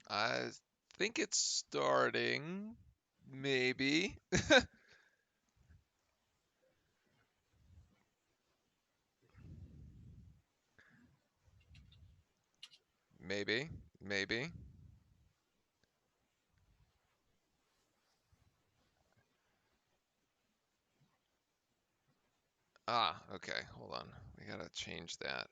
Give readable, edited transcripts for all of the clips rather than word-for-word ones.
I think it's starting. Maybe. Maybe. Maybe. Ah, okay. Hold on. We gotta change that.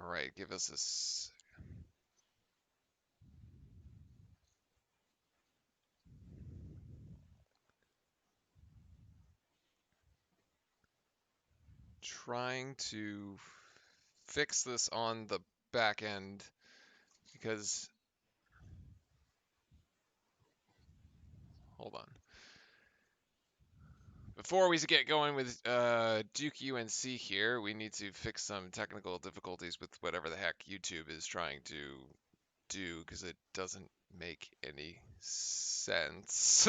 All right, give us this. Trying to fix this on the back end because hold on. Before we get going with Duke UNC here, we need to fix some technical difficulties with whatever the heck YouTube is trying to do because it doesn't make any sense.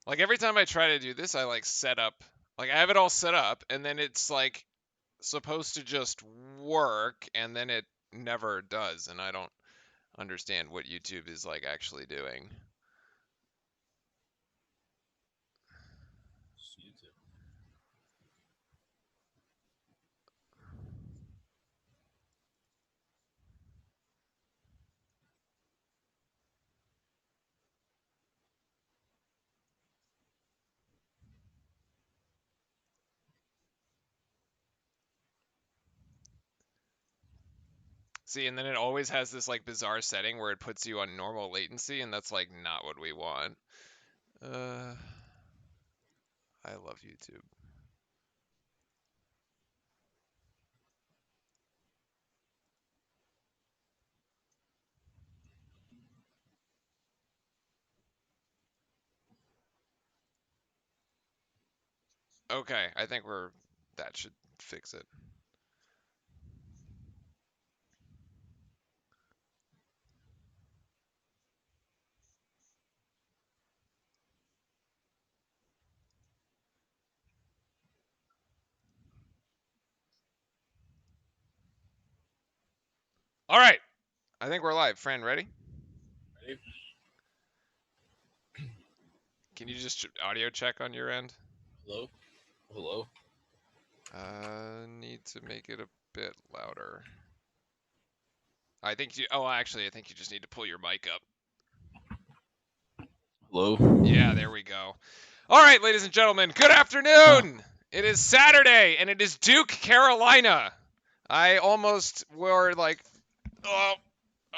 Like every time I try to do this, I like set up, like I have it all set up, and then it's like supposed to just work, and then it never does, and I don't understand what YouTube is like actually doing. See, and then it always has this like bizarre setting where it puts you on normal latency, and that's like not what we want. Uh, I love YouTube. Okay, I think that should fix it. All right, I think we're live. Fran, ready? Ready? Can you just audio check on your end? Hello? Hello? Need to make it a bit louder. I think you. Oh, actually, I think you just need to pull your mic up. Hello? Yeah, there we go. All right, ladies and gentlemen, good afternoon. It is Saturday, and it is Duke, Carolina. I almost wore like, oh,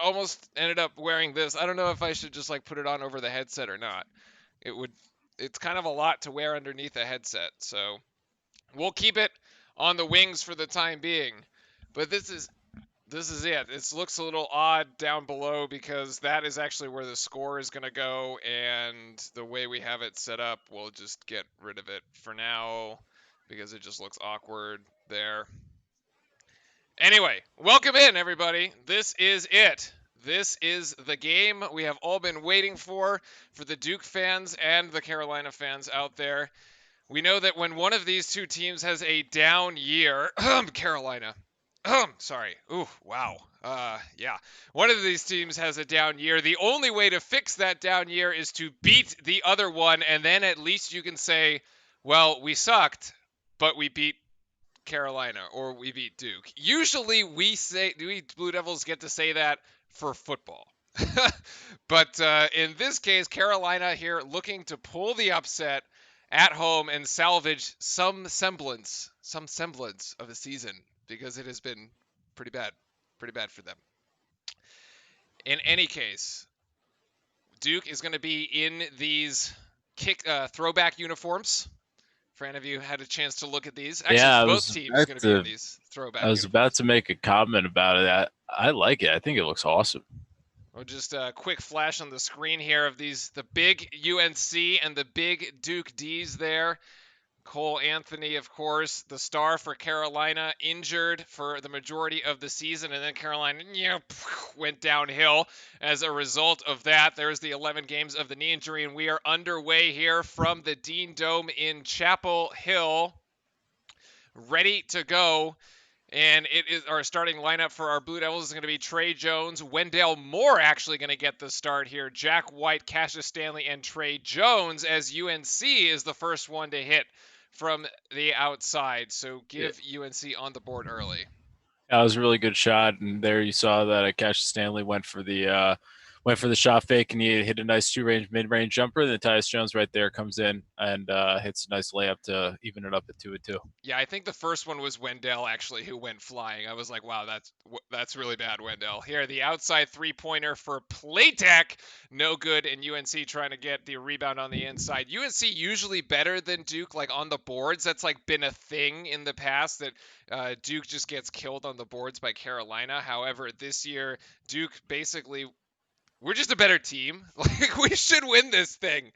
almost ended up wearing this. I don't know if I should just like put it on over the headset or not. It would. It's kind of a lot to wear underneath a headset, so we'll keep it on the wings for the time being. But this is it. It looks a little odd down below because that is actually where the score is going to go, and the way we have it set up, we'll just get rid of it for now because it just looks awkward there. Anyway, welcome in, everybody. This is it. This is the game we have all been waiting for the Duke fans and the Carolina fans out there. We know that when one of these two teams has a down year, Carolina, sorry. Ooh, wow. Yeah. One of these teams has a down year. The only way to fix that down year is to beat the other one, and then at least you can say, well, we sucked, but we beat Carolina or we beat Duke. Usually we Blue Devils get to say that for football. But in this case, Carolina here looking to pull the upset at home and salvage some semblance of a season because it has been pretty bad for them. In any case, Duke is going to be in these throwback uniforms. Fran, have you had a chance to look at these? Actually, Yeah, both teams are going to be in these I throwback was about uniforms. to make a comment about it. I like it. I think it looks awesome. Well, just a quick flash on the screen here of the big UNC and the big Duke D's there. Cole Anthony, of course, the star for Carolina, injured for the majority of the season, and then Carolina went downhill as a result of that. There's the 11 games of the knee injury, and we are underway here from the Dean Dome in Chapel Hill, ready to go. And it is our starting lineup for our Blue Devils is going to be Trey Jones, Wendell Moore actually going to get the start here, Jack White, Cassius Stanley, and Trey Jones, as UNC is the first one to hit from the outside. So give UNC on the board early. That was a really good shot, and there you saw that Cassius Stanley went for the shot fake, and he hit a nice mid-range jumper. And then Tyus Jones right there comes in and hits a nice layup to even it up at 2-2. Yeah, I think the first one was Wendell actually who went flying. I was like, wow, that's really bad, Wendell. Here, the outside three-pointer for Playtech, no good, and UNC trying to get the rebound on the inside. UNC usually better than Duke, like on the boards. That's like been a thing in the past that Duke just gets killed on the boards by Carolina. However, this year Duke basically, we're just a better team. Like we should win this thing.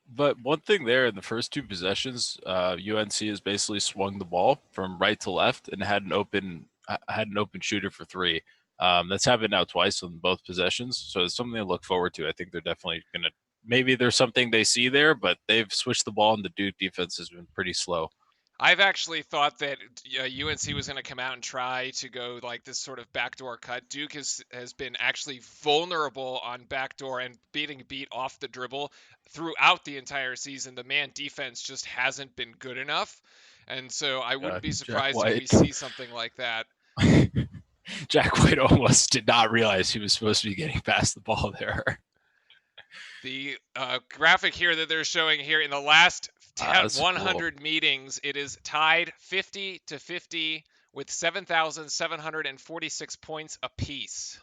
But one thing there in the first two possessions, UNC has basically swung the ball from right to left and had an open shooter for three. That's happened now twice on both possessions, so it's something to look forward to. I think they're definitely gonna. Maybe there's something they see there, but they've switched the ball, and the Duke defense has been pretty slow. I've actually thought that UNC was going to come out and try to go like this sort of backdoor cut. Duke has been actually vulnerable on backdoor and beat off the dribble throughout the entire season. The man defense just hasn't been good enough, and so I wouldn't be surprised if we see something like that. Jack White almost did not realize he was supposed to be getting past the ball there. The graphic here that they're showing here in the last 100 cool. meetings, it is tied 50-50 with 7,746 points apiece.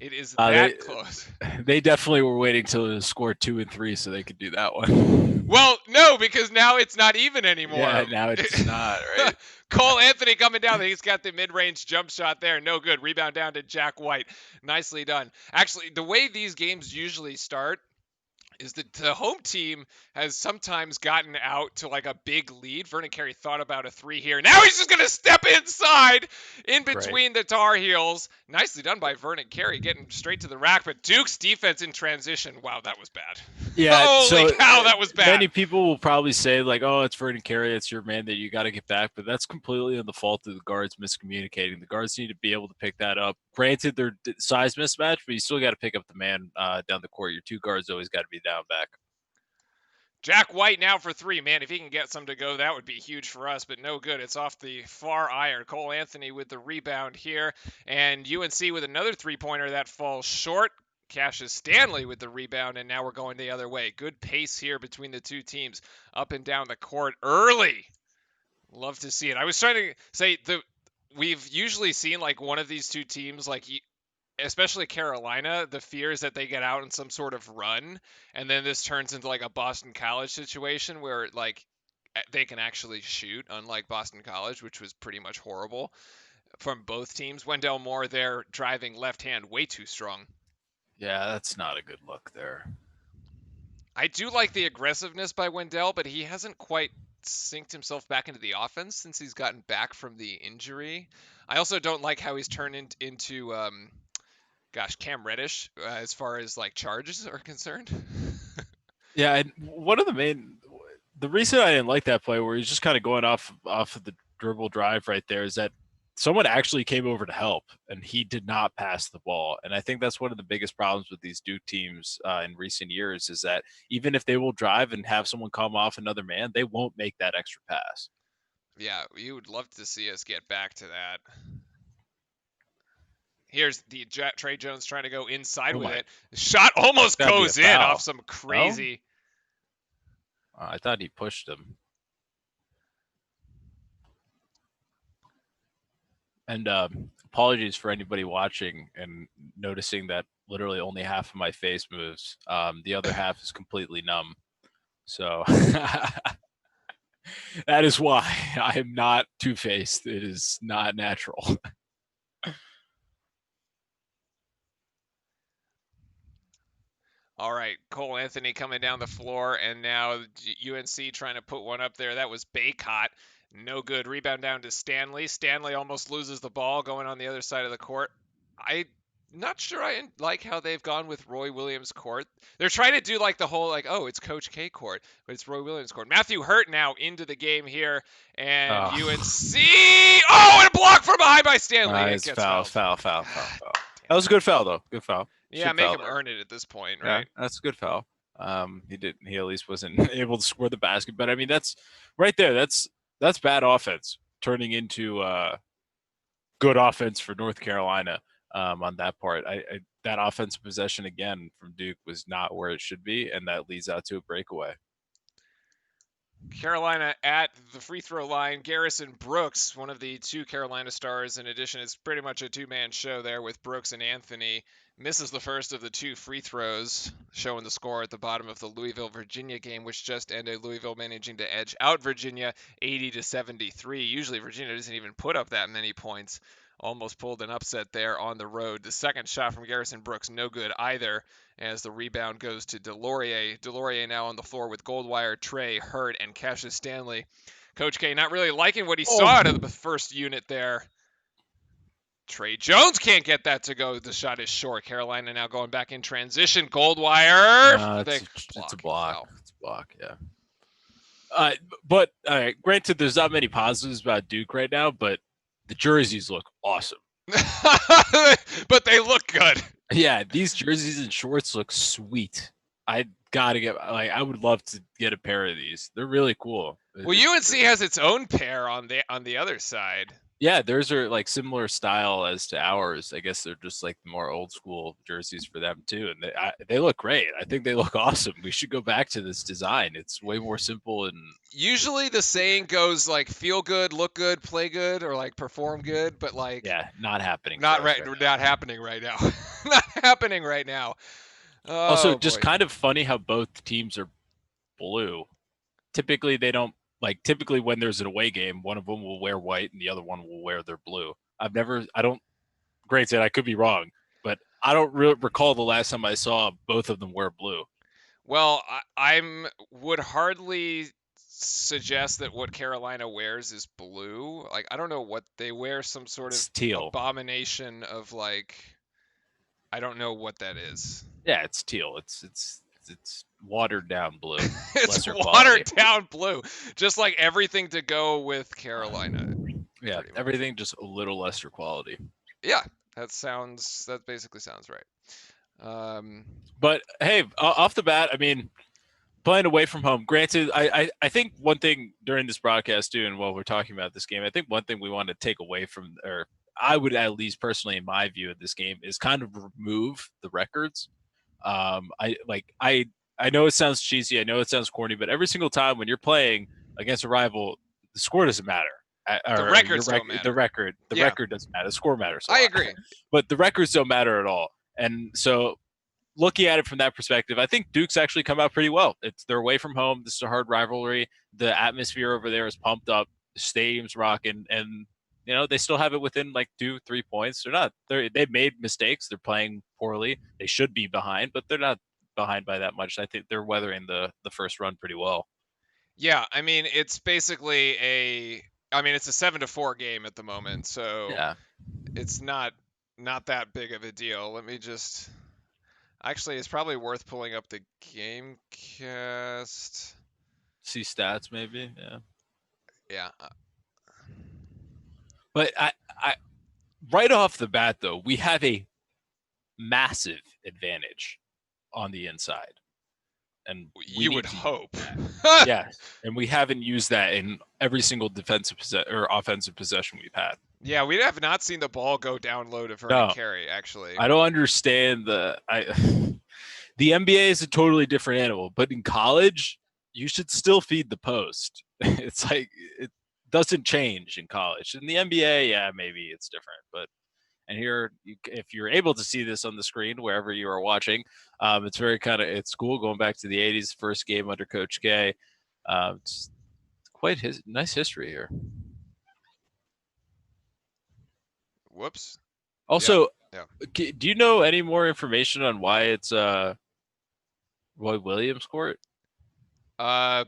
It is that close. They definitely were waiting to score 2 and 3 so they could do that one. Well, no, because now it's not even anymore. Yeah, now it's not, right? Cole Anthony coming down. He's got the mid-range jump shot there. No good. Rebound down to Jack White. Nicely done. Actually, the way these games usually start is that the home team has sometimes gotten out to like a big lead. Vernon Carey thought about a three here. Now he's just going to step inside in between the Tar Heels. Nicely done by Vernon Carey, getting straight to the rack. But Duke's defense in transition, wow, that was bad. Yeah, holy cow, that was bad. Many people will probably say like, oh, it's Vernon Carey, it's your man that you got to get back. But that's completely on the fault of the guards miscommunicating. The guards need to be able to pick that up. Granted, they're size mismatch, but you still got to pick up the man down the court. Your two guards always got to be down back. Jack White now for three. Man, if he can get some to go, that would be huge for us, but no good. It's off the far iron. Cole Anthony with the rebound here, and UNC with another three-pointer that falls short. Cassius Stanley with the rebound, and now we're going the other way. Good pace here between the two teams, up and down the court early. Love to see it. I was trying to say we've usually seen like one of these two teams, like especially Carolina, the fear is that they get out in some sort of run, and then this turns into like a Boston College situation where like they can actually shoot, unlike Boston College, which was pretty much horrible from both teams. Wendell Moore there driving left hand way too strong. Yeah, that's not a good look there. I do like the aggressiveness by Wendell, but he hasn't quite synced himself back into the offense since he's gotten back from the injury. I also don't like how he's turned into Cam Reddish as far as like charges are concerned. Yeah, and one of the reason I didn't like that play where he's just kind of going off of the dribble drive right there is that someone actually came over to help and he did not pass the ball. And I think that's one of the biggest problems with these Duke teams in recent years is that even if they will drive and have someone come off another man, they won't make that extra pass. Yeah, you would love to see us get back to that. Here's the Trey Jones trying to go inside with it. The shot almost goes in off some crazy. No? I thought he pushed him. And apologies for anybody watching and noticing that literally only half of my face moves. The other half is completely numb. So that is why I am not two-faced. It is not natural. All right, Cole Anthony coming down the floor, and now UNC trying to put one up there. That was Baycott. No good. Rebound down to Stanley. Stanley almost loses the ball going on the other side of the court. I'm not sure I like how they've gone with Roy Williams court. They're trying to do like the whole like, oh, it's Coach K court, but it's Roy Williams court. Matthew Hurt now into the game here, and UNC. Oh, and a block from behind by Stanley. It It's gets foul. fouled. That was a good foul though. Good foul. Yeah, Should make foul him there. earn it at this point, Yeah, right? that's a good foul. He at least wasn't able to score the basket, but I mean that's right there. That's bad offense turning into good offense for North Carolina. On that part, that offensive possession again from Duke was not where it should be, and that leads out to a breakaway. Carolina at the free throw line. Garrison Brooks, one of the two Carolina stars. In addition, it's pretty much a two-man show there with Brooks and Anthony. Misses the first of the two free throws, showing the score at the bottom of the Louisville-Virginia game, which just ended. Louisville managing to edge out Virginia 80-73. Usually Virginia doesn't even put up that many points. Almost pulled an upset there on the road. The second shot from Garrison Brooks, no good either, as the rebound goes to Delorier. Delorier now on the floor with Goldwire, Trey, Hurt, and Cassius Stanley. Coach K not really liking what he saw out of the first unit there. Trey Jones can't get that to go. The shot is short. Carolina now going back in transition. Goldwire. It's a block. It's a block, yeah. But granted, there's not many positives about Duke right now, but the jerseys look awesome. But they look good. Yeah, these jerseys and shorts look sweet. I gotta get I would love to get a pair of these. They're really cool. Well, UNC has its own pair on the other side. Yeah, theirs are like similar style as to ours. I guess they're just like more old school jerseys for them too, and they look great. I think they look awesome. We should go back to this design. It's way more simple and usually the saying goes like feel good, look good, play good, or like perform good, but like not happening. Not happening right now. Not happening right now. Oh, also, just boy. kind of funny how both teams are blue. Typically, they don't. Like typically when there's an away game, one of them will wear white and the other one will wear their blue. Granted, I could be wrong, but I don't recall the last time I saw both of them wear blue. Well, I would hardly suggest that what Carolina wears is blue. Like, I don't know what they wear, some sort of teal abomination of like, I don't know what that is. Yeah, it's teal. It's watered down blue. It's watered down blue, just like everything to go with Carolina. Yeah, everything just a little lesser quality. Yeah, that basically sounds right. But hey, off the bat, I mean, playing away from home. Granted, I think one thing during this broadcast too, and while we're talking about this game, I think one thing we want to take away from, or I would at least personally, in my view of this game, is kind of remove the records. I know it sounds cheesy, I know it sounds corny, but every single time when you're playing against a rival, the score doesn't matter. The records don't matter. The record doesn't matter. The score matters. I agree. But the records don't matter at all. And so looking at it from that perspective, I think Duke's actually come out pretty well. They're away from home. This is a hard rivalry. The atmosphere over there is pumped up. The stadium's rocking, and they still have it within like 2-3 points. They've made mistakes. They're playing poorly. They should be behind, but they're not behind by that much. I think they're weathering the first run pretty well. Yeah, I mean it's basically it's a 7-4 game at the moment, so yeah, it's not that big of a deal. Let me just. Actually, it's probably worth pulling up the Gamecast. See stats, maybe. Yeah. Yeah. But I right off the bat, though, we have a massive advantage on the inside, and you would hope. Yeah, and we haven't used that in every single defensive or offensive possession we've had. Yeah, we have not seen the ball go down low to Vernon Carey, actually. I don't understand the NBA is a totally different animal, but in college, you should still feed the post. It's like it doesn't change in college. In the NBA, yeah, maybe it's different, but and here, if you're able to see this on the screen wherever you are watching, it's very it's cool going back to the '80s, first game under Coach K. It's quite nice history here. Whoops. Also, yeah. Do you know any more information on why it's Roy Williams court.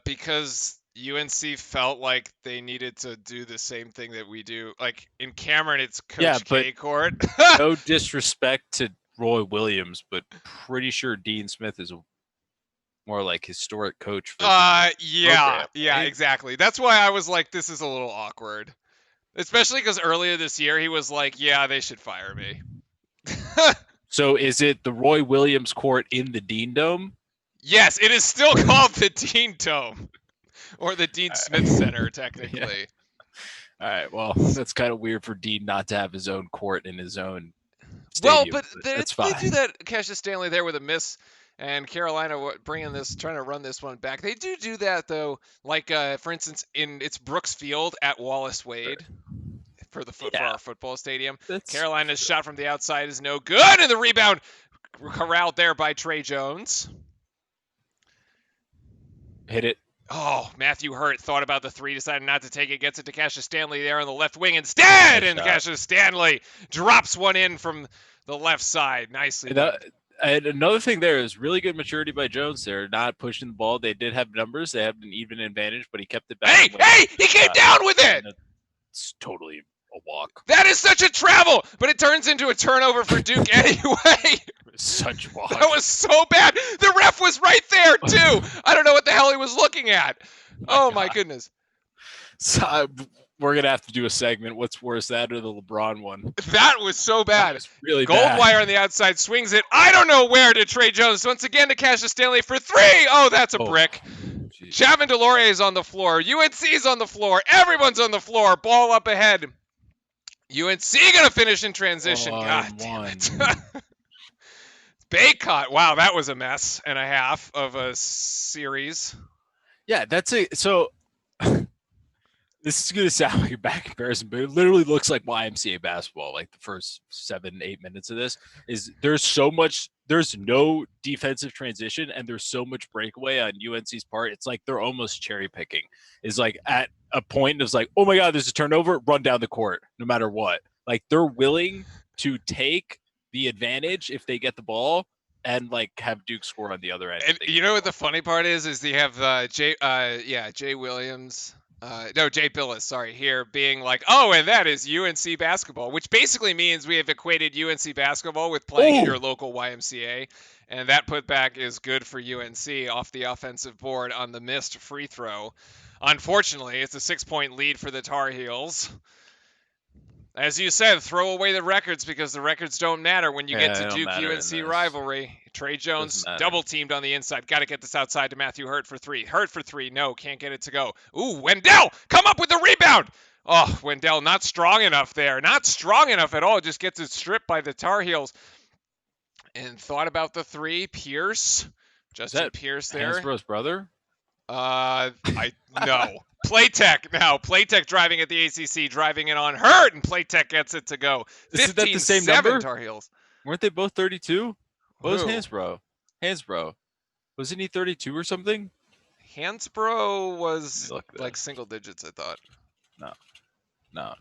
Because UNC felt like they needed to do the same thing that we do. Like in Cameron, it's Yeah, Coach but K court. no disrespect to Roy Williams, but pretty sure Dean Smith is a more like historic coach for the Yeah, program, yeah, right? exactly. That's why I was like, this is a little awkward. Especially because earlier this year he was like, yeah, they should fire me. So is it the Roy Williams court in the Dean Dome? Yes, it is still called the Dean Dome. Or the Dean Smith Center, Yeah. technically. All right. Well, that's kind of weird for Dean not to have his own court in his own Well, stadium. but That's they do fine. that. Cassius Stanley there with a miss, and Carolina bringing this, trying to run this one back. They do that though. Like for instance, it's Brooks Field at Wallace Wade for Yeah, our football stadium. that's Carolina's shot from the outside is no good, and the rebound corralled there by Trey Jones. hit it. Oh, Matthew Hurt thought about the three, decided not to take it, gets it to Cassius Stanley there on the left wing instead, Nice and shot. Cassius Stanley drops one in from the left side. Nicely done. And another thing there is really good maturity by Jones there, not pushing the ball. They did have numbers. They had an even advantage, but he kept it back. Hey, he came down with it! It's totally a walk. That is such a travel, but it turns into a turnover for Duke anyway. Such a walk. That was so bad. The ref was right there, too. I don't know what the hell he was looking at. Oh, my goodness. So, we're going to have to do a segment. What's worse, that or the LeBron one? That was so bad. That was really bad. Goldwire on the outside swings it. I don't know where to Trey Jones. Once again to Cassius Stanley for three. Oh, that's a brick. Geez. Chavin Delorier is on the floor. UNC's on the floor. Everyone's on the floor. Ball up ahead. UNC going to finish in transition. God damn it. Baycott. Wow, that was a mess and a half of a series. Yeah, that's it. So this is going to sound like a bad comparison, but it literally looks like YMCA basketball. Like the first 7-8 minutes of this is there's no defensive transition and there's so much breakaway on UNC's part. It's like they're almost cherry picking. Is like at a point it's like, oh my God, there's a turnover, run down the court no matter what. Like they're willing to take the advantage if they get the ball and like have Duke score on the other end. And you know what the funny part is they have Jay Williams. Jay Billis, sorry, here being like, oh, and that is UNC basketball, which basically means we have equated UNC basketball with playing in your local YMCA, and that putback is good for UNC off the offensive board on the missed free throw. Unfortunately, it's a 6-point lead for the Tar Heels. As you said, throw away the records because the records don't matter when you get to Duke UNC rivalry. Trey Jones double teamed on the inside. Got to get this outside to Matthew Hurt for three. Hurt for three. No, can't get it to go. Ooh, Wendell, come up with the rebound. Oh, Wendell not strong enough there. Not strong enough at all. Just gets it stripped by the Tar Heels. And thought about the three. Pierce. Justin Pierce there. Hansbrough's brother? No. Playtech now. Playtech driving at the ACC, driving it on Hurt, and Playtech gets it to go. Isn't that the same number? Tar Heels. Weren't they both 32? What was Hansbrough? Wasn't he 32 or something? Hansbrough was like single digits, I thought. No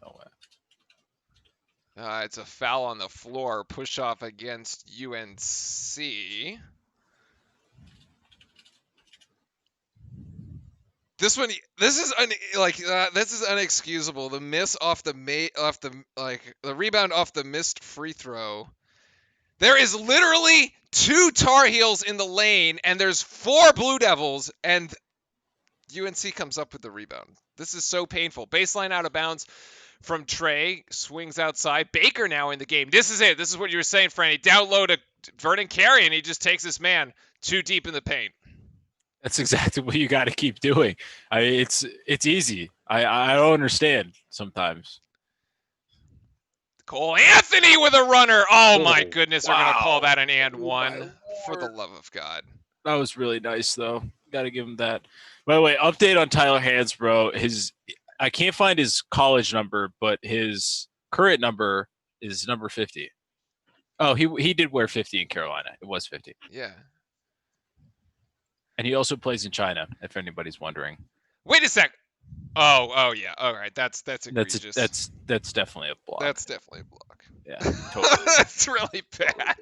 way. It's a foul on the floor. Push off against UNC. This is unexcusable. The miss off the rebound off the missed free throw. There is literally 2 Tar Heels in the lane, and there's 4 Blue Devils, and UNC comes up with the rebound. This is so painful. Baseline out of bounds from Trey, swings outside. Baker now in the game. This is it. This is what you were saying, Franny. Down low to Vernon Carey, and he just takes his man too deep in the paint. That's exactly what you got to keep doing. It's easy. I don't understand sometimes. Cole Anthony with a runner. Oh my goodness, they're going to call that an and one. For the love of God. That was really nice, though. Got to give him that. By the way, update on Tyler Hansbrough. I can't find his college number, but his current number is number 50. Oh, he did wear 50 in Carolina. It was 50. Yeah. And he also plays in China, if anybody's wondering. Wait a sec. Oh yeah. All right. That's egregious. That's definitely a block. That's definitely a block. Yeah, totally. That's really bad.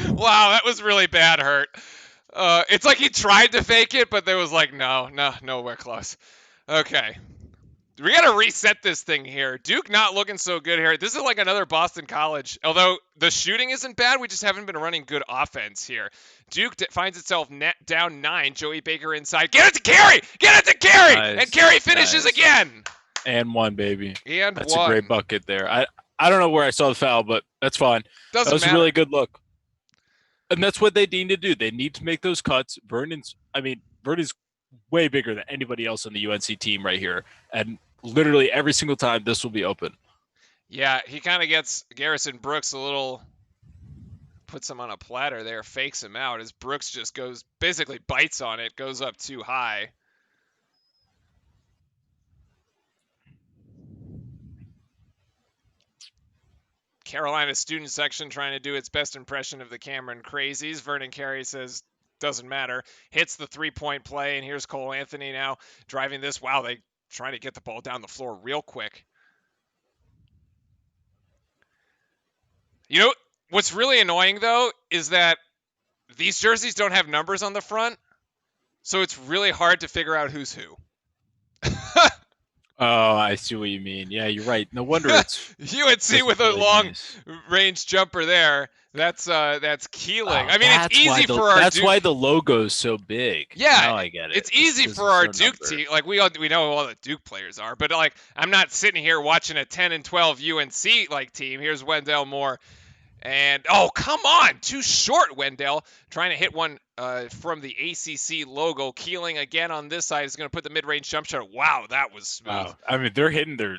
Wow, that was really bad, Hurt. It's like he tried to fake it, but there was like, no, nowhere close. Okay. We got to reset this thing here. Duke not looking so good here. This is like another Boston College. Although the shooting isn't bad, we just haven't been running good offense here. Duke finds itself down 9. Joey Baker inside. Get it to Carey! Get it to Carey! Nice, And Carey finishes nice. again. And one, baby. And That's one. a great bucket there. I don't know where I saw the foul, but that's fine. Doesn't That was matter. a really good look. And that's what they need to do. They need to make those cuts. Vernon's way bigger than anybody else on the UNC team right here. And literally every single time this will be open. Yeah, he kind of gets Garrison Brooks a little, puts him on a platter there, fakes him out as Brooks just goes, basically bites on it, goes up too high. Carolina student section trying to do its best impression of the Cameron Crazies. Vernon Carey says, doesn't matter. Hits the three-point play, and here's Cole Anthony now driving this. Wow, they trying to get the ball down the floor real quick. You know, what's really annoying, though, is that these jerseys don't have numbers on the front, so it's really hard to figure out who's who. Oh, I see what you mean. Yeah, you're right. No wonder it's UNC with really a long nice range jumper there. That's Keeling. I mean, it's easy for our That's Duke. why the logo's so big. Yeah, now I get it. It's easy for our Duke team. Like we know who all the Duke players are, but like I'm not sitting here watching a 10 and 12 UNC like team. Here's Wendell Moore. And, oh, come on. Too short, Wendell. Trying to hit one from the ACC logo. Keeling again on this side is going to put the mid-range jump shot. Wow, that was smooth. Wow. I mean, they're hitting their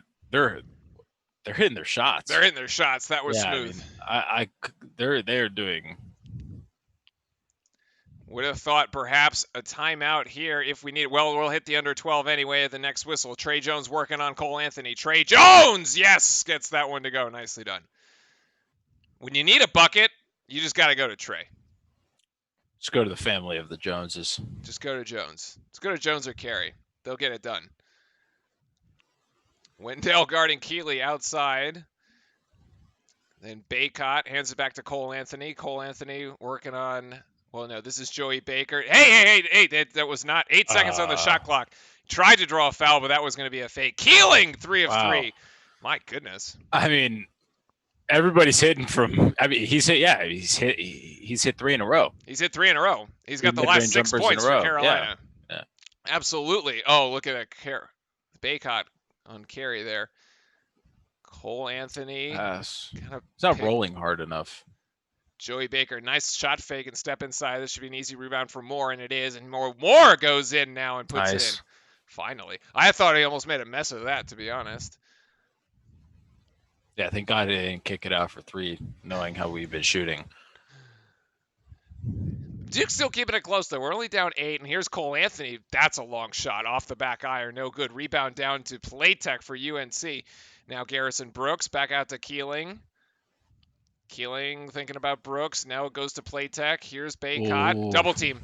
shots. They're hitting their shots. That was smooth. I mean, they're doing. Would have thought perhaps a timeout here if we need it. Well, we'll hit the under 12 anyway at the next whistle. Trey Jones working on Cole Anthony. Trey Jones, yes, gets that one to go. Nicely done. When you need a bucket, you just got to go to Trey. Just go to the family of the Joneses. Just go to Jones. Let's go to Jones or Carey. They'll get it done. Wendell guarding Keeley outside. Then Baycott hands it back to Cole Anthony. Cole Anthony working on, well, no, this is Joey Baker. Hey, that was not 8 seconds on the shot clock. Tried to draw a foul, but that was going to be a fake. Keeling, 3 of 3. My goodness. I mean, everybody's hitting from. I mean, he's hit 3 in a row. He's hit 3 in a row. He's got the last 6 points for Carolina. Yeah. Absolutely. Oh, look at that. Baycott on carry there. Cole Anthony. Yes. It's not rolling hard enough. Joey Baker, nice shot fake and step inside. This should be an easy rebound for Moore, and it is. And Moore goes in now and puts it in. Finally. I thought he almost made a mess of that, to be honest. Yeah, thank God he didn't kick it out for 3, knowing how we've been shooting. Duke's still keeping it close, though. We're only down 8, and here's Cole Anthony. That's a long shot off the back iron. No good. Rebound down to Playtech for UNC. Now Garrison Brooks back out to Keeling. Keeling thinking about Brooks. Now it goes to Playtech. Here's Baycott. Ooh. Double team.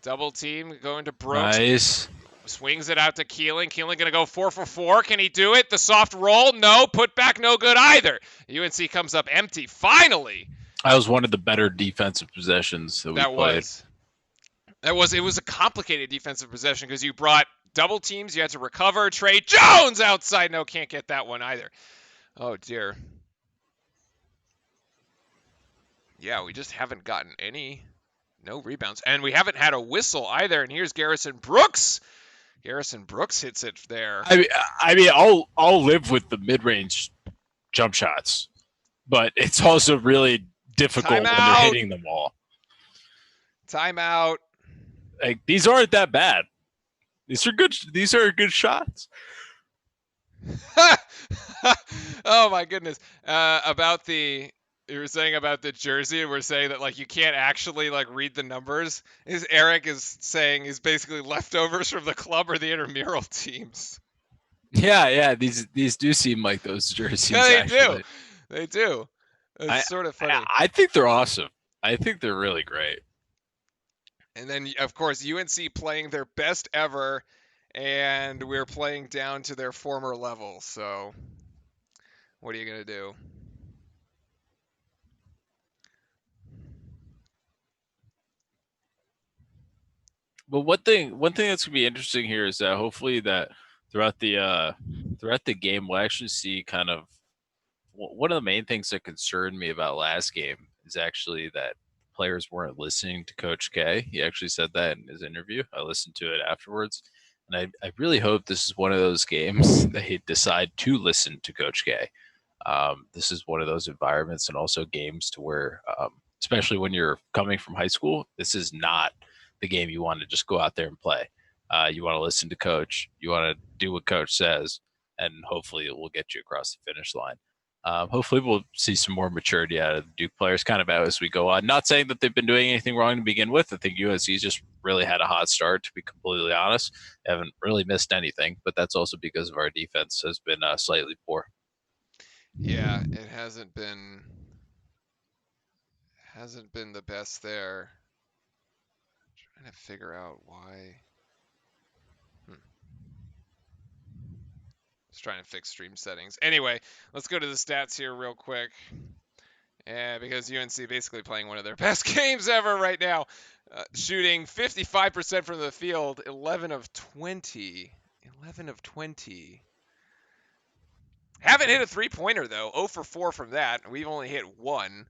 Double team going to Brooks. Nice. Swings it out to Keeling. Keeling going to go 4 for 4. Can he do it? The soft roll? No. Put back, no good either. UNC comes up empty. Finally. That was one of the better defensive possessions that we played. It was a complicated defensive possession because you brought double teams. You had to recover. Trey Jones outside. No, can't get that one either. Oh, dear. Yeah, we just haven't gotten no rebounds. And we haven't had a whistle either. And here's Garrison Brooks. Garrison Brooks hits it there. I mean, I'll live with the mid-range jump shots, but it's also really difficult when they're hitting them all. Timeout. Like, these aren't that bad. These are good. These are good shots. Oh my goodness. You were saying about the jersey, and we're saying that like you can't actually like read the numbers. Eric is saying is basically leftovers from the club or the intramural teams. Yeah. These do seem like those jerseys. Yeah, they do. It's sort of funny. I think they're awesome. I think they're really great. And then of course UNC playing their best ever, and we're playing down to their former level. So what are you gonna do? But one thing that's gonna be interesting here is that hopefully that throughout the game we'll actually see kind of one of the main things that concerned me about last game is actually that players weren't listening to Coach K. He actually said that in his interview. I listened to it afterwards, and I really hope this is one of those games they decide to listen to Coach K. This is one of those environments and also games to where, especially when you're coming from high school, this is not the game you want to just go out there and play. You want to listen to coach. You want to do what coach says, and hopefully it will get you across the finish line. Hopefully we'll see some more maturity out of the Duke players kind of as we go on. Not saying that they've been doing anything wrong to begin with. I think UNC's just really had a hot start, to be completely honest. They haven't really missed anything, but that's also because of our defense has been slightly poor. Yeah, it hasn't been the best there. I'm trying to figure out why. Just trying to fix stream settings. Anyway, let's go to the stats here real quick. Because UNC basically playing one of their best games ever right now. Shooting 55% from the field, 11 of 20. 11 of 20. Haven't hit a three-pointer, though. 0 for 4 from that. We've only hit one.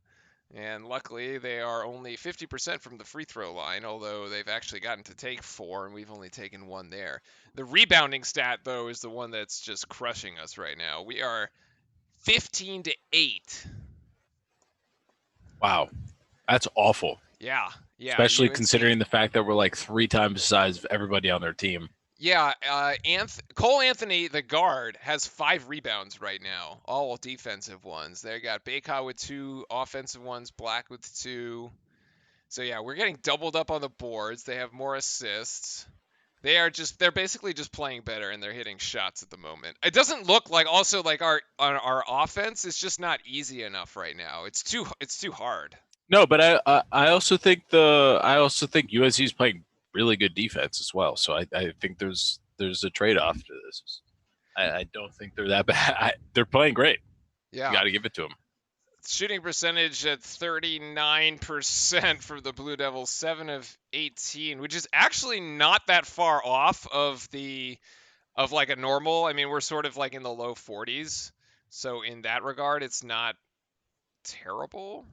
And luckily, they are only 50% from the free throw line, although they've actually gotten to take 4, and we've only taken 1 there. The rebounding stat, though, is the one that's just crushing us right now. We are 15 to 8. Wow, that's awful. Yeah. Especially UNC. considering the fact that we're like 3 times the size of everybody on their team. Yeah, Cole Anthony, the guard, has 5 rebounds right now, all defensive ones. They got Baycott with 2 offensive ones, Black with 2. So yeah, we're getting doubled up on the boards. They have more assists. They're basically just playing better and they're hitting shots at the moment. It doesn't look like also like our offense is just not easy enough right now. It's too hard. No, but I also think UNC is playing really good defense as well. So I think there's a trade off to this. I don't think they're that bad. They're playing great. Yeah. You got to give it to them. Shooting percentage at 39% for the Blue Devils, 7 of 18, which is actually not that far off of like a normal. I mean, we're sort of like in the low 40s. So in that regard, it's not terrible.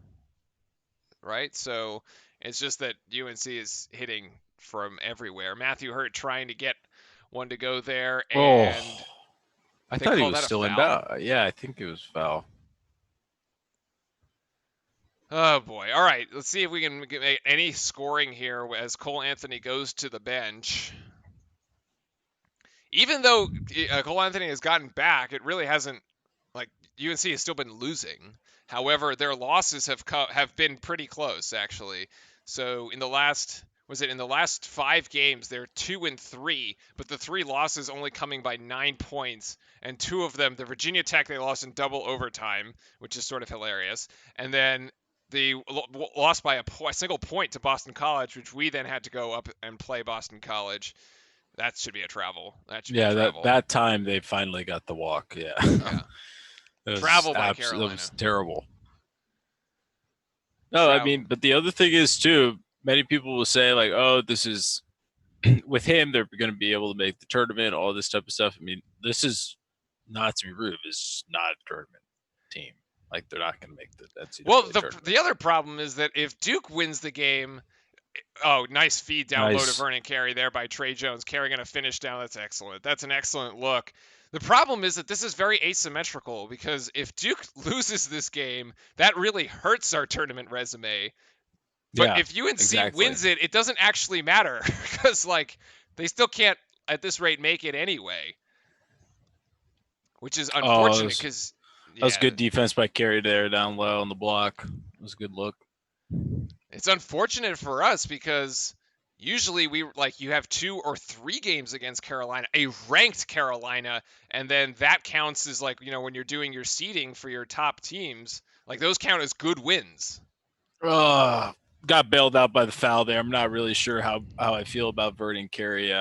Right? So it's just that UNC is hitting from everywhere. Matthew Hurt trying to get one to go there, and I thought he was still in foul. Yeah, I think it was foul. Oh boy. All right, let's see if we can make any scoring here as Cole Anthony goes to the bench. Even though Cole Anthony has gotten back, it really hasn't, like, UNC has still been losing. However, their losses have been pretty close actually. So in the last 5 games, they're 2-3, but the 3 losses only coming by 9 points, and 2 of them, the Virginia Tech, they lost in double overtime, which is sort of hilarious, and then the lost by a single point to Boston College, which we then had to go up and play Boston College. That should be a travel. That should be a travel. that time they finally got the walk. Yeah. Travel by Carolina. That was terrible. No, I mean, but the other thing is too, many people will say like, oh, this is with him, they're going to be able to make the tournament, all this type of stuff. I mean, this is not to be rude. It's not a tournament team. Like, they're not going to make the NCAA tournament. The other problem is that if Duke wins the game, oh, nice feed down low to Vernon Carey there by Trey Jones. Carey going to finish down. That's excellent. That's an excellent look. The problem is that this is very asymmetrical because if Duke loses this game, that really hurts our tournament resume. But if UNC wins it, it doesn't actually matter because, like, they still can't at this rate make it anyway, which is unfortunate because that was good defense by Carey there down low on the block. It was a good look. It's unfortunate for us because usually you have 2 or 3 games against Carolina, a ranked Carolina, and then that counts as, like, when you're doing your seeding for your top teams, like, those count as good wins. Got bailed out by the foul there. I'm not really sure how I feel about Vernon Carey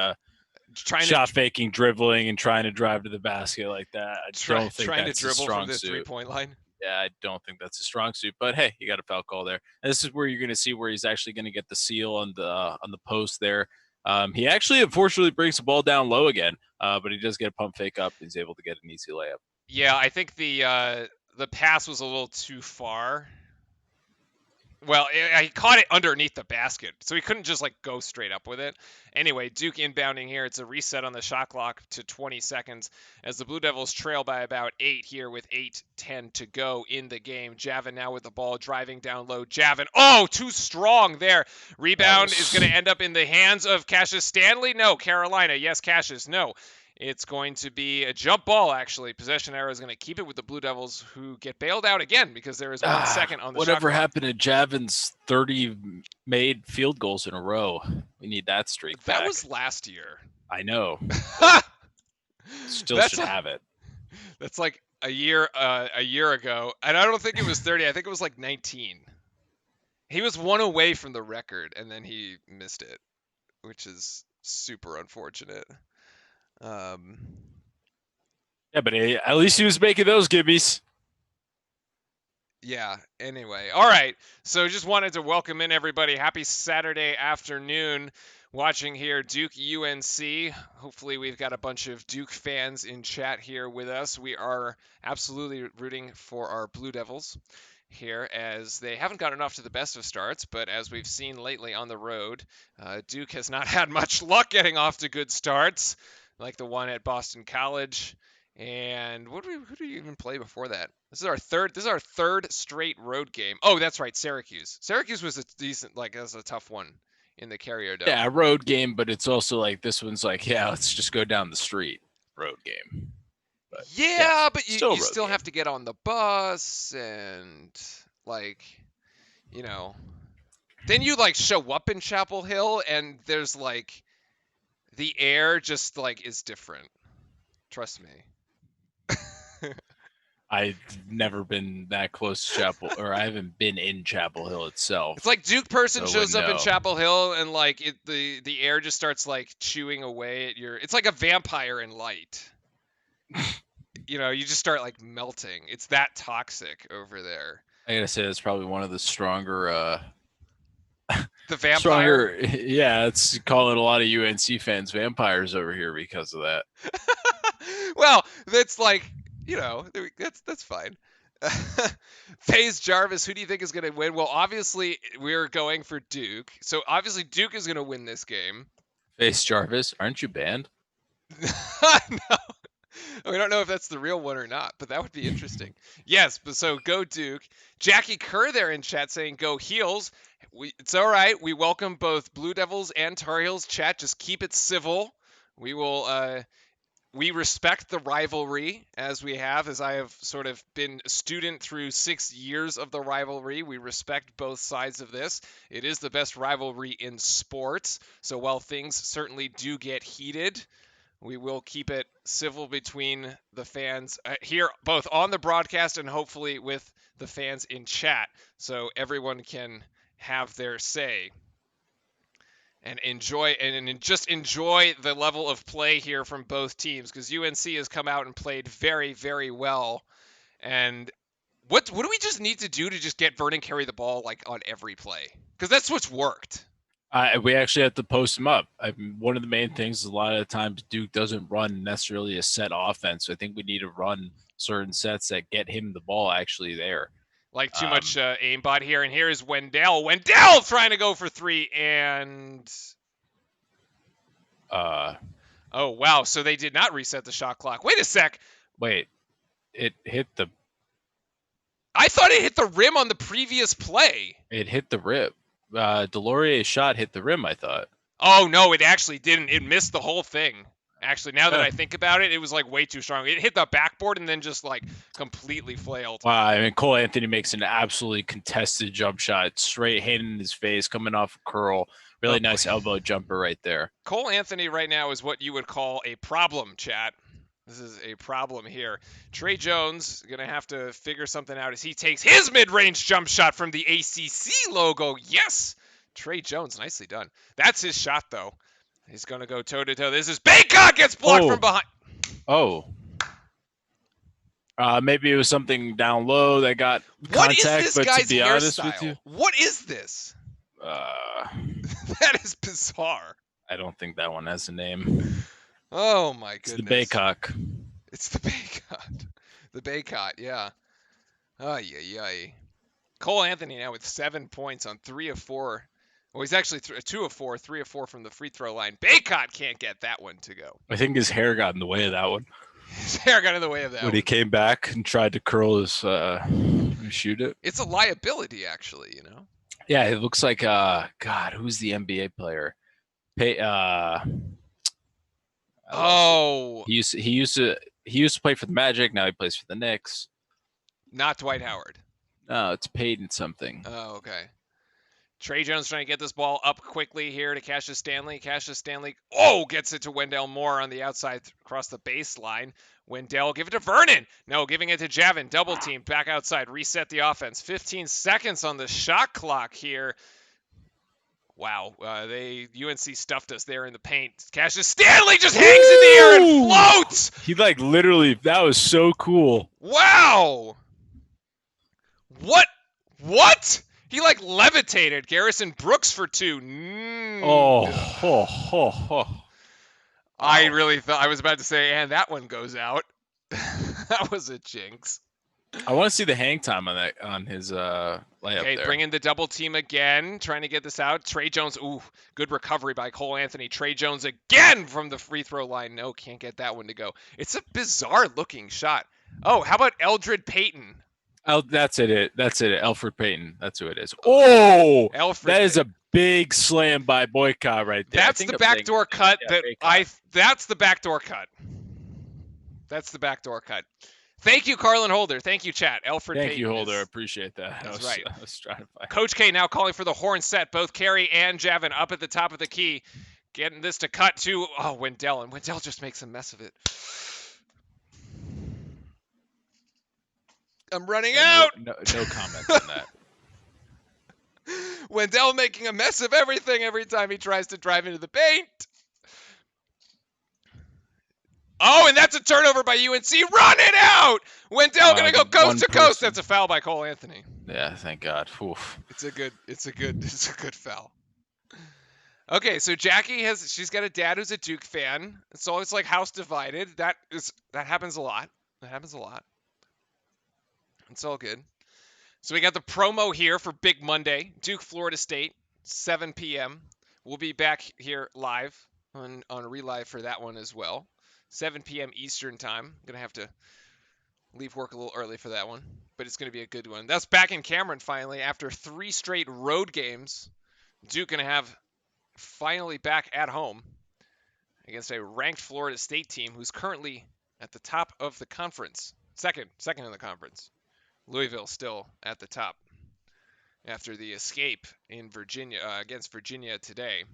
shot faking, dribbling, and trying to drive to the basket like that. I don't think trying that's to dribble a strong from the suit. 3-point line. Yeah, I don't think that's a strong suit. But hey, you got a foul call there. And this is where you're going to see where he's actually going to get the seal on the post there. He actually unfortunately brings the ball down low again, but he does get a pump fake up. He's able to get an easy layup. Yeah, I think the pass was a little too far. Well, he caught it underneath the basket, so he couldn't just like go straight up with it. Anyway, Duke inbounding here. It's a reset on the shot clock to 20 seconds as the Blue Devils trail by about 8 here with 8:10 to go in the game. Javin now with the ball driving down low. Javin, oh, too strong there. Rebound is going to end up in the hands of Cassius Stanley. No, Carolina. Yes, Cassius. No. It's going to be a jump ball, actually. Possession arrow is going to keep it with the Blue Devils, who get bailed out again because there is 1 second on the shot Whatever clock. happened to Javin's 30 made field goals in a row? We need that streak back. That was last year. I know. Still That's should have it. That's like a year ago, and I don't think it was 30. I think it was like 19. He was 1 away from the record, and then he missed it, which is super unfortunate. Yeah, but at least he was making those gibbies. Yeah, anyway. All right. So just wanted to welcome in everybody. Happy Saturday afternoon watching here Duke UNC. Hopefully we've got a bunch of Duke fans in chat here with us. We are absolutely rooting for our Blue Devils here as they haven't gotten off to the best of starts, but as we've seen lately on the road, Duke has not had much luck getting off to good starts like the one at Boston College. And who do we even play before that? This is our third straight road game. Oh, that's right, Syracuse. Syracuse was a decent, like, that was a tough one in the Carrier Dome. Yeah, a road game, but it's also like this one's like, yeah, let's just go down the street. Road game. But yeah, but you still game. have to get on the bus and like, then you like show up in Chapel Hill and there's like the air just like is different. Trust me. I've never been that close to Chapel, or I haven't been in Chapel Hill itself. It's like Duke person shows up in Chapel Hill and like the air just starts like chewing away at your. It's like a vampire in light. You just start like melting. It's that toxic over there. I gotta say, it's probably one of the stronger. The vampire. Yeah, it's calling a lot of UNC fans vampires over here because of that. Well, that's like. That's fine. FaZe Jarvis, who do you think is going to win? Well, obviously, we're going for Duke. So, obviously, Duke is going to win this game. FaZe Jarvis, aren't you banned? No. We don't know if that's the real one or not, but that would be interesting. Yes, but so go Duke. Jackie Kerr there in chat saying go Heels. It's all right. We welcome both Blue Devils and Tar Heels chat. Just keep it civil. We will... We respect the rivalry as I have sort of been a student through 6 years of the rivalry. We respect both sides of this. It is the best rivalry in sports. So while things certainly do get heated, we will keep it civil between the fans here, both on the broadcast and hopefully with the fans in chat, so everyone can have their say. And enjoy the level of play here from both teams, because UNC has come out and played very, very well. And what do we just need to do to just get Vernon carry the ball like on every play? Because that's what's worked. We actually have to post him up. One of the main things is a lot of the times Duke doesn't run necessarily a set offense. So I think we need to run certain sets that get him the ball actually there. Like too much aimbot here. And here is Wendell. Wendell trying to go for 3 and... Oh, wow. So they did not reset the shot clock. Wait a sec. Wait. It hit the... I thought it hit the rim on the previous play. It hit the rim. Delorier's shot hit the rim, I thought. Oh, no, it actually didn't. It missed the whole thing. Actually, now that I think about it, it was like way too strong. It hit the backboard and then just like completely flailed. Wow, I mean, Cole Anthony makes an absolutely contested jump shot, straight hand in his face, coming off a curl. Really nice elbow jumper right there. Cole Anthony right now is what you would call a problem, chat. This is a problem here. Trey Jones going to have to figure something out as he takes his mid-range jump shot from the ACC logo. Yes! Trey Jones, nicely done. That's his shot, though. He's going to go toe-to-toe. This is Baycott gets blocked from behind. Oh. Maybe it was something down low that got contact, but to be honest with you. What is this? That is bizarre. I don't think that one has a name. Oh my It's the goodness. Baycock. It's the Baycott. The Baycott, yeah. Ay, ay, ay. Cole Anthony now with 7 points on 3 of 4. Well, he's actually 2 of 4, 3 of 4 from the free throw line. Baycott can't get that one to go. I think his hair got in the way of that one. His hair got in the way of that When one. he came back and tried to curl his shoot it. It's a liability, actually, Yeah, it looks like God, who's the NBA player? Oh, he used to play for the Magic. Now he plays for the Knicks. not Dwight Howard. No, it's Peyton something. Oh, okay. Trey Jones trying to get this ball up quickly here to Cassius Stanley. Cassius Stanley, gets it to Wendell Moore on the outside across the baseline. Wendell, give it to Vernon. No, giving it to Javin. Double team, back outside, reset the offense. 15 seconds on the shot clock here. Wow, UNC stuffed us there in the paint. Cassius Stanley just hangs in the air and floats. He literally, that was so cool. Wow. What? He levitated Garrison Brooks for 2. I really thought I was about to say, and that one goes out. That was a jinx. I want to see the hang time on his layup. Okay, there. bring in the double team again, trying to get this out. Trey Jones, good recovery by Cole Anthony. Trey Jones again from the free throw line. No, can't get that one to go. It's a bizarre looking shot. Oh, how about Eldred Payton? Oh, that's it. Alfred Payton. That's who it is. Oh, Alfred that Payton. is a big slam by Boycott right there. That's the backdoor cut. That's the backdoor cut. That's the backdoor cut. Thank you, Carlin Holder. Thank you, chat. Alfred Payton. Thank you, Holder. I appreciate that. That's right. I was trying to find. Coach K now calling for the horn set. Both Carey and Javin up at the top of the key. Getting this to cut to Wendell. And Wendell just makes a mess of it. I'm running out. No comment on that. Wendell making a mess of everything every time he tries to drive into the paint. Oh, and that's a turnover by UNC. Run it out! Wendell gonna go coast to coast. That's a foul by Cole Anthony. Yeah, thank God. Oof. It's a good foul. Okay, so Jackie she's got a dad who's a Duke fan. It's always like house divided. That happens a lot. It's all good. So we got the promo here for Big Monday, Duke, Florida State, 7 p.m. We'll be back here live on Relive for that one as well. 7 p.m. Eastern time. Gonna have to leave work a little early for that one, but it's gonna be a good one. That's back in Cameron finally after 3 straight road games. Duke gonna have finally back at home against a ranked Florida State team who's currently at the top of the conference, second in the conference. Louisville still at the top after the escape in Virginia against Virginia today.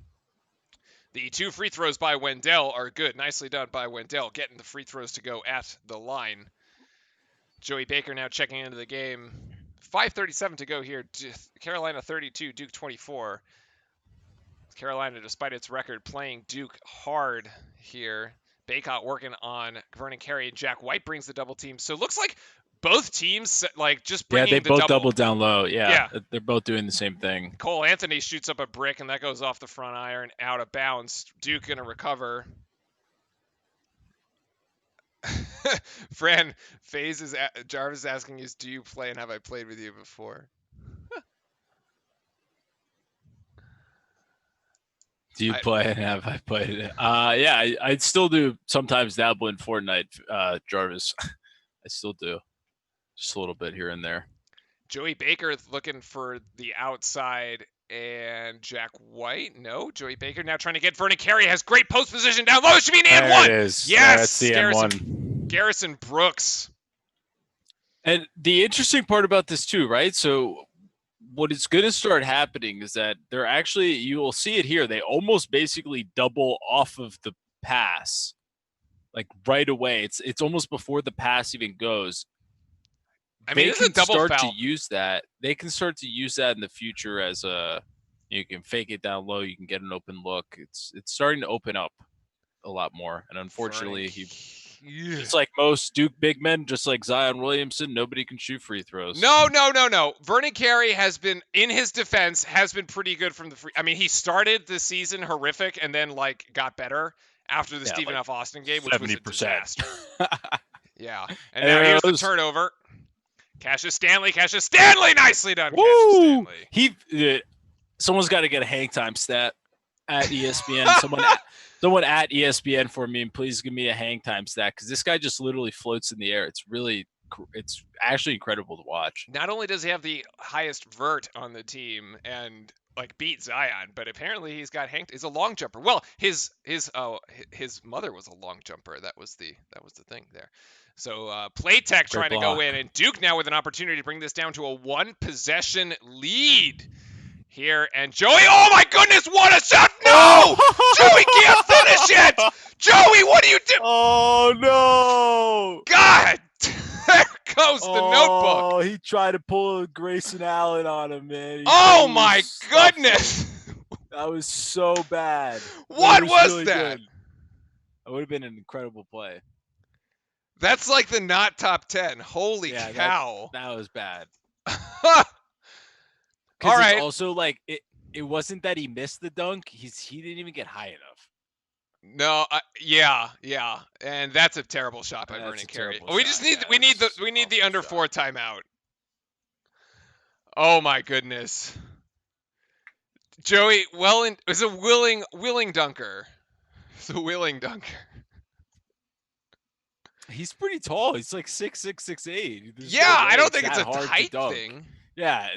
The 2 free throws by Wendell are good. Nicely done by Wendell, getting the free throws to go at the line. Joey Baker now checking into the game. 5:37 to go here. Carolina 32, Duke 24. Carolina, despite its record, playing Duke hard here. Baycott working on Vernon Carey, and Jack White brings the double team. So it looks like both teams just bringing they the both double down low. Yeah, they're both doing the same thing. Cole Anthony shoots up a brick, and that goes off the front iron, out of bounds. Duke gonna recover. Fran FaZe Jarvis asking is, do you play and have I played with you before? Do you play and have I played it? Yeah, I still do sometimes dabble in Fortnite, Jarvis. I still do. Just a little bit here and there. Joey Baker looking for the outside, and Jack White. No, Joey Baker now trying to get Vernon Carey. Has great post position down low. It should be an and one. It is. Yes, that's the N1. Garrison Brooks. And the interesting part about this too, right? So what is going to start happening is that they're actually, you will see it here. They almost basically double off of the pass, like right away. It's almost before the pass even goes. I mean, they it's a double start foul. to use that. They can start to use that in the future as you can fake it down low. You can get an open look. It's starting to open up a lot more. And unfortunately, Just like most Duke big men, just like Zion Williamson, nobody can shoot free throws. No. Vernon Carey has been, in his defense, has been pretty good from the free. I mean, he started the season horrific and then like got better after the Stephen like F. Austin game, which was a 70%. disaster. Yeah, and now here's the turnover. Cassius Stanley, nicely done, Cassius Stanley. Someone's got to get a hang time stat at ESPN. Someone at ESPN for me, and please give me a hang time stat because this guy just literally floats in the air. It's actually incredible to watch. Not only does he have the highest vert on the team and like beat Zion, but apparently he's got is a long jumper. Well, his mother was a long jumper. That was the thing there. So Playtech trying to go in, and Duke now with an opportunity to bring this down to a 1-possession lead here. And Joey, oh my goodness, what a shot! No, Joey can't finish it. Joey, what do you do? Oh no! God. There goes the notebook. Oh, he tried to pull Grayson Allen on him, man. Oh my goodness. That was so bad. What was really that? Good. That would have been an incredible play. That's like the not top 10. Holy cow. That was bad. All right. It's also like it wasn't that he missed the dunk. He didn't even get high enough. No, yeah, and that's a terrible shot by Vernon Carey. We need the under 4 timeout. Oh my goodness, Joey is a willing dunker. It's a willing dunker. He's pretty tall. He's like 6'6", 6'8". Yeah, I don't think it's a height thing. Yeah,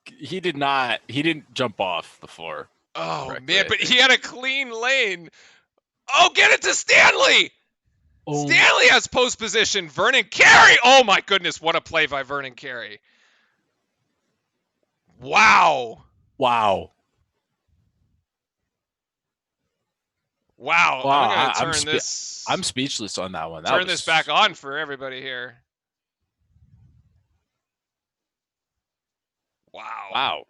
he didn't jump off the floor. Oh man, but he had a clean lane. Oh, get it to Stanley! Oh. Stanley has post position. Vernon Carey! Oh my goodness, what a play by Vernon Carey. Wow. I'm gonna turn this. I'm speechless on that one. Turn this back on for everybody here. Wow.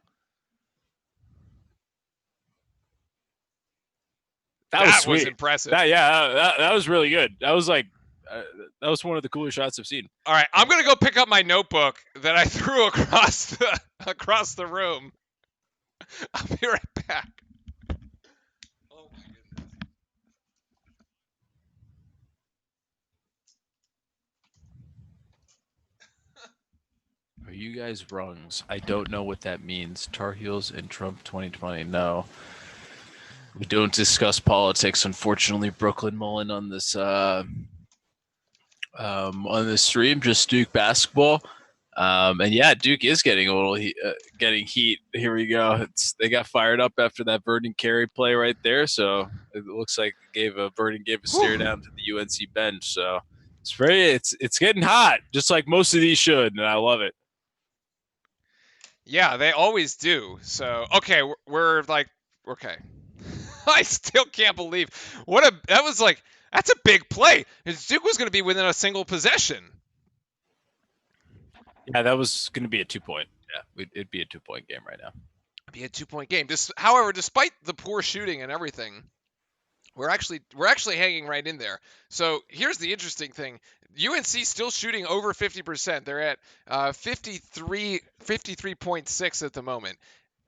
That was impressive. That was really good. That was like that was one of the coolest shots I've seen. All right, I'm gonna go pick up my notebook that I threw across the room. I'll be right back. Oh my goodness. Are you guys rungs? I don't know what that means. Tar Heels and Trump 2020. No. We don't discuss politics, unfortunately, Brooklyn Mullen, on this stream. Just Duke basketball, and yeah, Duke is getting a little getting heat. Here we go. They got fired up after that Vernon Carey play right there. So it looks like Vernon gave a stare down to the UNC bench. So it's getting hot, just like most of these should, and I love it. Yeah, they always do. So okay, we're like okay. I still can't believe that's a big play. Duke was going to be within a single possession. Yeah, that was going to be a 2-point. Yeah, it'd be a 2-point game right now. It'd be a 2-point game. However, despite the poor shooting and everything, we're actually hanging right in there. So here's the interesting thing: UNC still shooting over 50%. They're at 53.6 at the moment.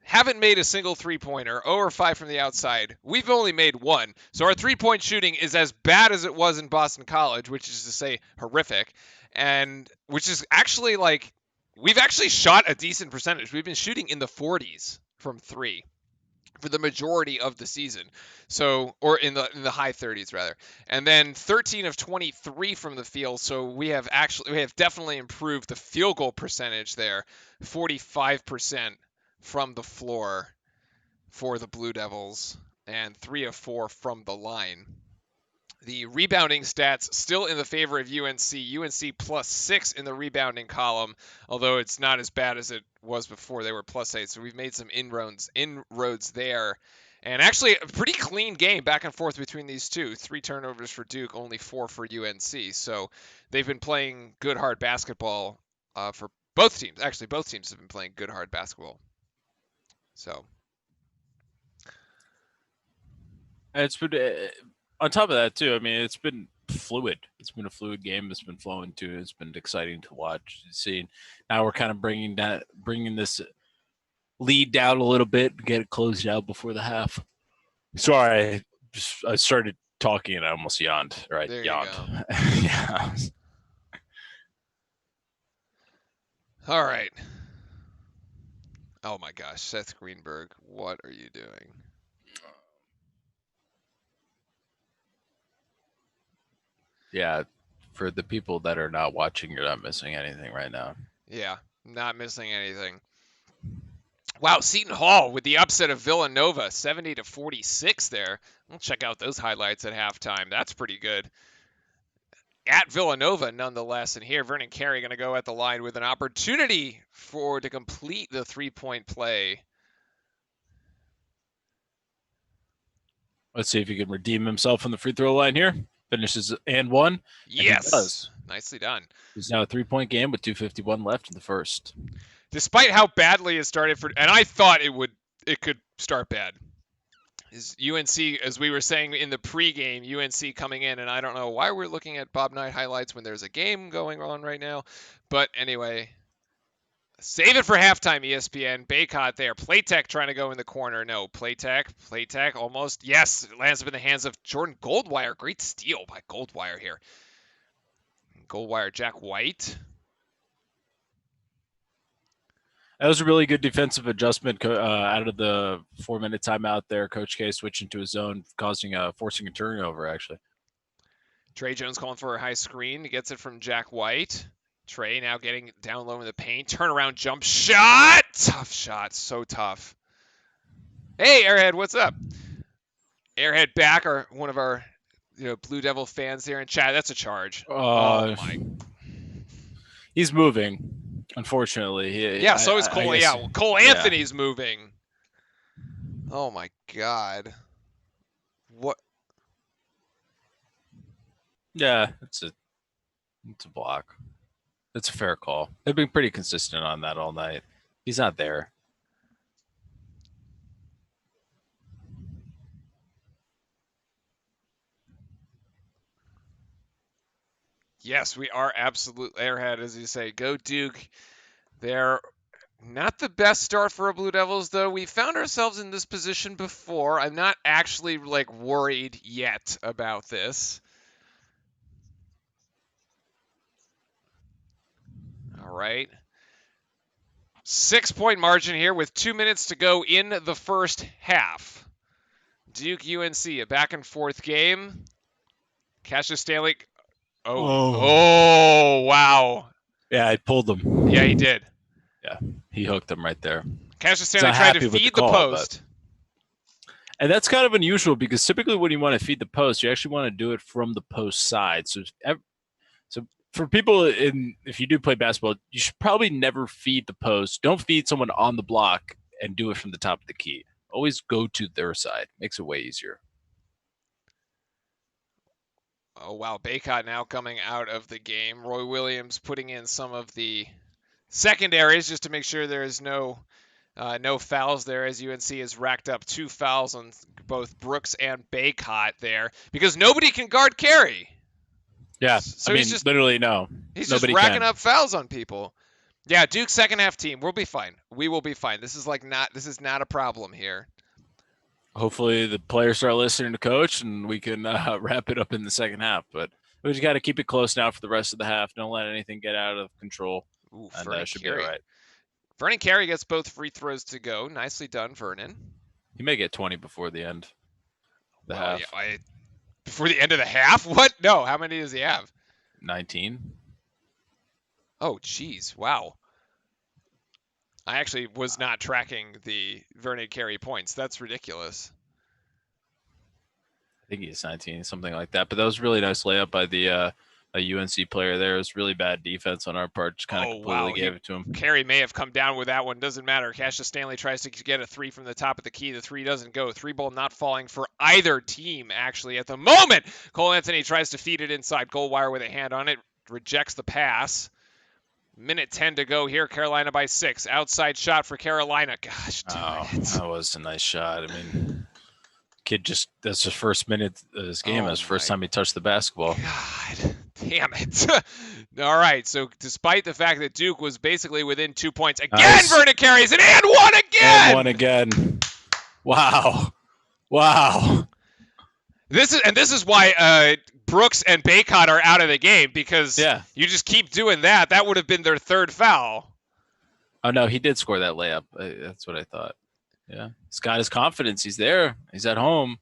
Haven't made a single three-pointer, 0-5 from the outside. We've only made one. So our three-point shooting is as bad as it was in Boston College, which is to say horrific, and which is actually like we've actually shot a decent percentage. We've been shooting in the 40s from 3 for the majority of the season. So, or in the high 30s rather. And then 13 of 23 from the field. So we have definitely improved the field goal percentage there. 45% from the floor for the Blue Devils, and 3 of 4 from the line. The rebounding stats still in the favor of UNC. UNC +6 in the rebounding column, although it's not as bad as it was before. They were +8, so we've made some inroads there. And actually, a pretty clean game back and forth between these two. 3 turnovers for Duke, only 4 for UNC. So they've been playing good, hard basketball for both teams. Actually, both teams have been playing good, hard basketball. So it's been on top of that too. I mean, it's been fluid. It's been a fluid game. It's been flowing too. It's been exciting to watch. See, now we're kind of bringing this lead down a little bit, get it closed out before the half. Sorry, I started talking and I almost yawned. Right, There yawned. you go. Yeah. All right. Oh my gosh, Seth Greenberg, what are you doing? Yeah, for the people that are not watching, you're not missing anything right now. Yeah, not missing anything. Wow, Seton Hall with the upset of Villanova, 70-46 there. We'll check out those highlights at halftime. That's pretty good. At Villanova, nonetheless, and here Vernon Carey going to go at the line with an opportunity to complete the three-point play. Let's see if he can redeem himself on the free throw line here. Finishes and one. Yes, and he does. Nicely done. It's now a 3-point game with 2:51 left in the first. Despite how badly it started and I thought it could start bad. Is UNC, as we were saying in the pregame, UNC coming in, and I don't know why we're looking at Bob Knight highlights when there's a game going on right now. But anyway, save it for halftime, ESPN. Baycott there. Playtech trying to go in the corner. No, Playtech almost. Yes, it lands up in the hands of Jordan Goldwire. Great steal by Goldwire here. Goldwire, Jack White. That was a really good defensive adjustment out of the 4-minute timeout there. Coach K switching to his zone, forcing a turnover, actually. Trey Jones calling for a high screen. He gets it from Jack White. Trey now getting down low in the paint. Turnaround jump shot. Tough shot. So tough. Hey, Airhead, what's up? Airhead back, one of our Blue Devil fans here in chat. That's a charge. Oh, my. He's moving, unfortunately. So is Cole. Cole Anthony's moving. Oh, my God. What? Yeah, it's a block. That's a fair call. They've been pretty consistent on that all night. He's not there. Yes, we are absolutely Airhead, as you say. Go Duke. They're not the best start for our Blue Devils, though. We found ourselves in this position before. I'm not actually worried yet about this. All right. 6-point margin here with 2 minutes to go in the first half. Duke UNC, a back and forth game. Cassius Stanley. Oh, wow. Yeah, I pulled him. Yeah, he did. Yeah, he hooked him right there. Cassius Stanley tried to feed the post. And that's kind of unusual because typically when you want to feed the post, you actually want to do it from the post side. So for people if you do play basketball, you should probably never feed the post. Don't feed someone on the block and do it from the top of the key. Always go to their side. Makes it way easier. Oh, wow. Baycott now coming out of the game. Roy Williams putting in some of the secondaries just to make sure there is no fouls there, as UNC has racked up 2 fouls on both Brooks and Baycott there because nobody can guard Carey. Yeah, so literally no. He's just racking up fouls on people. Yeah, Duke's second half team. We'll be fine. We will be fine. This is not a problem here. Hopefully the players start listening to coach and we can wrap it up in the second half. But we just got to keep it close now for the rest of the half. Don't let anything get out of control. Ooh, and that should be all right. Vernon Carey gets both free throws to go. Nicely done, Vernon. He may get 20 before the end. Half. Yeah, before the end of the half? What? No. How many does he have? 19. Oh, geez. Wow. I actually was not tracking the Vernon Carey points. That's ridiculous. I think he's 19, something like that. But that was a really nice layup by the a UNC player there. It was really bad defense on our part. Just kind of completely gave it to him. Carey may have come down with that one. Doesn't matter. Cassius Stanley tries to get a 3 from the top of the key. The 3 doesn't go. 3 ball not falling for either team, actually, at the moment. Cole Anthony tries to feed it inside. Goldwire with a hand on it. Rejects the pass. Minute 10 to go here. Carolina by 6. Outside shot for Carolina. Gosh, that was a nice shot. I mean, Kid just that's his first minute of this game. Oh That's the first my time he touched the basketball. God, damn it. All right, so despite the fact that Duke was basically within 2 points, again, Nice. Vernon carries it and one again! And one again. Wow. Wow. This is why Brooks and Baycott are out of the game, because Yeah. you just keep doing that. That would have been their third foul. Oh, no, he did score that layup. That's what I thought. Yeah. He's got his confidence. He's there. He's at home.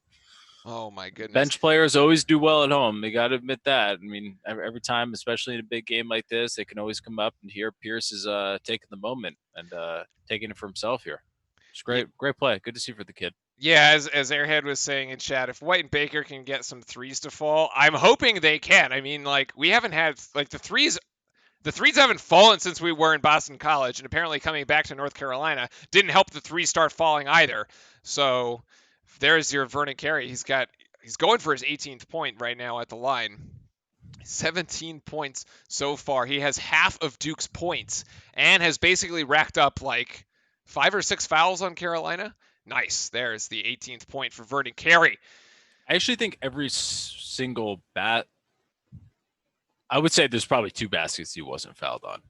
Oh, my goodness. Bench players always do well at home. They got to admit that. I mean, every time, especially in a big game like this, they can always come up and here Pierce is taking the moment and taking it for himself here. It's great. Great play. Good to see for the kid. Yeah, as Airhead was saying in chat, if White and Baker can get some threes to fall, I'm hoping they can. I mean, like, we haven't had, like, the threes haven't fallen since we were in Boston College, and apparently coming back to North Carolina didn't help the threes start falling either. So there's your Vernon Carey. He's going for his 18th point right now at the line. 17 points so far. He has half of Duke's points and has basically racked up like 5 or 6 fouls on Carolina. Nice. There's the 18th point for Vernon Carey. I actually think every single I would say there's probably 2 baskets he wasn't fouled on.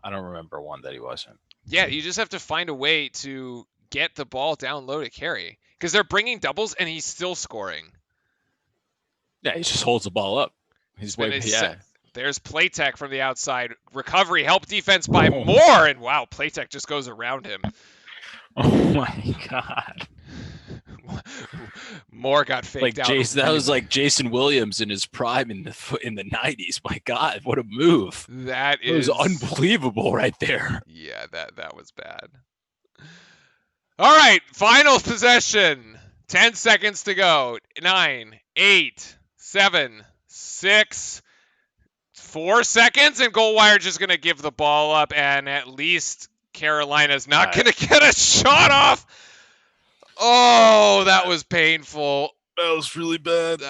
I don't remember one that he wasn't. Yeah, you just have to find a way to get the ball down low to Carey, because they're bringing doubles and he's still scoring. Yeah, he just holds the ball up. There's Playtech from the outside. Recovery, help defense by Moore, and wow, Playtech just goes around him. Oh my God. Moore got faked out. That was like Jason Williams in his prime in the 90s. My God, what a move! It was unbelievable right there. Yeah, that was bad. All right, final possession. 10 seconds to go. 9, 8, 7, 6, 4 seconds, and Goldwire just gonna give the ball up, and at least Carolina's not gonna get a shot off. Oh, that was painful. That was really bad.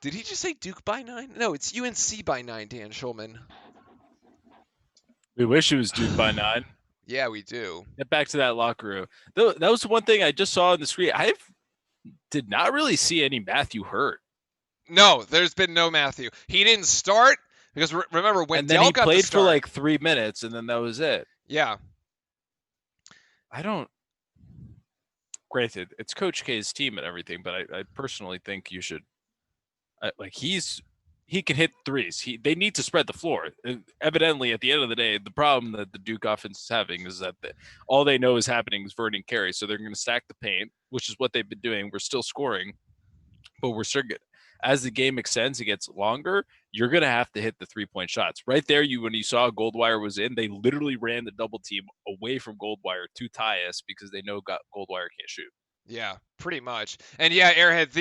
Did he just say Duke by 9? No, it's UNC by 9, Dan Schulman. We wish it was Duke by 9. Yeah, we do. Get back to that locker room. That was the one thing I just saw on the screen. I did not really see any Matthew hurt. No, there's been no Matthew. He didn't start because remember when Dell got played for like 3 minutes, and then that was it. Yeah. Granted, it's Coach K's team and everything, but I personally think you should. He can hit threes. They need to spread the floor. Evidently, at the end of the day, the problem that the Duke offense is having is that all they know is happening is Vernon Carey. So they're going to stack the paint, which is what they've been doing. We're still scoring, but we're still good. As the game extends, it gets longer. You're going to have to hit the 3-point shots. Right there, when you saw Goldwire was in, they literally ran the double team away from Goldwire to Tyus because they know Goldwire can't shoot. Yeah, pretty much. And yeah, Airhead,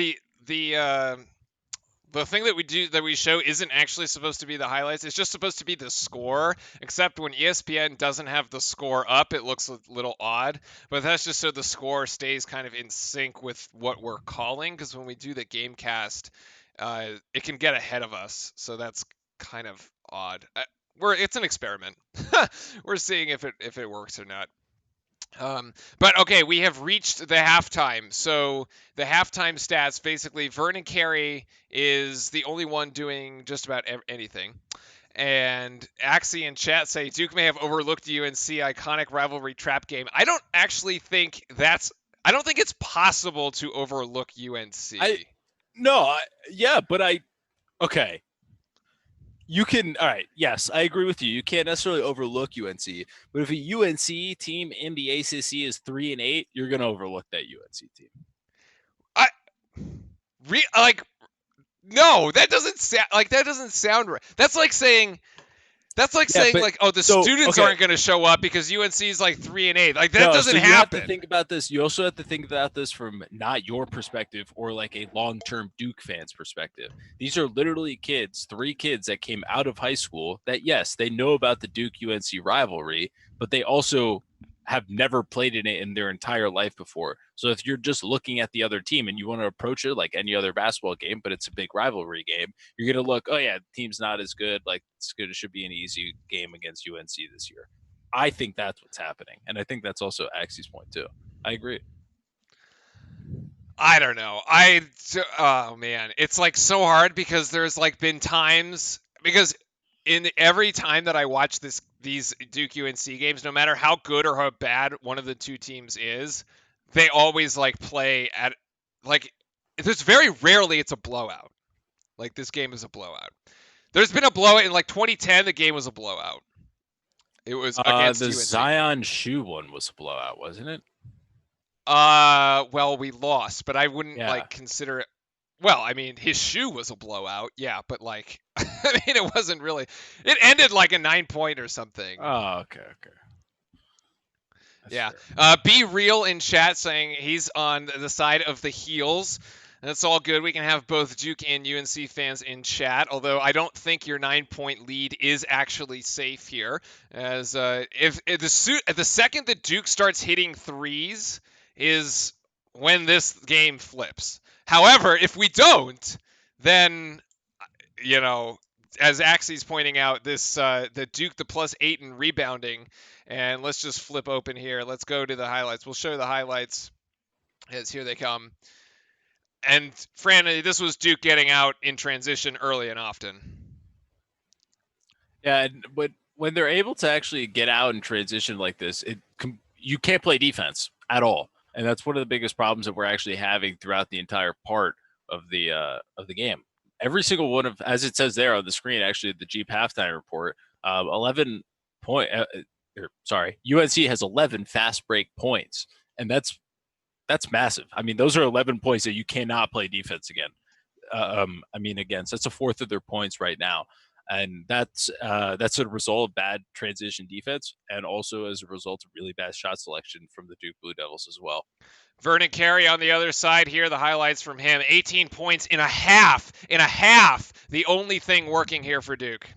the thing that we show isn't actually supposed to be the highlights. It's just supposed to be the score, except when ESPN doesn't have the score up, it looks a little odd. But that's just so the score stays kind of in sync with what we're calling, because when we do the game cast, it can get ahead of us. So that's kind of odd. It's an experiment. We're seeing if it works or not. But okay, we have reached the halftime. So the halftime stats, basically, Vernon Carey is the only one doing just about anything. And Axie in chat say Duke may have overlooked UNC iconic rivalry trap game. I don't think it's possible to overlook UNC. Okay. You can, all right, yes, I agree with you. You can't necessarily overlook UNC, but if a UNC team in the ACC is 3-8, you're going to overlook that UNC team. No, that doesn't sound right. That's like saying the students aren't going to show up because UNC is like 3-8. Like that doesn't happen. You have to think about this. You also have to think about this from not your perspective or like a long-term Duke fan's perspective. These are literally 3 kids that came out of high school that, yes, they know about the Duke UNC rivalry, but they also have never played in it in their entire life before. So if you're just looking at the other team and you want to approach it like any other basketball game, but it's a big rivalry game, you're going to look, oh yeah, the team's not as good. Like it should be an easy game against UNC this year. I think that's what's happening, and I think that's also Axie's point too. I agree. I don't know. Oh man, it's like so hard because there's like been times because in every time that I watch these Duke UNC games, no matter how good or how bad one of the two teams is, they always like play at like there's very rarely it's a blowout. Like this game is a blowout. There's been a blowout in like 2010. The game was a blowout. It was against The UNC. Zion shoe one was a blowout, wasn't it? Well, we lost, but I wouldn't Yeah. like consider it. Well, I mean, his shoe was a blowout, yeah, but like, I mean, it wasn't really. It ended like a 9 point or something. Oh, okay. That's Yeah. fair. Be real in chat saying he's on the side of the heels. That's all good. We can have both Duke and UNC fans in chat, although I don't think your 9 point lead is actually safe here. As if the second that Duke starts hitting threes is when this game flips. However, if we don't, then you know, as Axie's pointing out, the Duke the +8 in rebounding, and let's just flip open here. Let's go to the highlights. We'll show the highlights as here they come. And Fran, this was Duke getting out in transition early and often. Yeah, but when they're able to actually get out and transition like this, you can't play defense at all, and that's one of the biggest problems that we're actually having throughout the entire part of the game. Every single one of, as it says there on the screen, actually the Jeep halftime report, 11 point. Sorry, UNC has 11 fast break points, and that's massive. I mean, those are 11 points that you cannot play defense again. Against. That's a fourth of their points right now, and that's a result of bad transition defense, and also as a result of really bad shot selection from the Duke Blue Devils as well. Vernon Carey on the other side here. The highlights from him: 18 points in a half. In a half, the only thing working here for Duke.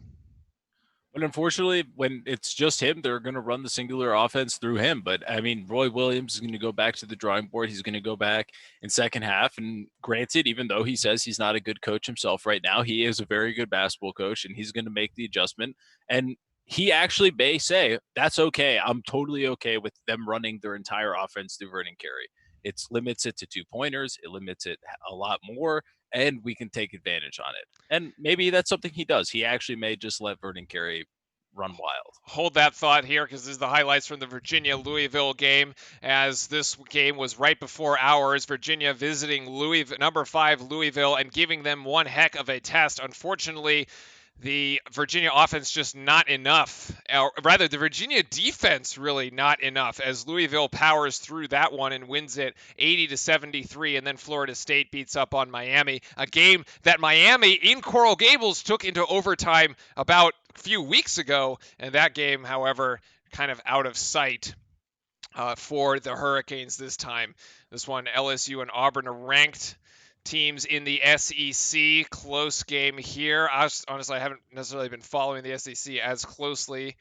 But unfortunately, when it's just him, they're going to run the singular offense through him. But I mean, Roy Williams is going to go back to the drawing board. He's going to go back in second half. And granted, even though he says he's not a good coach himself right now, he is a very good basketball coach, and he's going to make the adjustment. And he actually may say, that's okay. I'm totally okay with them running their entire offense through Vernon Carey. It limits it to 2-pointers. It limits it a lot more, and we can take advantage on it. And maybe that's something he does. He actually may just let Vernon Carey run wild. Hold that thought here because this is the highlights from the Virginia-Louisville game, as this game was right before ours. Virginia visiting number 5 Louisville and giving them one heck of a test. Unfortunately, the Virginia offense just not enough. Or rather, the Virginia defense really not enough, as Louisville powers through that one and wins it 80-73, and then Florida State beats up on Miami, a game that Miami in Coral Gables took into overtime about a few weeks ago, and that game, however, kind of out of sight. For the Hurricanes this time. This one, LSU and Auburn are ranked teams in the SEC. Close game here. Honestly, I haven't necessarily been following the SEC as closely,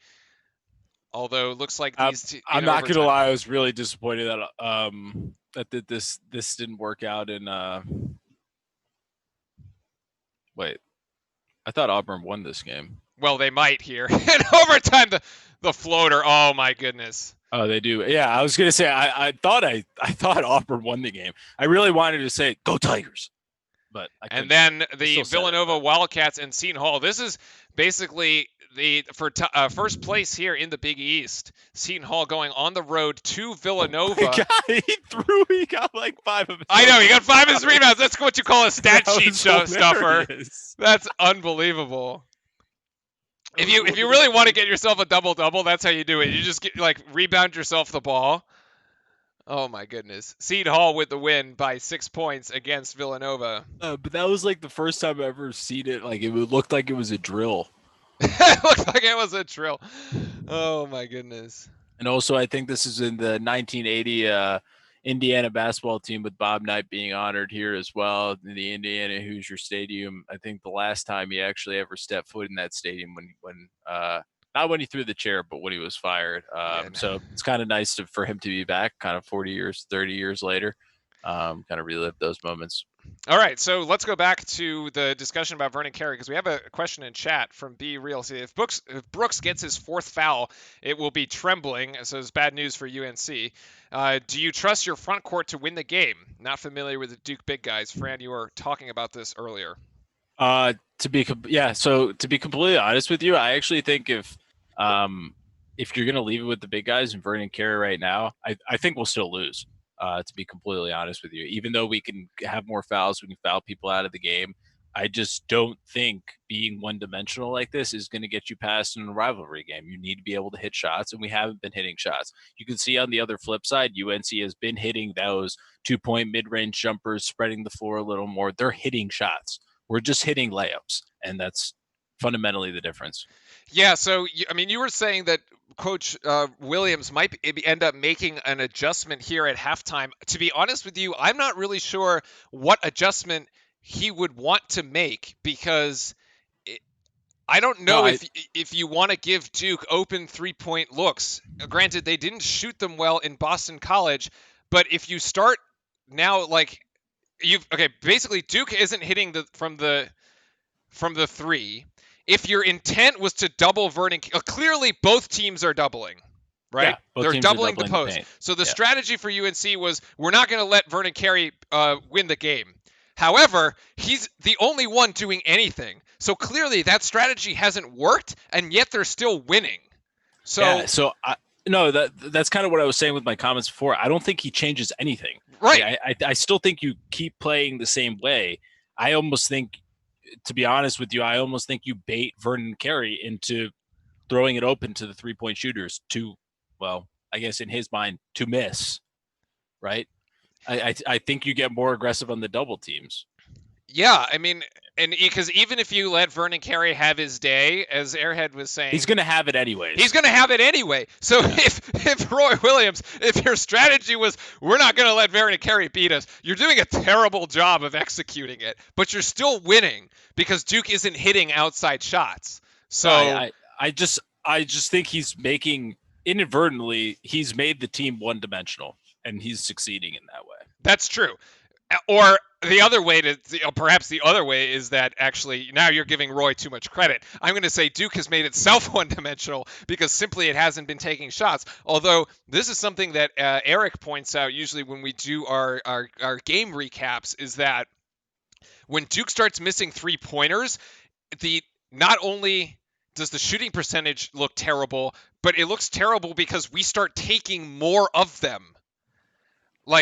although it looks like these. I'm not gonna lie, I was really disappointed that this didn't work out in. Wait, I thought Auburn won this game. Well, they might here in overtime. The floater. Oh my goodness. Oh, they do. Yeah, I was gonna say I thought Auburn won the game. I really wanted to say go Tigers, but and then the Villanova Wildcats and Seton Hall. This is basically for first place here in the Big East. Seton Hall going on the road to Villanova. He got like 5 of his. I know, he got 5 of his rebounds. That's what you call a stat sheet stuffer. That's unbelievable. If you really want to get yourself a double-double, that's how you do it. You just rebound yourself the ball. Oh my goodness. Seton Hall with the win by 6 points against Villanova. But that was like the first time I've ever seen it. Like it looked like it was a drill. It looked like it was a drill. Oh my goodness. And also, I think this is in the 1980 Indiana basketball team with Bob Knight being honored here as well in the Indiana Hoosier Stadium. I think the last time he actually ever stepped foot in that stadium when not when he threw the chair, but when he was fired. So it's kind of nice for him to be back kind of 30 years later. kind of relive those moments. All right, so let's go back to the discussion about Vernon Carey because we have a question in chat from B Real. See, if Brooks gets his fourth foul, it will be trembling. So it's bad news for UNC. Do you trust your front court to win the game? Not familiar with the Duke big guys. Fran, you were talking about this earlier. So to be completely honest with you, I actually think if you're gonna leave it with the big guys and Vernon Carey right now, I think we'll still lose. To be completely honest with you, even though we can have more fouls, we can foul people out of the game. I just don't think being one dimensional like this is going to get you past in a rivalry game. You need to be able to hit shots, and we haven't been hitting shots. You can see on the other flip side, UNC has been hitting those 2-point mid range jumpers, spreading the floor a little more. They're hitting shots. We're just hitting layups, and that's fundamentally the difference. Yeah, so I mean, you were saying that Coach Williams might end up making an adjustment here at halftime. To be honest with you, I'm not really sure what adjustment he would want to make because I don't know if you want to give Duke open 3-point looks. Granted, they didn't shoot them well in Boston College, but if you start now, like basically Duke isn't hitting from the three. If your intent was to double Vernon, clearly both teams are doubling, right? Yeah, they're doubling the post. So the strategy for UNC was we're not going to let Vernon Carey win the game. However, he's the only one doing anything. So clearly that strategy hasn't worked, and yet they're still winning. That's kind of what I was saying with my comments before. I don't think he changes anything. Right. I still think you keep playing the same way. I almost think, to be honest with you, I almost think you bait Vernon Carey into throwing it open to the 3-point shooters to, well, I guess in his mind, to miss, right? I think you get more aggressive on the double teams. Yeah, I mean, and because even if you let Vernon Carey have his day, as Airhead was saying, he's going to have it anyways. He's going to have it anyway. So if Roy Williams, if your strategy was we're not going to let Vernon Carey beat us, you're doing a terrible job of executing it, but you're still winning because Duke isn't hitting outside shots. So I just think he's making inadvertently he's made the team one-dimensional, and he's succeeding in that way. That's true. Or the other way perhaps the other way is that actually now you're giving Roy too much credit. I'm going to say Duke has made itself one-dimensional because simply it hasn't been taking shots. Although this is something that Eric points out usually when we do our game recaps is that when Duke starts missing 3-pointers, not only does the shooting percentage look terrible, but it looks terrible because we start taking more of them. So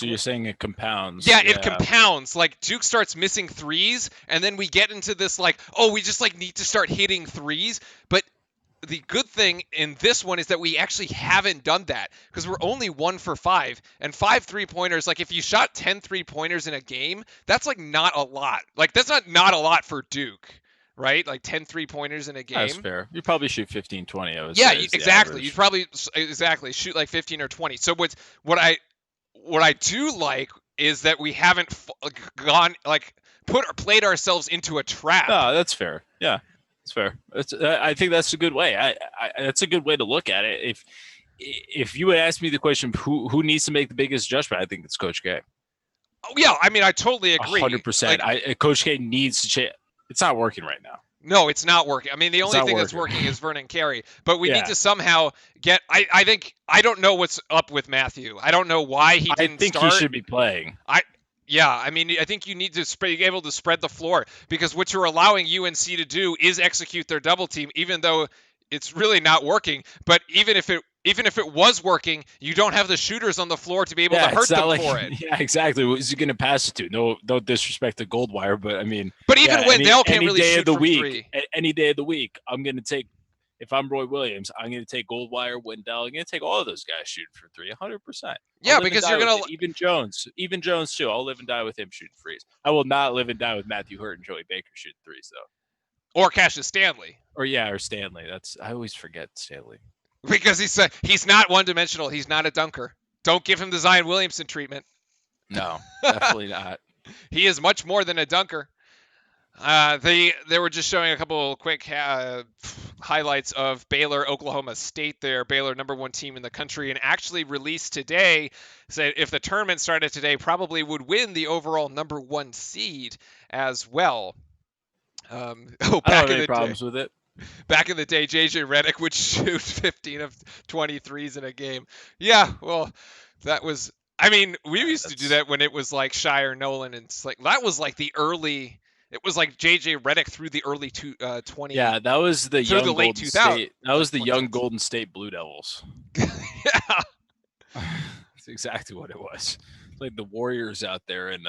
you're saying it compounds? Yeah, it compounds. Like Duke starts missing threes, and then we get into this we just need to start hitting threes. But the good thing in this one is that we actually haven't done that because we're only 1 for 5 and 5 3-pointers. Like if you shot 10 3-pointers in a game, that's not a lot. That's not a lot for Duke. Right? Like 10 3-pointers in a game. That's fair. You probably shoot 15, 20. Yeah, exactly. You'd probably shoot like 15 or 20. So what I do like is that we haven't played ourselves into a trap. No, that's fair. Yeah, that's fair. I think that's a good way. That's a good way to look at it. If you would ask me the question, who needs to make the biggest adjustment, I think it's Coach K. Oh, yeah, I mean, I totally agree. 100%. Coach K needs to change. It's not working right now. No, it's not working. I mean, the only thing that's working is Vernon Carey. But we need to somehow get – I don't know what's up with Matthew. I don't know why he didn't start. I think he should be playing. I mean, I think you need to be able to spread the floor because what you're allowing UNC to do is execute their double team, even though it's really not working. But even if it was working, you don't have the shooters on the floor to be able to hurt them for it. Yeah, exactly. Who's he going to pass it to? No disrespect to Goldwire, but I mean. But even Wendell can't really shoot from three. Any day of the week, I'm going to take. If I'm Roy Williams, I'm going to take Goldwire, Wendell. I'm going to take all of those guys shooting for 3, 100%. Yeah, because you're going to even Jones too. I'll live and die with him shooting threes. I will not live and die with Matthew Hurt and Joey Baker shooting threes though. Or Cassius Stanley. Or Stanley. I always forget Stanley. Because he's not one-dimensional. He's not a dunker. Don't give him the Zion Williamson treatment. No, definitely not. He is much more than a dunker. They were just showing a couple quick highlights of Baylor, Oklahoma State. There, Baylor, #1 team in the country, and actually released today said if the tournament started today, probably would win the overall #1 seed as well. Oh, I don't have back in any the day, problems with it. JJ Redick would shoot 15 of 23s in a game. Yeah, well, that was. I mean, we used to do That's that when it was like Shire Nolan, and it's like that was like the early. It was like JJ Redick through the early 20 yeah, that was the through the young late Golden 2000, State. That like was the young 2010s. Golden State Blue Devils. Yeah, That's exactly what it was. It's like the Warriors out there, and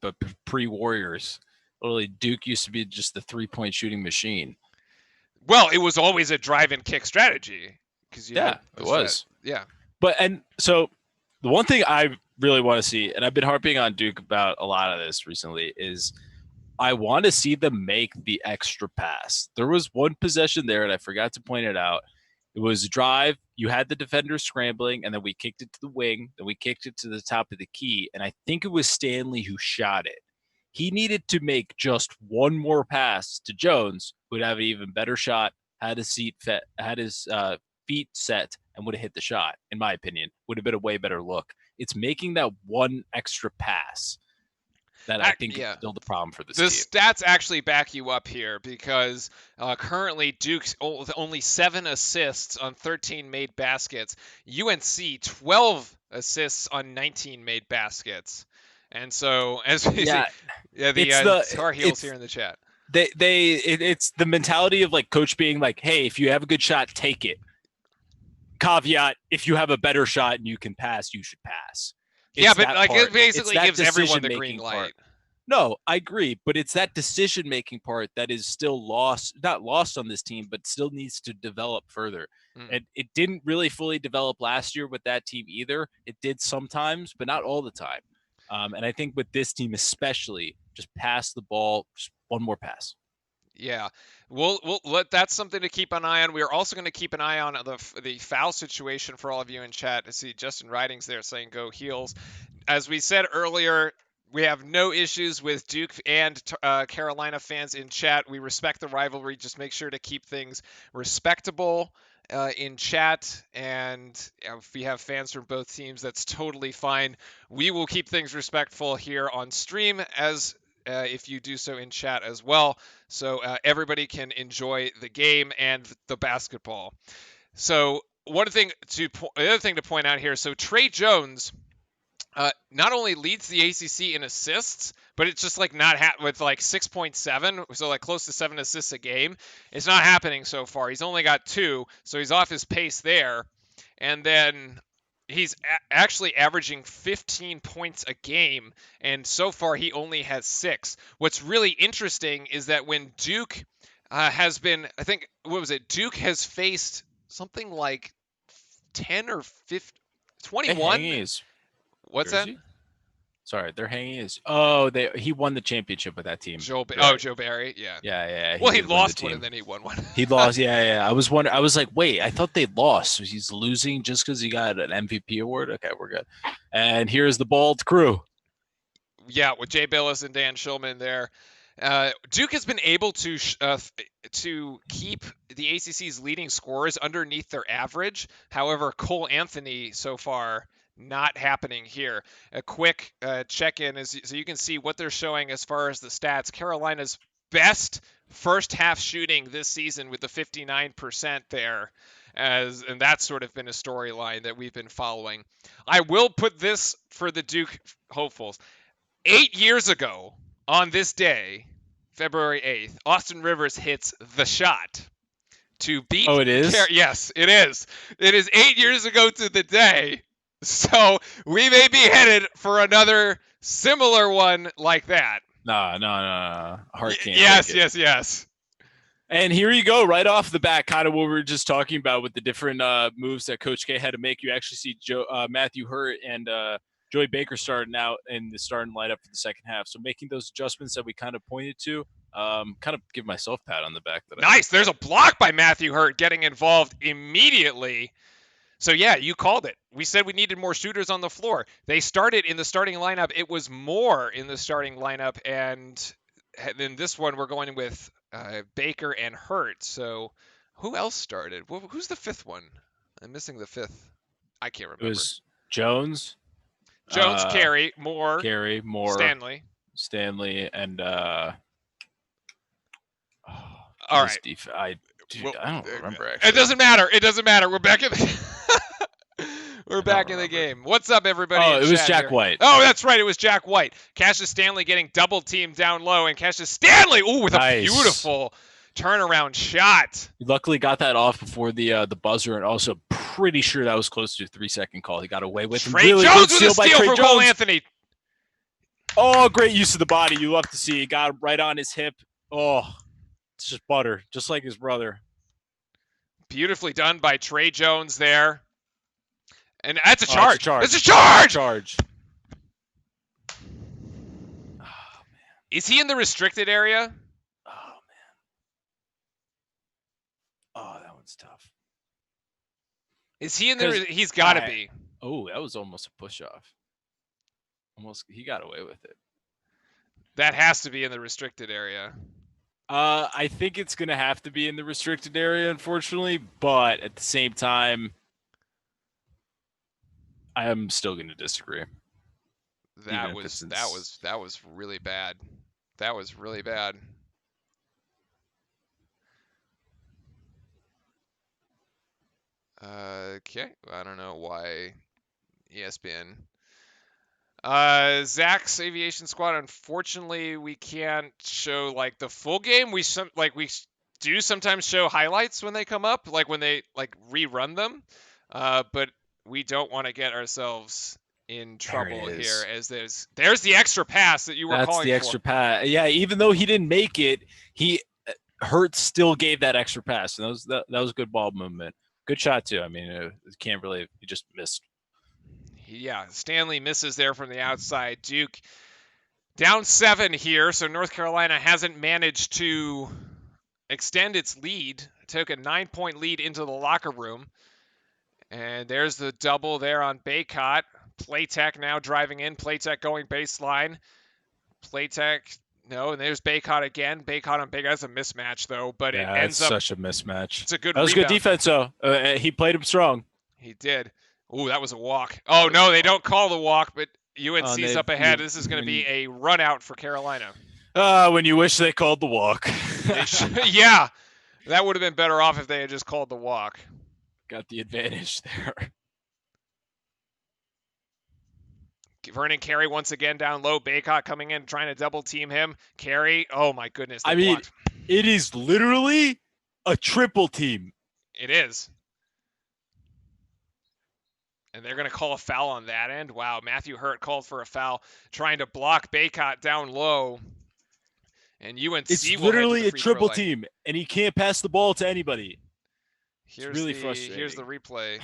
but pre-Warriors. Literally, Duke used to be just the 3-point shooting machine. well, it was always a drive and kick strategy because you had Yeah, it was. yeah. But and so the one thing I really want to see, and I've been harping on Duke about a lot of this recently, is I want to see them make the extra pass. There was one possession there, and I forgot to point it out. It was a drive. You had the defender scrambling, and then we kicked it to the wing. Then we kicked it to the top of the key, and I think it was Stanley who shot it. He needed to make just one more pass to Jones, who would have an even better shot, had his feet set, and would have hit the shot. In my opinion, would have been a way better look. It's making that one extra pass that I think is still the problem for this The team. stats actually back you up here because currently Duke's with only 7 assists on 13 made baskets. UNC 12 assists on 19 made baskets. And so, as we see, yeah, the Tar Heels here in the chat. It's the mentality of like coach being like, hey, if you have a good shot, take it. Caveat: if you have a better shot and you can pass, you should pass. Yeah, but like it basically gives everyone the green light. Part. No, I agree, but it's that decision-making part that is still not lost on this team, but still needs to develop further. And it didn't really fully develop last year with that team either. It did sometimes, but not all the time. And I think with this team especially, just pass the ball, just one more pass. Yeah, we'll let that's something to keep an eye on. We are also going to keep an eye on the foul situation for all of you in chat. I see Justin Writings there saying go Heels. As we said earlier, we have no issues with Duke and Carolina fans in chat. We respect the rivalry. Just make sure to keep things respectable in chat. And if we have fans from both teams, that's totally fine. We will keep things respectful here on stream as if you do so in chat as well. So everybody can enjoy the game and the basketball. So the other thing to point out here. So Trey Jones not only leads the ACC in assists, but it's just like not with like 6.7, so like close to 7 assists a game. It's not happening so far. He's only got 2, so he's off his pace there. And then he's actually averaging 15 points a game, and so far he only has 6. What's really interesting is that when Duke has been, I think, what was it? Duke has faced something like 10 or 15, 21. What's Jersey? that? Sorry, they're hanging his. He won the championship with that team. Joe Barry, yeah. Yeah. Well, he lost one and then he won one. He lost, yeah. I was wondering. I was like, wait, I thought they lost. So he's losing just because he got an MVP award. Okay, we're good. And here's the bald crew. Yeah, with Jay Billis and Dan Shulman there. Duke has been able to keep the ACC's leading scorers underneath their average. However, Cole Anthony so far not happening here. A quick check-in is so you can see what they're showing as far as the stats. Carolina's best first half shooting this season with the 59% there. And that's sort of been a storyline that we've been following. I will put this for the Duke hopefuls. 8 years ago on this day, February 8th, Austin Rivers hits the shot to beat. Oh, it is? Yes, it is. It is 8 years ago to the day. So we may be headed for another similar one like that. No. Heart can't. Yes. And here you go, right off the bat, kind of what we were just talking about with the different moves that Coach K had to make. You actually see Matthew Hurt and Joey Baker starting out in the starting lineup for the second half. So making those adjustments that we kind of pointed to, kind of give myself a pat on the back. Nice. There's a block by Matthew Hurt getting involved immediately. So, yeah, you called it. We said we needed more shooters on the floor. They started in the starting lineup. It was more in the starting lineup, and then this one we're going with Baker and Hurt. So who else started? Who's the fifth one? I'm missing the fifth. I can't It remember. was Jones, Jones, Carey, Moore, Carey, Moore, Stanley. and All right. Dude, I don't remember It actually. doesn't matter. It doesn't matter. We're back in the we're back in the game. What's up, everybody? Oh, in it was chat Jack here? White. Oh, that's right. It was Jack White. Cassius Stanley getting double teamed down low, and Cassius Stanley, with Nice. a beautiful turnaround shot. He luckily got that off before the buzzer, and also pretty sure that was close to a 3-second call. He got away with Trey really Jones good with steal a by steal Trey from Jones. Cole Anthony. Oh, great use of the body. You love to see. He got him right on his hip. Oh, it's just butter, just like his brother. Beautifully done by Trey Jones there. And that's a charge. It's a charge. It's a charge. Charge. Is he in the restricted area? Oh, man. Oh, that one's tough. Is he in the? He's got to be. Oh, that was almost a push-off. Almost, he got away with it. That has to be in the restricted area. I think it's going to have to be in the restricted area, unfortunately. But at the same time, I am still going to disagree. That was really bad. That was really bad. Okay, I don't know why ESPN. Zach's Aviation Squad. Unfortunately, we can't show like the full game. We do sometimes show highlights when they come up, like when they like rerun them. But we don't want to get ourselves in trouble here, as there's the extra pass that you were calling for. That's the extra pass. Yeah, even though he didn't make it, Hurts still gave that extra pass, and that was a good ball movement. Good shot too. I mean, he just missed. Yeah, Stanley misses there from the outside. Duke down 7 here, so North Carolina hasn't managed to extend its lead. Took a 9-point lead into the locker room. And there's the double there on Baycott. Playtech now driving in. Playtech going baseline. Playtech, no, and there's Baycott again. Baycott on Big. That's a mismatch, though, but it ends up. Such a mismatch. It's a good That was rebound. Good defense, though. He played him strong. He did. Ooh, that was a walk. Oh, no, they don't call the walk, but UNC's up ahead. This is going to be a run out for Carolina. When you wish they called the walk. Yeah, that would have been better off if they had just called the walk. Got the advantage there. Vernon Carey once again down low. Baycott coming in, trying to double team him. Carey, oh my goodness. Blocked. It is literally a triple team. It is. And they're going to call a foul on that end. Wow, Matthew Hurt called for a foul, trying to block Baycott down low. And UNC it's literally a triple team, and he can't pass the ball to anybody. It's really frustrating. Here's the replay.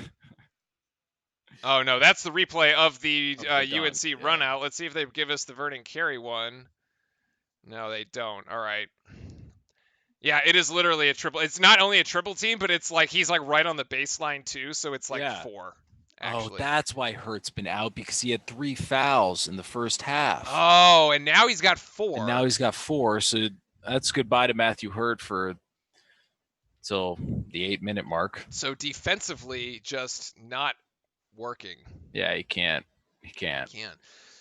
Oh, no, that's the replay of the UNC run out. Let's see if they give us the Vernon Carey one. No, they don't. All right. Yeah, it is literally a triple. It's not only a triple team, but it's like he's like right on the baseline too, so it's like 4. Actually. Oh, that's why Hurt's been out, because he had 3 fouls in the first half. Oh, and now he's got 4. So that's goodbye to Matthew Hurt till the 8-minute mark. So defensively, just not working. Yeah, he can't.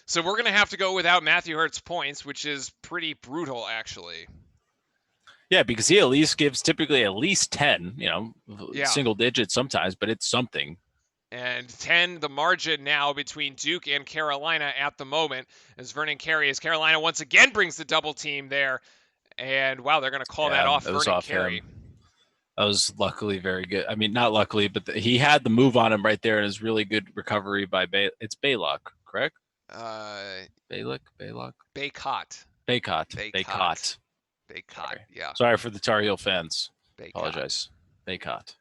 So we're going to have to go without Matthew Hurt's points, which is pretty brutal, actually. Yeah, because he at least gives typically at least 10, single digits sometimes, but it's something. And 10, the margin now between Duke and Carolina at the moment, as Vernon Carey, as Carolina once again brings the double team there. And wow, they're going to call that off Vernon Carey. That was luckily very good. I mean, not luckily, but he had the move on him right there, and it's really good recovery by It's Baylock, correct? Baylock? Baycott. Yeah. Sorry for the Tar Heel fans. Baycott. Apologize. Baycott.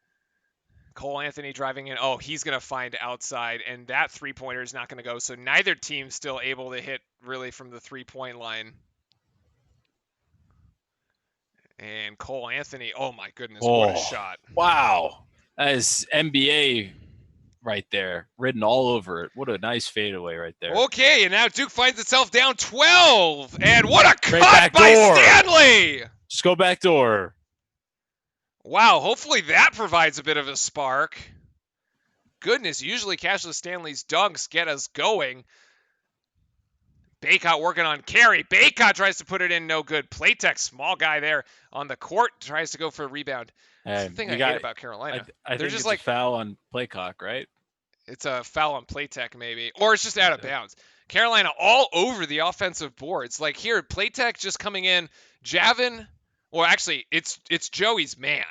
Cole Anthony driving in. Oh, he's going to find outside, and that three-pointer is not going to go. So neither team's still able to hit really from the three-point line. And Cole Anthony, oh my goodness, what a shot. Wow. That is NBA right there, written all over it. What a nice fadeaway right there. Okay, and now Duke finds itself down 12. And what a Great cut back by door. Stanley! Just go back door. Wow, hopefully that provides a bit of a spark. Goodness, usually Cashless Stanley's dunks get us going. Baycott working on carry. Baycott tries to put it in, no good. Playtech, small guy there on the court, tries to go for a rebound. That's the thing I hate about Carolina. I They're think just it's like a foul on Playcock, right? it's a foul on Playtech maybe, or it's just out of bounds. Carolina all over the offensive boards. Like here, Playtech just coming in. Javin, well, actually, it's Joey's man.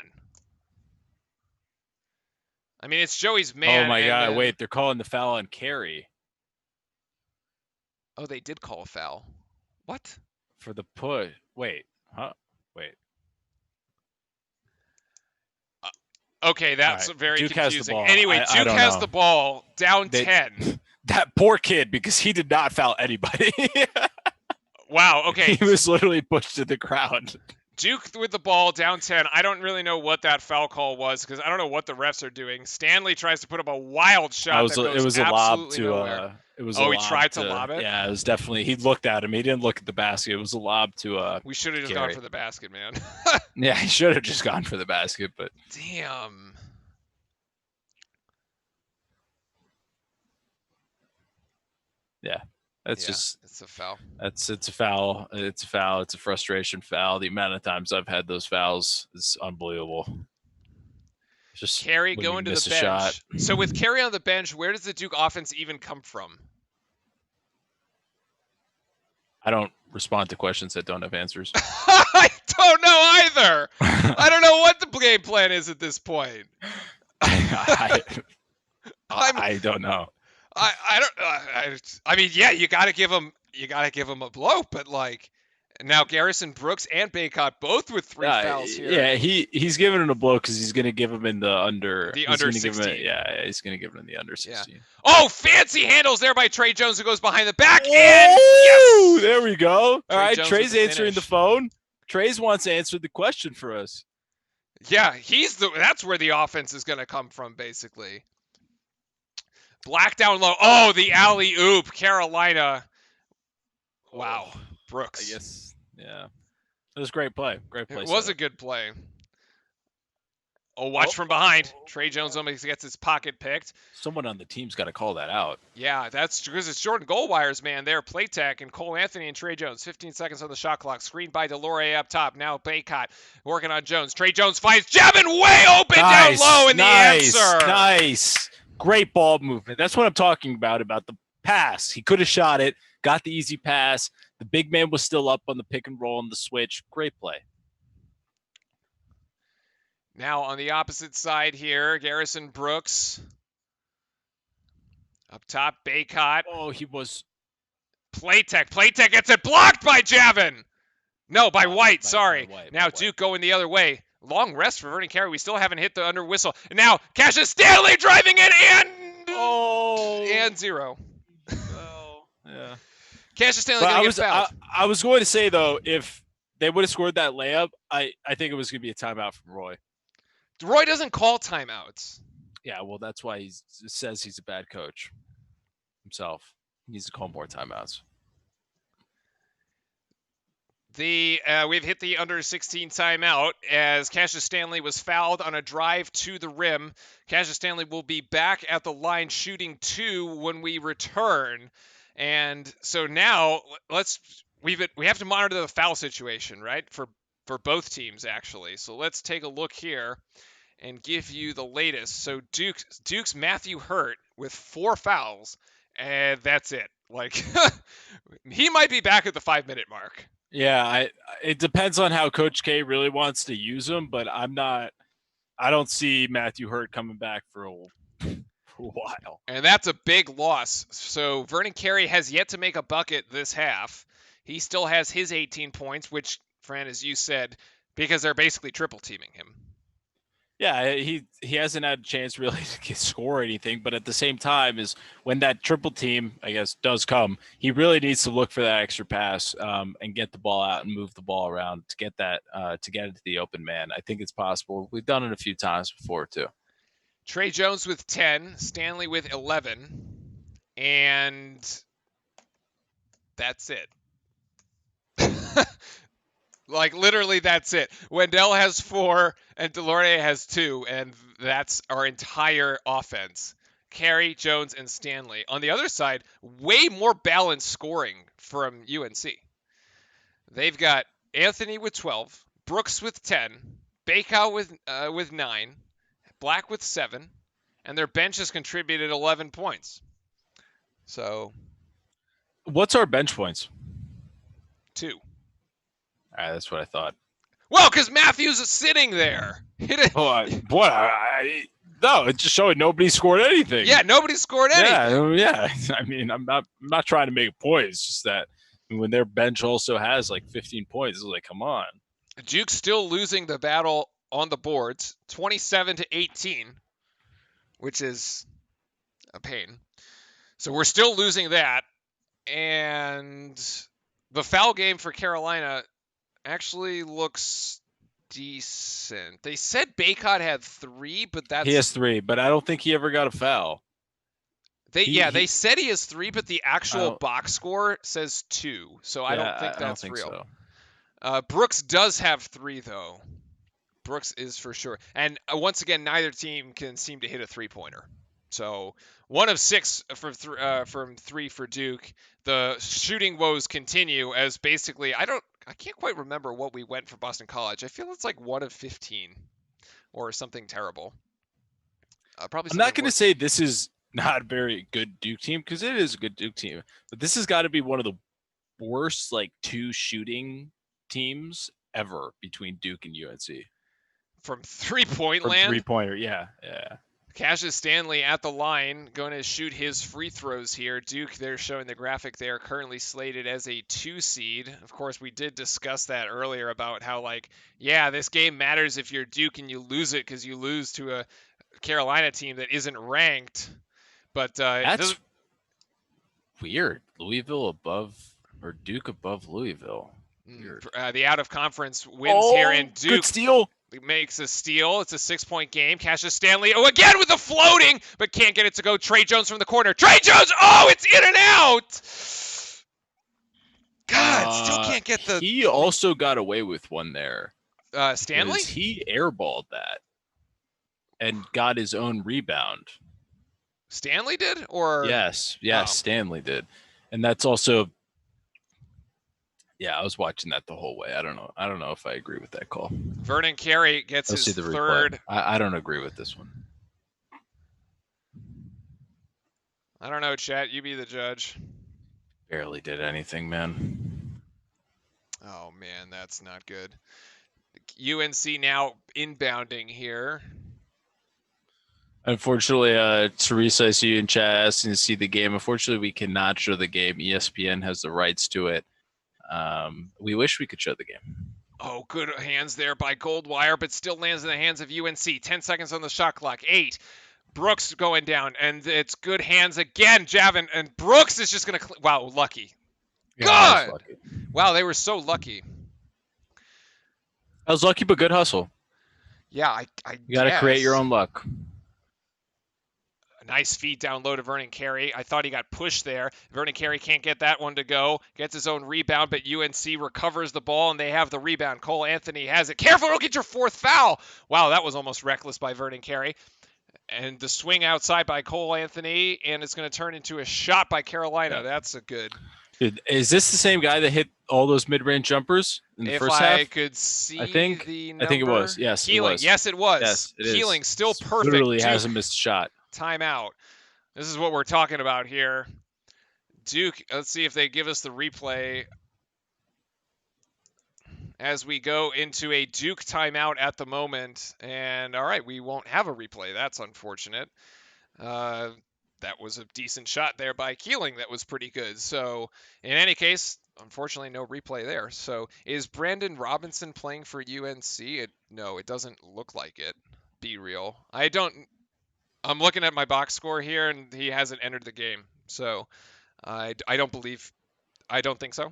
I mean, it's Joey's man. Oh my God! Then, wait, they're calling the foul on Carey. Oh, they did call a foul. What? For the push. Wait. Huh? Wait. Okay, that's right. very Duke confusing. has the ball. Anyway, Duke has the ball down 10. That poor kid, because he did not foul anybody. Wow, okay. He was literally pushed to the ground. Duke with the ball down 10. I don't really know what that foul call was because I don't know what the refs are doing. Stanley tries to put up a wild shot. It was a lob to nowhere. he tried to lob it? Yeah, it was definitely. He looked at him. He didn't look at the basket. It was a lob to We should have just gone for the basket, man. Yeah, he should have just gone for the basket, but damn. Yeah. It's a foul. It's a foul. It's a foul. It's a frustration foul. The amount of times I've had those fouls is unbelievable. Just Carey going to the bench. Shot. So with Carey on the bench, where does the Duke offense even come from? I don't respond to questions that don't have answers. I don't know either. I don't know what the game plan is at this point. I don't know. I mean, yeah, you got to give him a blow, but like now Garrison Brooks and Baycott both with 3 fouls here. Yeah, he's giving him a blow because he's gonna give him in the under. The under 16. He's gonna give him in the under 16. Yeah. Oh, fancy handles there by Trey Jones, who goes behind the back. And yes, there we go. All right, Jones Trey's answering the phone. Trey's wants to answer the question for us. Yeah, that's where the offense is gonna come from, basically. Black down low. Oh, the alley oop, Carolina. Wow, Brooks. I guess, yeah. It was a great play. Great play. It was a good play. Oh, watch from behind. Trey Jones almost gets his pocket picked. Someone on the team's got to call that out. Yeah, that's because it's Jordan Goldwire's man there. Playtech and Cole Anthony and Trey Jones. 15 seconds on the shot clock. Screened by Delore up top. Now Baycott working on Jones. Trey Jones finds Javin way open down low in the answer. Nice. Great ball movement. That's what I'm talking about the pass. He could have shot it, got the easy pass. The big man was still up on the pick and roll and the switch. Great play. Now on the opposite side here, Garrison Brooks. Up top, Baycott. Oh, he was. Playtech. Playtech gets it blocked by Javin. No, by White. Sorry. Now Duke going the other way. Long rest for Vernon Carey. We still haven't hit the under whistle. And now Cassius Stanley driving it and 0. Well, yeah. Cassius Stanley going to get fouled. I was going to say, though, if they would have scored that layup, I think it was going to be a timeout from Roy. Roy doesn't call timeouts. Yeah, well, that's why he says he's a bad coach himself. He needs to call more timeouts. We've hit the under 16 timeout as Cassius Stanley was fouled on a drive to the rim. Cassius Stanley will be back at the line shooting 2 when we return. And so now we have to monitor the foul situation, right? For both teams actually. So let's take a look here and give you the latest. So Duke's Matthew Hurt with 4 fouls, and that's it. Like he might be back at the 5-minute mark. Yeah, it depends on how Coach K really wants to use him, but I don't see Matthew Hurt coming back for a while. And that's a big loss. So Vernon Carey has yet to make a bucket this half. He still has his 18 points, which, Fran, as you said, because they're basically triple teaming him. Yeah, he hasn't had a chance really to score anything, but at the same time is when that triple team, I guess, does come, he really needs to look for that extra pass and get the ball out and move the ball around to get that to get it to the open man. I think it's possible. We've done it a few times before too. Trey Jones with 10, Stanley with 11, and that's it. Like literally that's it. Wendell has 4 and Delorier has 2, and that's our entire offense. Carey, Jones, and Stanley. On the other side, way more balanced scoring from UNC. They've got Anthony with 12, Brooks with 10, Bakow with 9, Black with 7, and their bench has contributed 11 points. So, What's our bench points? 2. All right, that's what I thought. Well, because Matthews is sitting there. No, it's just showing nobody scored anything. Yeah, nobody scored anything. Yeah. I mean, I'm not trying to make a point. It's just that when their bench also has like 15 points, it's like, come on. Duke's still losing the battle on the boards, 27-18, which is a pain. So we're still losing that. And the foul game for Carolina actually looks decent. They said Baycott had 3, but He has 3, but I don't think he ever got a foul. They said he has 3, but the actual Oh. box score says 2. So I don't think that's real. So. Brooks does have 3 though. Brooks is for sure. And once again, neither team can seem to hit a 3-pointer. So 1 of 6 from 3 for Duke. The shooting woes continue as basically I can't quite remember what we went for Boston College. I feel it's like 1 of 15 or something terrible. Probably. I'm not going to say this is not a very good Duke team because it is a good Duke team, but this has got to be one of the worst like 2 shooting teams ever between Duke and UNC. From 3-point land? 3-pointer, yeah. Cassius Stanley at the line, going to shoot his free throws here. Duke, they're showing the graphic there, currently slated as a 2 seed. Of course, we did discuss that earlier about how, like, yeah, this game matters if you're Duke and you lose it because you lose to a Carolina team that isn't ranked. But that's weird. Louisville above, or Duke above Louisville. Weird. The out-of-conference wins here, and Duke good steal. Makes a steal. It's a 6-point game. Cassius Stanley, again with the floating, but can't get it to go. Trey Jones from the corner. Trey Jones, it's in and out. God, still can't get the... He also got away with one there. Stanley? He airballed that and got his own rebound. Stanley did? Or Yes, Stanley did. And that's also... Yeah, I was watching that the whole way. I don't know if I agree with that call. Vernon Carey gets his third. I don't agree with this one. I don't know, chat. You be the judge. Barely did anything, man. Oh, man, that's not good. UNC now inbounding here. Unfortunately, Teresa, I see you in chat asking to see the game. Unfortunately, we cannot show the game. ESPN has the rights to it. We wish we could show the game. Oh, good hands there by Goldwire, but still lands in the hands of UNC. 10 seconds on the shot clock. 8. Brooks going down, and it's good hands again, Javin. And Brooks is just going to... Wow, lucky. Yeah, God! lucky. Wow, they were so lucky. I was lucky, but good hustle. Yeah, I You got to create your own luck. Nice feed down low to Vernon Carey. I thought he got pushed there. Vernon Carey can't get that one to go. Gets his own rebound, but UNC recovers the ball, and they have the rebound. Cole Anthony has it. Careful, don't get your 4th foul. Wow, that was almost reckless by Vernon Carey. And the swing outside by Cole Anthony, and it's going to turn into a shot by Carolina. Yeah. That's a good. Dude, is this the same guy that hit all those mid-range jumpers in the first half? If I could see the number. I think it was. Yes, Keeling. It was. Yes, it was. Yes, it Keeling is. still perfect. Literally hasn't missed a shot. Timeout. This is what we're talking about here. Duke, let's see if they give us the replay as we go into a Duke timeout at the moment. And all right, we won't have a replay. That's unfortunate. That was a decent shot there by Keeling. That was pretty good. So in any case, unfortunately, no replay there. So is Brandon Robinson playing for UNC? No, it doesn't look like it. Be real. I'm looking at my box score here, and he hasn't entered the game. So I don't think so.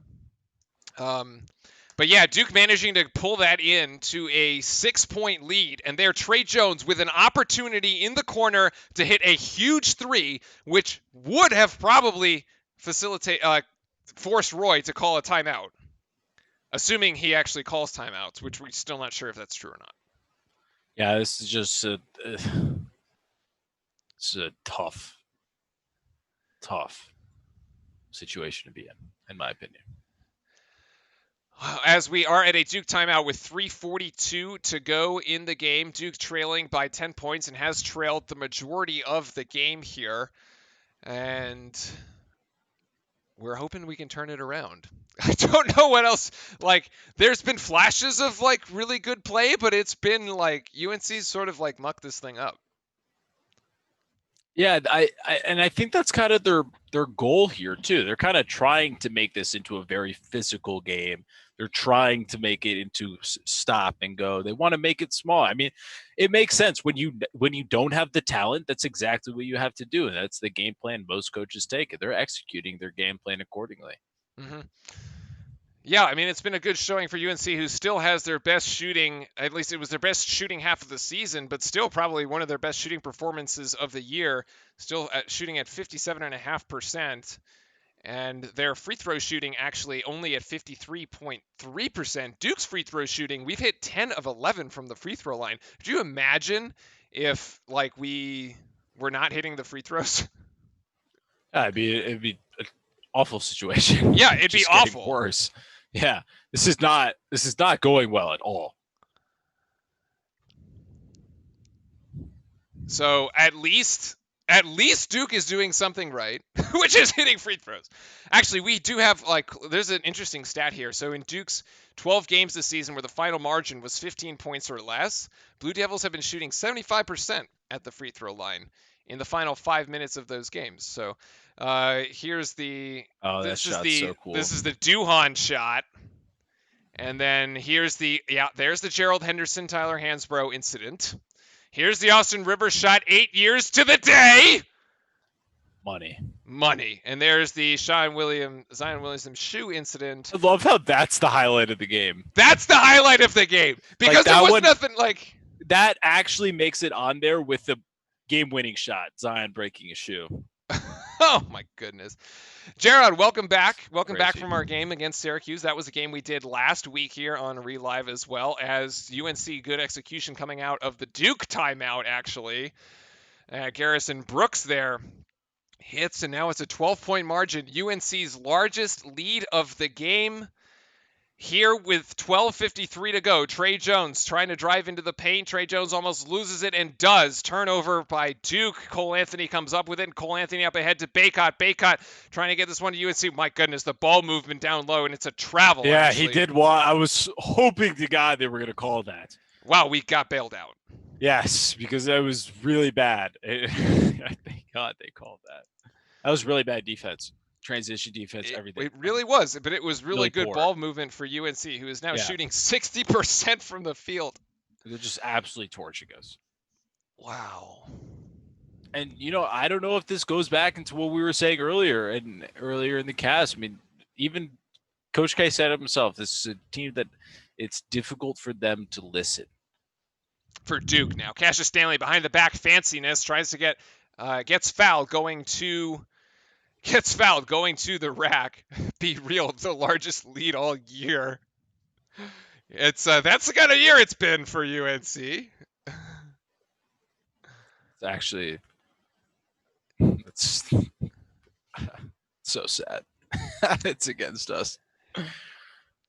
But yeah, Duke managing to pull that in to a 6-point lead, and there Trey Jones with an opportunity in the corner to hit a huge three, which would have probably forced Roy to call a timeout, assuming he actually calls timeouts, which we're still not sure if that's true or not. Yeah, this is just it's a tough situation to be in my opinion. As we are at a Duke timeout with 3:42 to go in the game, Duke trailing by 10 points and has trailed the majority of the game here. And we're hoping we can turn it around. I don't know what else. Like, there's been flashes of like really good play, but it's been like UNC's sort of like mucked this thing up. Yeah, I think that's kind of their goal here too. They're kind of trying to make this into a very physical game. They're trying to make it into stop and go. They want to make it small. I mean, it makes sense when you don't have the talent. That's exactly what you have to do, and that's the game plan most coaches take. They're executing their game plan accordingly. Mm-hmm. Yeah, I mean, it's been a good showing for UNC, who still has their best shooting. At least it was their best shooting half of the season, but still probably one of their best shooting performances of the year. Still shooting at 57.5%. And their free throw shooting actually only at 53.3%. Duke's free throw shooting, we've hit 10 of 11 from the free throw line. Could you imagine if like we were not hitting the free throws? It'd be an awful situation. Yeah, it'd be awful. Worse. Yeah, this is not going well at all. So at least Duke is doing something right, which is hitting free throws. Actually, we do have there's an interesting stat here. So in Duke's 12 games this season where the final margin was 15 points or less, Blue Devils have been shooting 75% at the free throw line in the final 5 minutes of those games. So here's the this is so cool. This is the Duhan shot. And then there's the Gerald Henderson Tyler Hansbrough incident. Here's the Austin Rivers shot 8 years to the day. Money. And there's the Zion Williamson shoe incident. I love how that's the highlight of the game. That's the highlight of the game. Because there was nothing like... That actually makes it on there with the game-winning shot, Zion breaking a shoe. Oh, my goodness. Jared, welcome back. Welcome back from our game against Syracuse. That was a game we did last week here on Relive as well, as UNC good execution coming out of the Duke timeout, actually. Garrison Brooks there hits, and now it's a 12-point margin. UNC's largest lead of the game. Here with 12:53 to go, Trey Jones trying to drive into the paint. Trey Jones almost loses it and does. Turnover by Duke. Cole Anthony comes up with it. Cole Anthony up ahead to Baycott. Baycott trying to get this one to UNC. My goodness, the ball movement down low, and it's a travel. Yeah, actually. He did. Well, I was hoping to God they were going to call that. Wow, we got bailed out. Yes, because that was really bad. Thank God they called that. That was really bad defense. Transition defense, everything. It really was, but it was really good poor ball movement for UNC, who is now shooting 60% from the field. They're just absolutely torching us. Wow. And, I don't know if this goes back into what we were saying earlier in the cast. I mean, even Coach K said it himself, this is a team that it's difficult for them to listen. For Duke now. Cassius Stanley behind the back fanciness, tries to gets fouled going to the rack. Be real, the largest lead all year. It's that's the kind of year it's been for UNC. It's actually so sad. It's against us.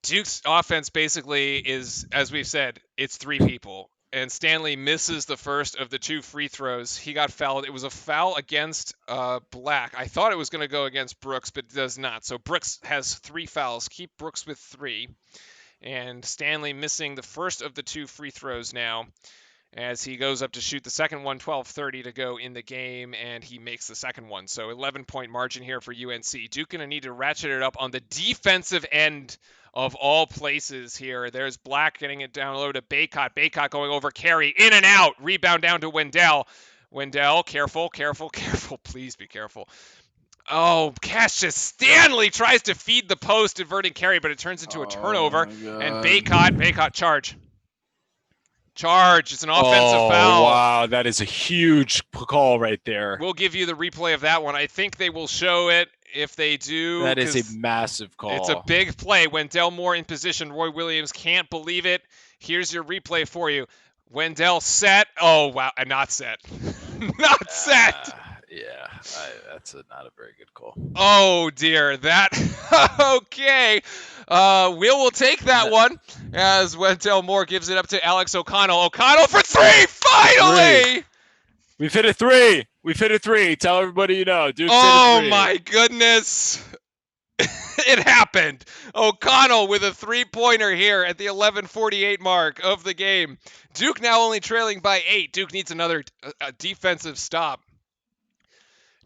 Duke's offense basically is, as we've said, it's three people. And Stanley misses the first of the two free throws. He got fouled. It was a foul against Black. I thought it was going to go against Brooks, but it does not. So Brooks has 3 fouls. Keep Brooks with 3. And Stanley missing the first of the 2 free throws now as he goes up to shoot the second one, 12:30 to go in the game, and he makes the second one. So 11-point margin here for UNC. Duke going to need to ratchet it up on the defensive end of all places here. There's Black getting it down low to Baycott. Baycott going over Carey, in and out. Rebound down to Wendell. Wendell, careful. Please be careful. Oh, Cassius Stanley tries to feed the post, inverting carry, but it turns into a Oh turnover. my And god. Baycott, charge. Charge. It's an offensive Oh foul. wow, that is a huge call right there. We'll give you the replay of that one. I think they will show it if they do. That is a 'cause massive call. it's a big play. Wendell Moore in position. Roy Williams can't believe it. Here's your replay for you. Wendell set. Oh, wow. Not set. Not set. Yeah, that's not a very good call. Oh, dear. That. Okay. Will take that one as Wendell Moore gives it up to Alex O'Connell. O'Connell for three. Finally. We've hit a three. We've hit a three. Tell everybody you know. Duke's hit a Oh, three. my goodness. It happened. O'Connell with a three-pointer here at the 11:48 mark of the game. Duke now only trailing by 8. Duke needs another defensive stop.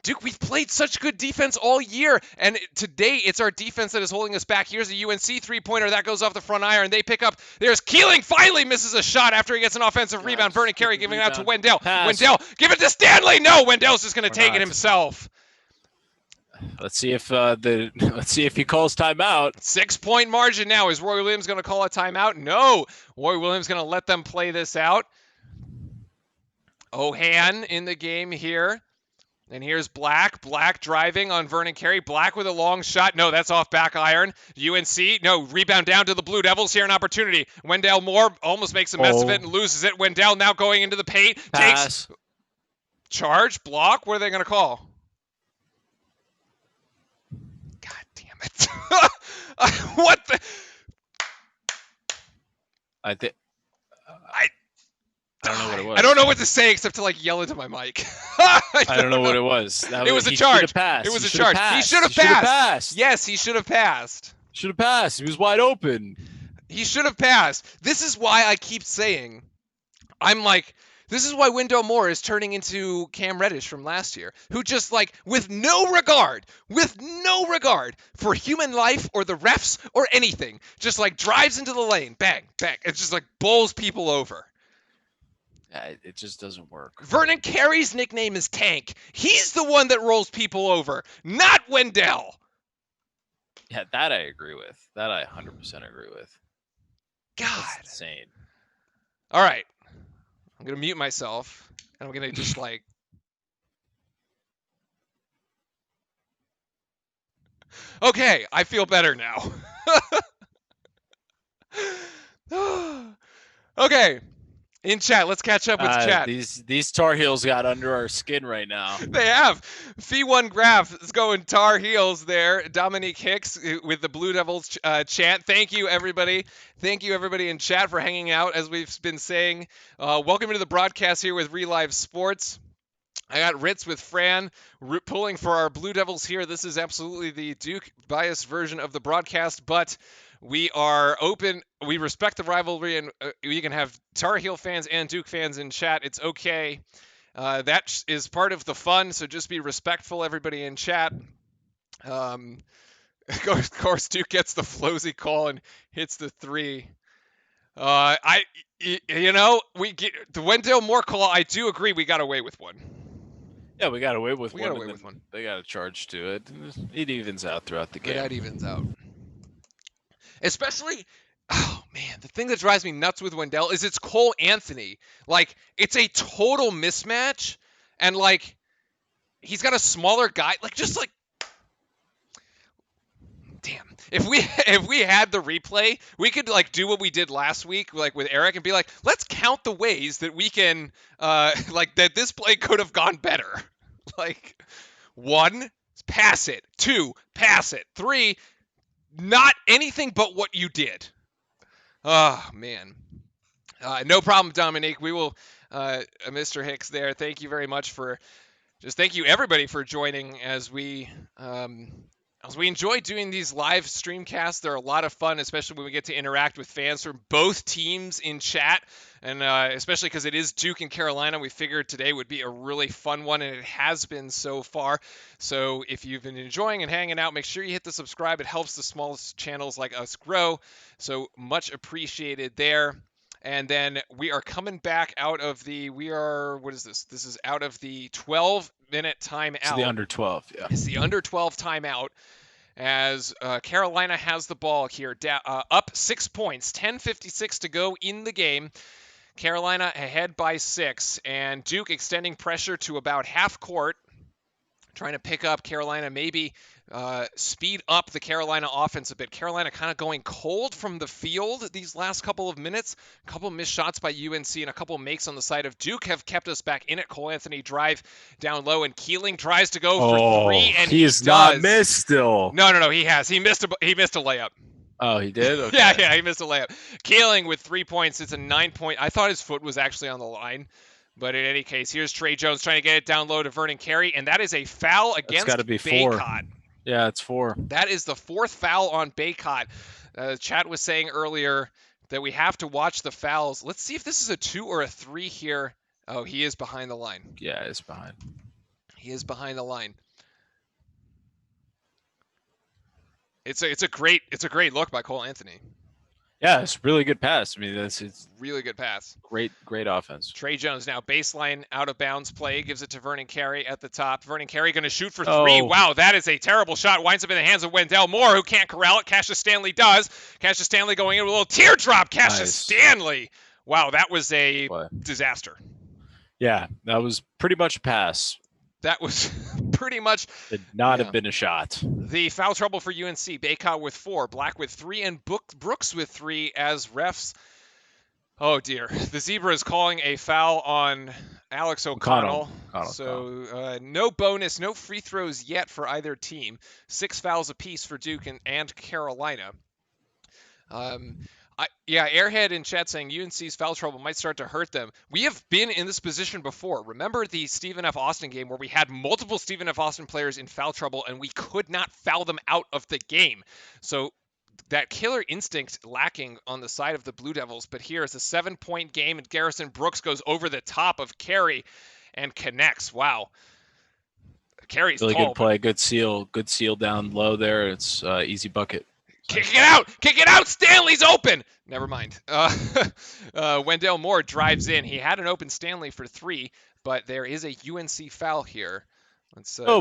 Duke, we've played such good defense all year, and today it's our defense that is holding us back. Here's a UNC three-pointer that goes off the front iron. They pick up. There's Keeling finally misses a shot after he gets an offensive rebound. Vernon Carey giving it out to Wendell. Pass. Wendell, give it to Stanley. No, Wendell's just going to take it not. himself. Let's see if he calls timeout. 6-point margin now. Is Roy Williams going to call a timeout? No. Roy Williams going to let them play this out. Ohan in the game here. And here's Black. Black driving on Vernon Carey. Black with a long shot. No, that's off back iron. UNC. No, rebound down to the Blue Devils here. An opportunity. Wendell Moore almost makes a mess of it and loses it. Wendell now going into the paint. Pass. Takes charge. Block. What are they going to call? God damn it. What the? I think. I don't know what it was. I don't know what to say except to like yell into my mic. I don't know what it was. It was a charge. It was a charge. He should have passed. Yes, he should have passed. Should have passed. He was wide open. He should have passed. This is why I keep saying, this is why Wendell Moore is turning into Cam Reddish from last year, who just like, with no regard for human life or the refs or anything, just like drives into the lane, bang, bang. It just like bowls people over. It just doesn't work. Vernon Carey's nickname is Tank. He's the one that rolls people over, not Wendell. Yeah, that I agree with. That I 100% agree with. God. That's insane. All right. I'm going to mute myself, and I'm going to just like... Okay, I feel better now. Okay. In chat, let's catch up with chat. These Tar Heels got under our skin right now. They have. Fee1 Graph is going Tar Heels there. Dominique Hicks with the Blue Devils chant. Thank you, everybody. Thank you, everybody in chat, for hanging out, as we've been saying. Welcome to the broadcast here with Relive Sports. I got Ritz with Fran pulling for our Blue Devils here. This is absolutely the Duke biased version of the broadcast, but we are open. We respect the rivalry, and you can have Tar Heel fans and Duke fans in chat. It's okay. That is part of the fun, so just be respectful, everybody in chat. Of course, Duke gets the Flosy call and hits the three. The Wendell Moore call, I do agree we got away with one. Yeah, we got away with one. Got away with one. They got a charge to it. It evens out throughout the game. That evens out. Especially, oh man, the thing that drives me nuts with Wendell is it's Cole Anthony. Like, it's a total mismatch, and like, he's got a smaller guy. Like, just like, damn. If we had the replay, we could like do what we did last week, like with Eric, and be like, let's count the ways that we can, like that this play could have gone better. Like, 1, pass it. 2, pass it. 3, not anything but what you did. Oh man. No problem, Dominique. We will, Mr. Hicks there. Thank you very much thank you everybody for joining as we enjoy doing these live streamcasts. They're a lot of fun, especially when we get to interact with fans from both teams in chat. And especially because it is Duke and Carolina, we figured today would be a really fun one, and it has been so far. So if you've been enjoying and hanging out, make sure you hit the subscribe. It helps the smallest channels like us grow. So much appreciated there. And then we are coming back out of what is this? This is out of the 12-minute timeout. So the under 12, yeah. It's the under 12 timeout as Carolina has the ball here, up 6 points, 10:56 to go in the game. Carolina ahead by 6, and Duke extending pressure to about half court, trying to pick up Carolina, maybe speed up the Carolina offense a bit. Carolina kind of going cold from the field these last couple of minutes. A couple missed shots by UNC and a couple makes on the side of Duke have kept us back in it. Cole Anthony drive down low, and Keeling tries to go for 3, and he is not missed still. No, he has. He missed a layup. Oh, he did? Okay. Yeah, he missed a layup. Keeling with 3 points. It's a 9-point. I thought his foot was actually on the line. But in any case, here's Trey Jones trying to get it down low to Vernon Carey, and that is a foul against Baycott. Yeah, it's 4. That is the 4th foul on Baycott. Chat was saying earlier that we have to watch the fouls. Let's see if this is a 2 or a 3 here. Oh, he is behind the line. Yeah, he's behind. He is behind the line. It's a great look by Cole Anthony. Yeah, it's a really good pass. I mean, it's really good pass. Great Trey offense. Jones now baseline out of bounds play, gives it to Vernon Carey at the top. Vernon Carey going to shoot for 3. Wow, that is a terrible shot. Winds up in the hands of Wendell Moore, who can't corral it. Cassius Stanley does. Cassius Stanley going in with a little teardrop. Cassius Stanley. Wow, that was a disaster. Yeah, that was pretty much a pass. That was pretty much. Did not have been a shot. The foul trouble for UNC. Baycott with 4, Black with 3, and Brooks with 3 as refs. Oh, dear. The Zebra is calling a foul on Alex O'Connell. So no bonus, no free throws yet for either team. 6 fouls apiece for Duke and Carolina. Airhead in chat saying UNC's foul trouble might start to hurt them. We have been in this position before. Remember the Stephen F. Austin game where we had multiple Stephen F. Austin players in foul trouble and we could not foul them out of the game. So that killer instinct lacking on the side of the Blue Devils. But here is a 7-point game, and Garrison Brooks goes over the top of Carey and connects. Wow. Carey's really tall, good play. Good seal down low there. It's easy bucket. Kick it out! Stanley's open! Never mind. Wendell Moore drives in. He had an open Stanley for 3, but there is a UNC foul here.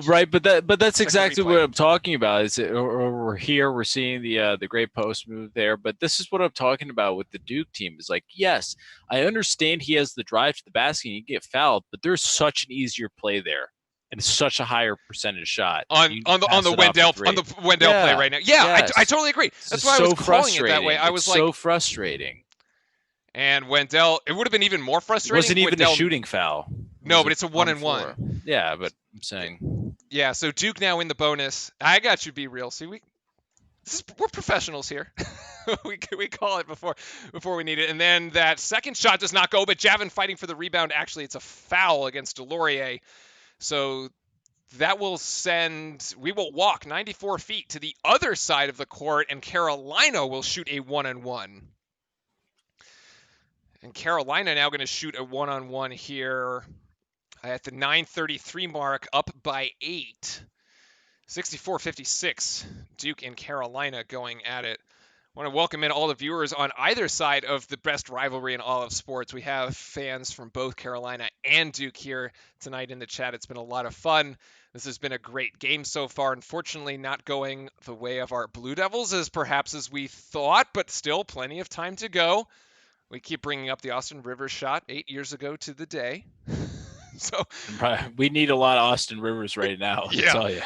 Right, but that's exactly what I'm talking about. We're seeing the great post move there, but this is what I'm talking about with the Duke team. Is like, yes, I understand he has the drive to the basket and you get fouled, but there's such an easier play there. And such a higher percentage shot on the Wendell play right now. Yeah, yes. I totally agree. That's why I was calling it that way. I was so frustrating. And Wendell, it would have been even more frustrating. It wasn't even a shooting foul. No, but it's a 1-and-1. Yeah, but I'm saying. Yeah, so Duke now in the bonus. I got you, be real. See, we're professionals here. we call it before we need it. And then that second shot does not go, but Javin fighting for the rebound. Actually, it's a foul against Delorier. So that will we will walk 94 feet to the other side of the court, and Carolina will shoot a 1-on-1. And Carolina now going to shoot a 1-on-1 here at the 9:33 mark, up by 8. 64-56, Duke and Carolina going at it. I want to welcome in all the viewers on either side of the best rivalry in all of sports. We have fans from both Carolina and Duke here tonight in the chat. It's been a lot of fun. This has been a great game so far. Unfortunately, not going the way of our Blue Devils as perhaps as we thought, but still plenty of time to go. We keep bringing up the Austin Rivers shot 8 years ago to the day. So we need a lot of Austin Rivers right now, I'll tell you.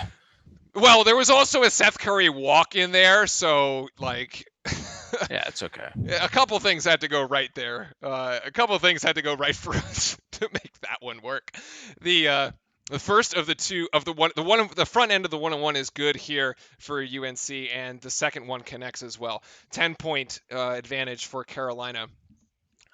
Well, there was also a Seth Curry walk in there, so like yeah, it's okay. A couple things had to go right there. A couple things had to go right for us to make that one work. The first of the two of the front end of the 1-on-1 is good here for UNC, and the second one connects as well. 10-point advantage for Carolina.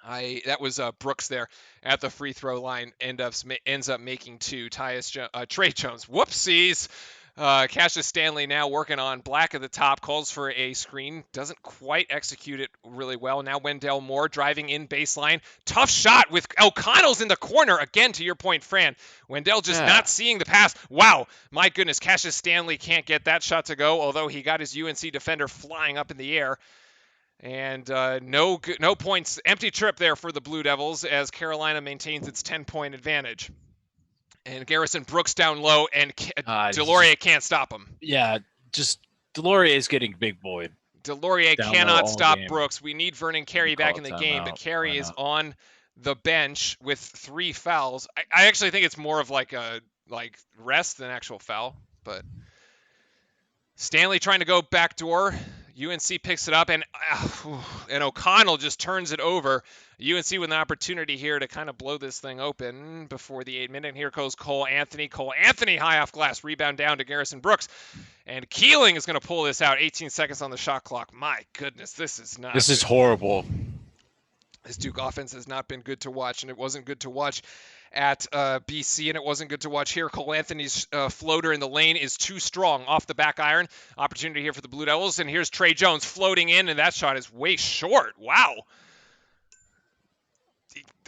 That was Brooks there at the free throw line. Ends up making 2. Trey Jones. Whoopsies. Cassius Stanley now working on Black at the top, calls for a screen, doesn't quite execute it really well. Now Wendell Moore driving in baseline. Tough shot with O'Connell's in the corner. Again, to your point, Fran. Wendell just not seeing the pass. Wow, my goodness, Cassius Stanley can't get that shot to go, although he got his UNC defender flying up in the air. And no points, empty trip there for the Blue Devils as Carolina maintains its 10-point advantage. And Garrison Brooks down low, and Delorier can't stop him. Yeah, just Delorier is getting big boy. Delorier Down low cannot all stop game. Brooks. We need Vernon Carey back in the game, but Carey is on the bench with 3 fouls. I actually think it's more of like a rest than actual foul, but Stanley trying to go backdoor. UNC picks it up, and O'Connell just turns it over. UNC with an opportunity here to kind of blow this thing open before the 8-minute. Here goes Cole Anthony. Cole Anthony high off glass. Rebound down to Garrison Brooks. And Keeling is going to pull this out. 18 seconds on the shot clock. My goodness, this is not. This is horrible. This Duke offense has not been good to watch, and it wasn't good to watch at BC, and it wasn't good to watch here. Cole Anthony's floater in the lane is too strong off the back iron. Opportunity here for the Blue Devils, and here's Trey Jones floating in, and that shot is way short. Wow.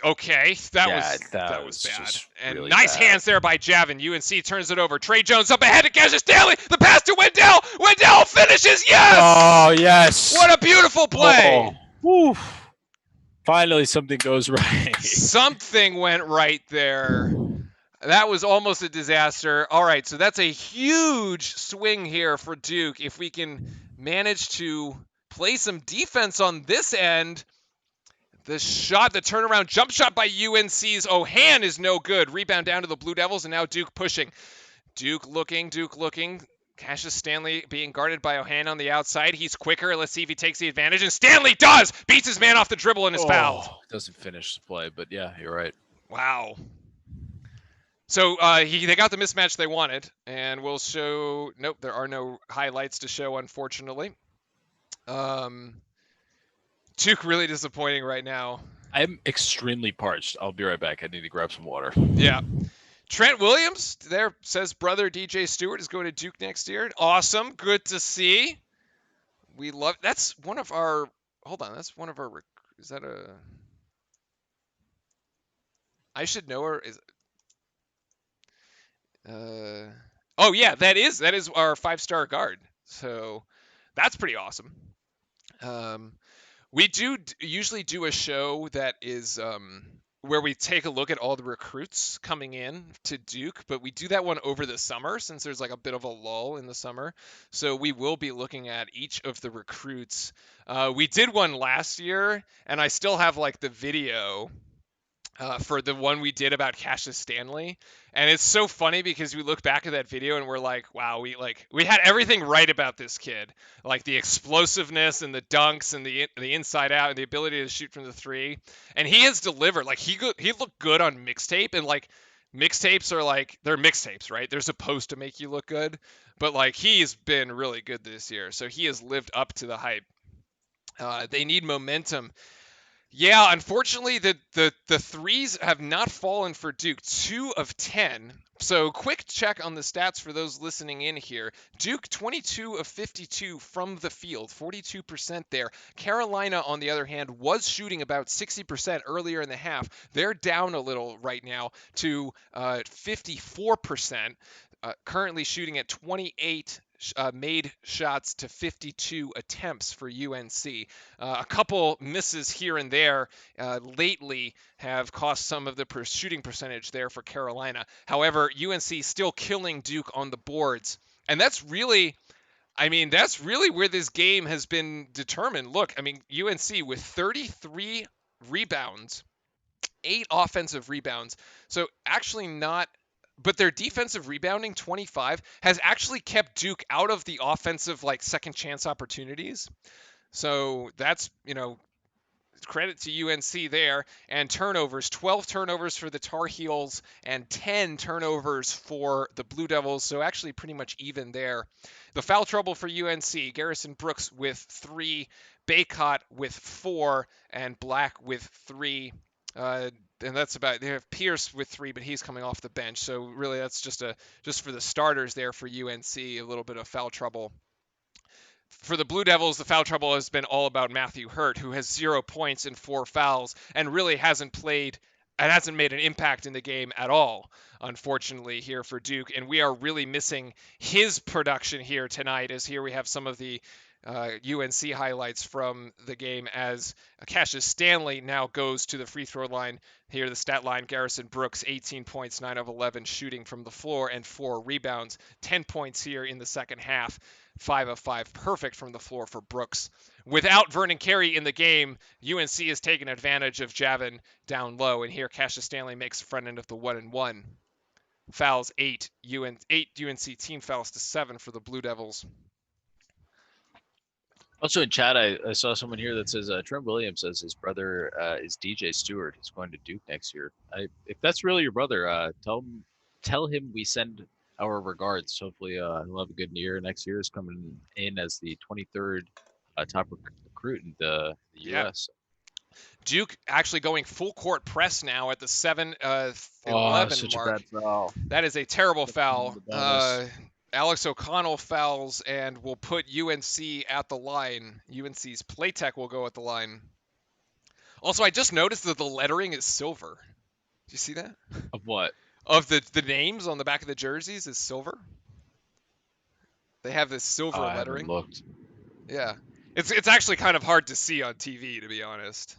Okay, that was bad. And really nice bad. Hands there by Javin. UNC turns it over. Trey Jones up ahead to Cassius Stanley. The pass to Wendell. Wendell finishes. Yes! Oh, yes. What a beautiful play. Oh. Finally, something goes right. Something went right there. That was almost a disaster. All right, so that's a huge swing here for Duke. If we can manage to play some defense on this end, the turnaround jump shot by UNC's Ohan is no good. Rebound down to the Blue Devils, and now Duke pushing. Duke looking. Cassius Stanley being guarded by Ohan on the outside. He's quicker. Let's see if he takes the advantage. And Stanley does! Beats his man off the dribble and is fouled. Doesn't finish the play, but yeah, you're right. Wow. So they got the mismatch they wanted, and we'll show... Nope, there are no highlights to show, unfortunately. Duke really disappointing right now. I'm extremely parched. I'll be right back. I need to grab some water. Yeah. Trent Williams there says brother DJ Stewart is going to Duke next year. Awesome. Good to see. We love... That's one of our... Hold on. That's one of our... Is that a... I should know her. Oh, yeah. That is our 5-star guard. So that's pretty awesome. We do usually do a show that is... where we take a look at all the recruits coming in to Duke, but we do that one over the summer since there's like a bit of a lull in the summer. So we will be looking at each of the recruits. We did one last year, and I still have like the video for the one we did about Cassius Stanley. And it's so funny because we look back at that video and we're like, wow, we had everything right about this kid. Like the explosiveness and the dunks and the inside out and the ability to shoot from the 3. And he has delivered. Like he looked good on mixtape, and like mixtapes are like, they're mixtapes, right? They're supposed to make you look good. But like he's been really good this year. So he has lived up to the hype. They need momentum. Yeah, unfortunately, the threes have not fallen for Duke. 2 of 10. So quick check on the stats for those listening in here. Duke 22 of 52 from the field, 42% there. Carolina, on the other hand, was shooting about 60% earlier in the half. They're down a little right now to 54%. Currently shooting at 28 made shots to 52 attempts for UNC. A couple misses here and there lately have cost some of the shooting percentage there for Carolina. However, UNC still killing Duke on the boards. And that's really where this game has been determined. Look, UNC with 33 rebounds, 8 offensive rebounds. So actually not... But their defensive rebounding, 25, has actually kept Duke out of the offensive, second chance opportunities. So that's, credit to UNC there. And turnovers, 12 turnovers for the Tar Heels and 10 turnovers for the Blue Devils. So actually pretty much even there. The foul trouble for UNC, Garrison Brooks with 3, Baycott with 4, and Black with 3. And that's about. They have Pierce with 3, but he's coming off the bench. So really, that's just for the starters there for UNC. A little bit of foul trouble. For the Blue Devils, the foul trouble has been all about Matthew Hurt, who has 0 points and 4 fouls, and really hasn't played and hasn't made an impact in the game at all, unfortunately, here for Duke. And we are really missing his production here tonight, as here we have some of the UNC highlights from the game as Cassius Stanley now goes to the free throw line. Here, the stat line: Garrison Brooks, 18 points, 9 of 11 shooting from the floor, and 4 rebounds. 10 points here in the second half, 5 of 5 perfect from the floor for Brooks. Without Vernon Carey in the game, UNC has taken advantage of Javin down low, and here Cassius Stanley makes the front end of the 1-and-1. Fouls 8 UNC team fouls to 7 for the Blue Devils. Also in chat, I saw someone here that says Trent Williams says his brother is DJ Stewart. He's going to Duke next year. If that's really your brother, tell him we send our regards. Hopefully he'll have a good year. Next year is coming in as the 23rd top recruit in the U.S. Duke actually going full court press now at the 7-11 such mark. A bad foul. That is a terrible foul. Alex O'Connell fouls and will put UNC at the line. UNC's Playtech will go at the line. Also, I just noticed that the lettering is silver. Do you see that? Of what? Of the names on the back of the jerseys is silver. They have this silver lettering. I haven't looked. Yeah. It's actually kind of hard to see on TV, to be honest.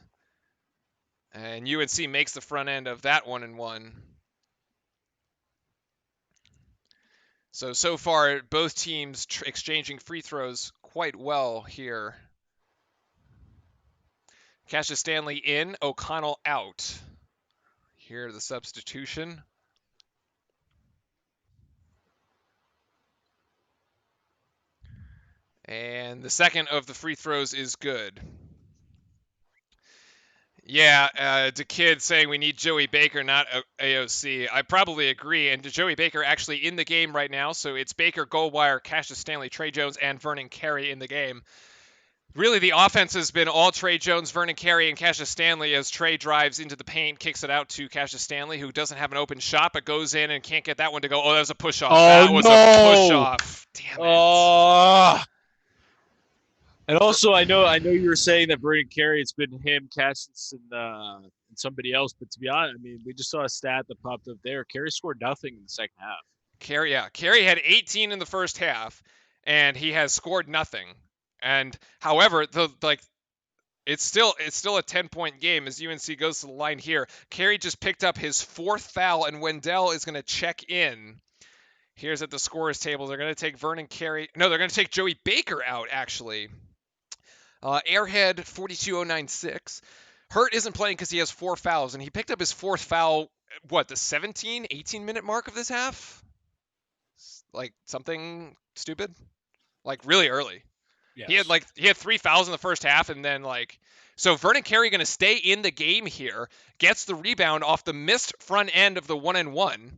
And UNC makes the front end of that 1-and-1. So far, both teams exchanging free throws quite well here. Cassius Stanley in, O'Connell out. Here the substitution. And the second of the free throws is good. Yeah, the kid saying we need Joey Baker, not AOC. I probably agree. And Joey Baker actually in the game right now. So it's Baker, Goldwire, Cassius Stanley, Trey Jones, and Vernon Carey in the game. Really, the offense has been all Trey Jones, Vernon Carey, and Cassius Stanley as Trey drives into the paint, kicks it out to Cassius Stanley, who doesn't have an open shot, but goes in and can't get that one to go. Oh, that was a push-off. That was a push-off. Damn it. And also, I know you were saying that Vernon Carey, it's been him, Cassius, and somebody else. But to be honest, I mean, we just saw a stat that popped up there. Carey scored nothing in the second half. Carey had 18 in the first half, and he has scored nothing. And however, it's still a 10-point game as UNC goes to the line here. Carey just picked up his 4th foul, and Wendell is going to check in. Here's at the scorer's table. They're going to take Vernon Carey. No, they're going to take Joey Baker out, actually. Airhead 42096. Hurt isn't playing because he has 4 fouls, and he picked up his 4th foul, the 18-minute mark of this half? Like something stupid? Like really early. Yes. He had 3 fouls in the first half, and then so Vernon Carey going to stay in the game here, gets the rebound off the missed front end of the 1-and-1.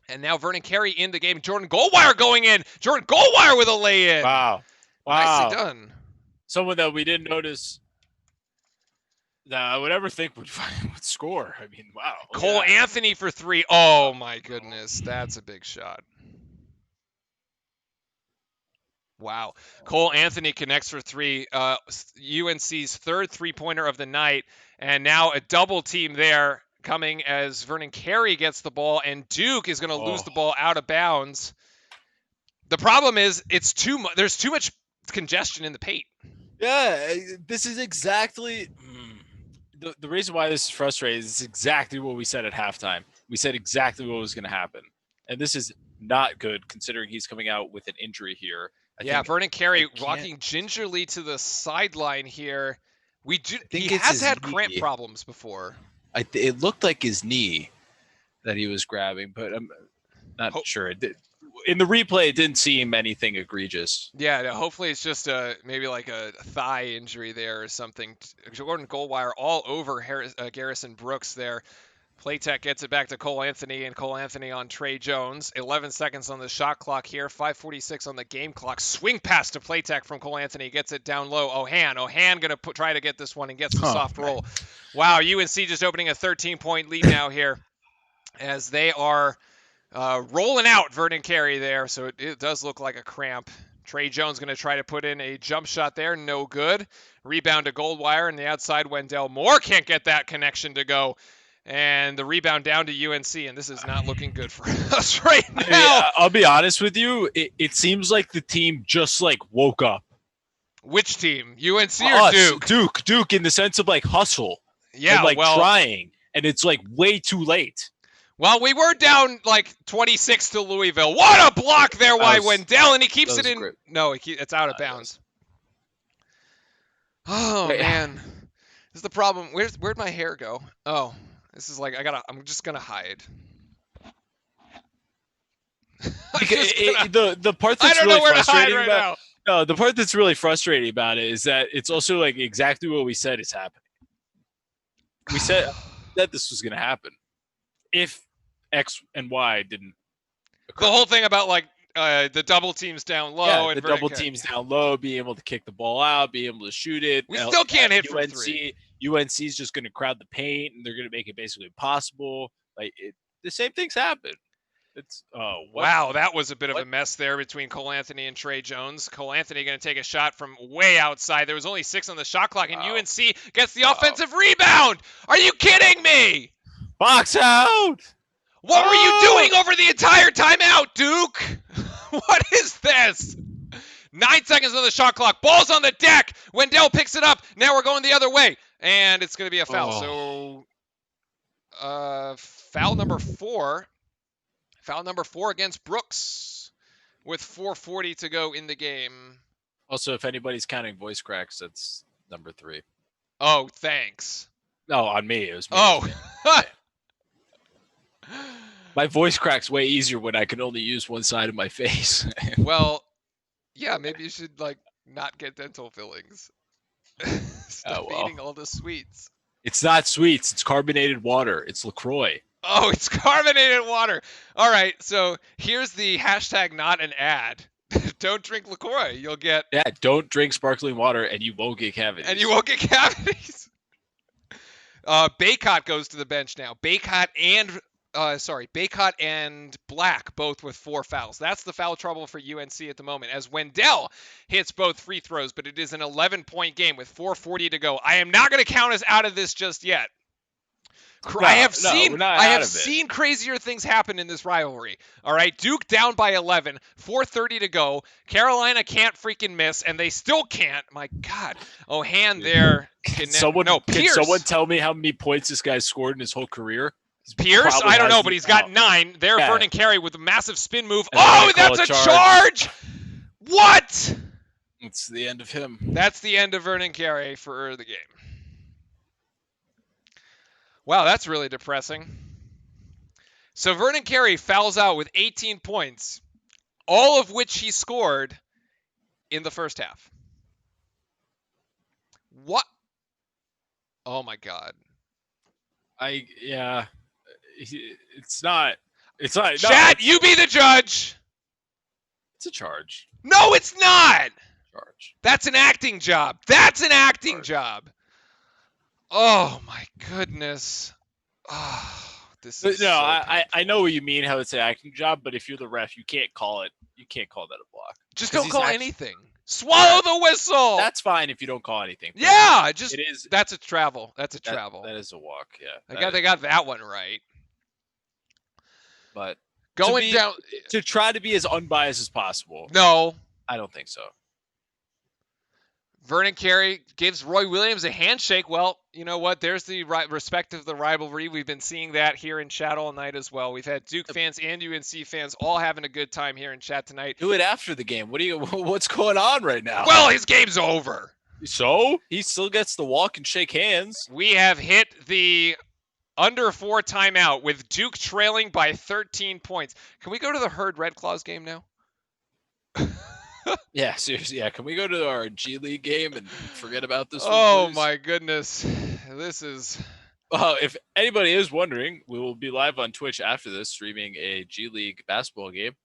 And now Vernon Carey in the game. Jordan Goldwire going in. Jordan Goldwire with a lay-in. Wow. Nicely done. Someone that we didn't notice that I would ever think would score. I mean, wow. Cole Anthony for 3. Oh, my goodness. That's a big shot. Wow. Cole Anthony connects for 3. UNC's 3rd three-pointer of the night. And now a double team there coming as Vernon Carey gets the ball, and Duke is going to lose the ball out of bounds. The problem is there's too much congestion in the paint. Yeah, this is exactly the reason why this is frustrating. Is exactly what we said at halftime. We said exactly what was going to happen, and this is not good considering he's coming out with an injury here. Vernon Carey walking gingerly to the sideline here. He has had cramp problems before. It looked like his knee that he was grabbing, but I'm not sure. In the replay, it didn't seem anything egregious. Yeah, no, hopefully it's just maybe like a thigh injury there or something. Jordan Goldwire all over Garrison Brooks there. Playtech gets it back to Cole Anthony, and Cole Anthony on Trey Jones. 11 seconds on the shot clock here, 5:46 on the game clock. Swing pass to Playtech from Cole Anthony, gets it down low. Ohan going to try to get this one and gets the soft roll. Wow, UNC just opening a 13-point lead now here as they are rolling out Vernon Carey there, so it does look like a cramp. Trey Jones going to try to put in a jump shot there, no good. Rebound to Goldwire, and the outside Wendell Moore can't get that connection to go. And the rebound down to UNC, and this is not looking good for us right now. I'll be honest with you. It seems like the team just woke up. Which team? UNC or Us, Duke? Duke, in the sense of like hustle and Yeah, like well, trying, and it's like way too late. well, we were down like 26 to Louisville. What a block there by Wendell, and he keeps it in. Great. No, it's out of bounds. Oh Wait. man, this is the problem. Where'd my hair go? Oh, this is like I'm just gonna hide. The part I that's don't really know where to hide frustrating right about now. no, the part that's really frustrating about it is that it's also like exactly what we said is happening. We said that this was going to happen if X and Y didn't occur. The whole thing about like the double teams down low and the double teams down low, being able to kick the ball out, being able to shoot it. We still can't hit from three. UNC is just going to crowd the paint, and they're going to make it basically impossible. Like the same things happen. It's wow, that was a bit of a mess there between Cole Anthony and Trey Jones. Cole Anthony going to take a shot from way outside. There was only 6 on the shot clock, and UNC gets the offensive rebound. Are you kidding me? Box out. What were you doing over the entire timeout, Duke? What is this? 9 seconds on the shot clock. Ball's on the deck. Wendell picks it up. Now we're going the other way, and it's going to be a foul. So, foul number 4. Foul number 4 against Brooks with 4:40 to go in the game. Also, if anybody's counting voice cracks, that's number 3. Oh, thanks. No, on me. It was me. Oh. My voice cracks way easier when I can only use one side of my face. Well, yeah, maybe you should like not get dental fillings. Stop eating all the sweets. It's not sweets. It's carbonated water. It's LaCroix. Oh, it's carbonated water. All right, so here's the hashtag not an ad. Don't drink LaCroix. You'll get... Yeah, don't drink sparkling water and you won't get cavities. Baycott goes to the bench now. Baycott and Black both with 4 fouls. That's the foul trouble for UNC at the moment, as Wendell hits both free throws, but it is an 11-point game with 4:40 to go. I am not going to count us out of this just yet. I have seen crazier things happen in this rivalry. All right, Duke down by 11, 4:30 to go. Carolina can't freaking miss, and they still can't. My God, Ohan there. Can someone tell me how many points this guy scored in his whole career? Pierce? I don't know, but he's got 9. There, yeah. Vernon Carey with a massive spin move. Oh, that's a charge! What? It's the end of him. That's the end of Vernon Carey for the game. Wow, that's really depressing. So Vernon Carey fouls out with 18 points, all of which he scored in the first half. What? Oh my God. It's not. Chat, you be the judge. It's a charge. No, it's not. Charge. That's an acting job. Job. Oh my goodness. Oh, this is no. I know what you mean. How it's an acting job, but if you're the ref, you can't call it. You can't call that a block. Just don't call anything. Swallow the whistle. That's fine if you don't call anything. Yeah, it is. That's a travel. That is a walk. Yeah. They got that one right. But going down to try to be as unbiased as possible. No, I don't think so. Vernon Carey gives Roy Williams a handshake. Well, you know what? There's the respect of the rivalry. We've been seeing that here in chat all night as well. We've had Duke fans and UNC fans all having a good time here in chat tonight. Do it after the game. What's going on right now? Well, his game's over. So he still gets to walk and shake hands. We have hit the under 4 timeout with Duke trailing by 13 points. Can we go to the Herd Red Claws game now? Yeah, seriously. Yeah, can we go to our G League game and forget about this one, Oh, please? my goodness. This is... If anybody is wondering, we will be live on Twitch after this, streaming a G League basketball game.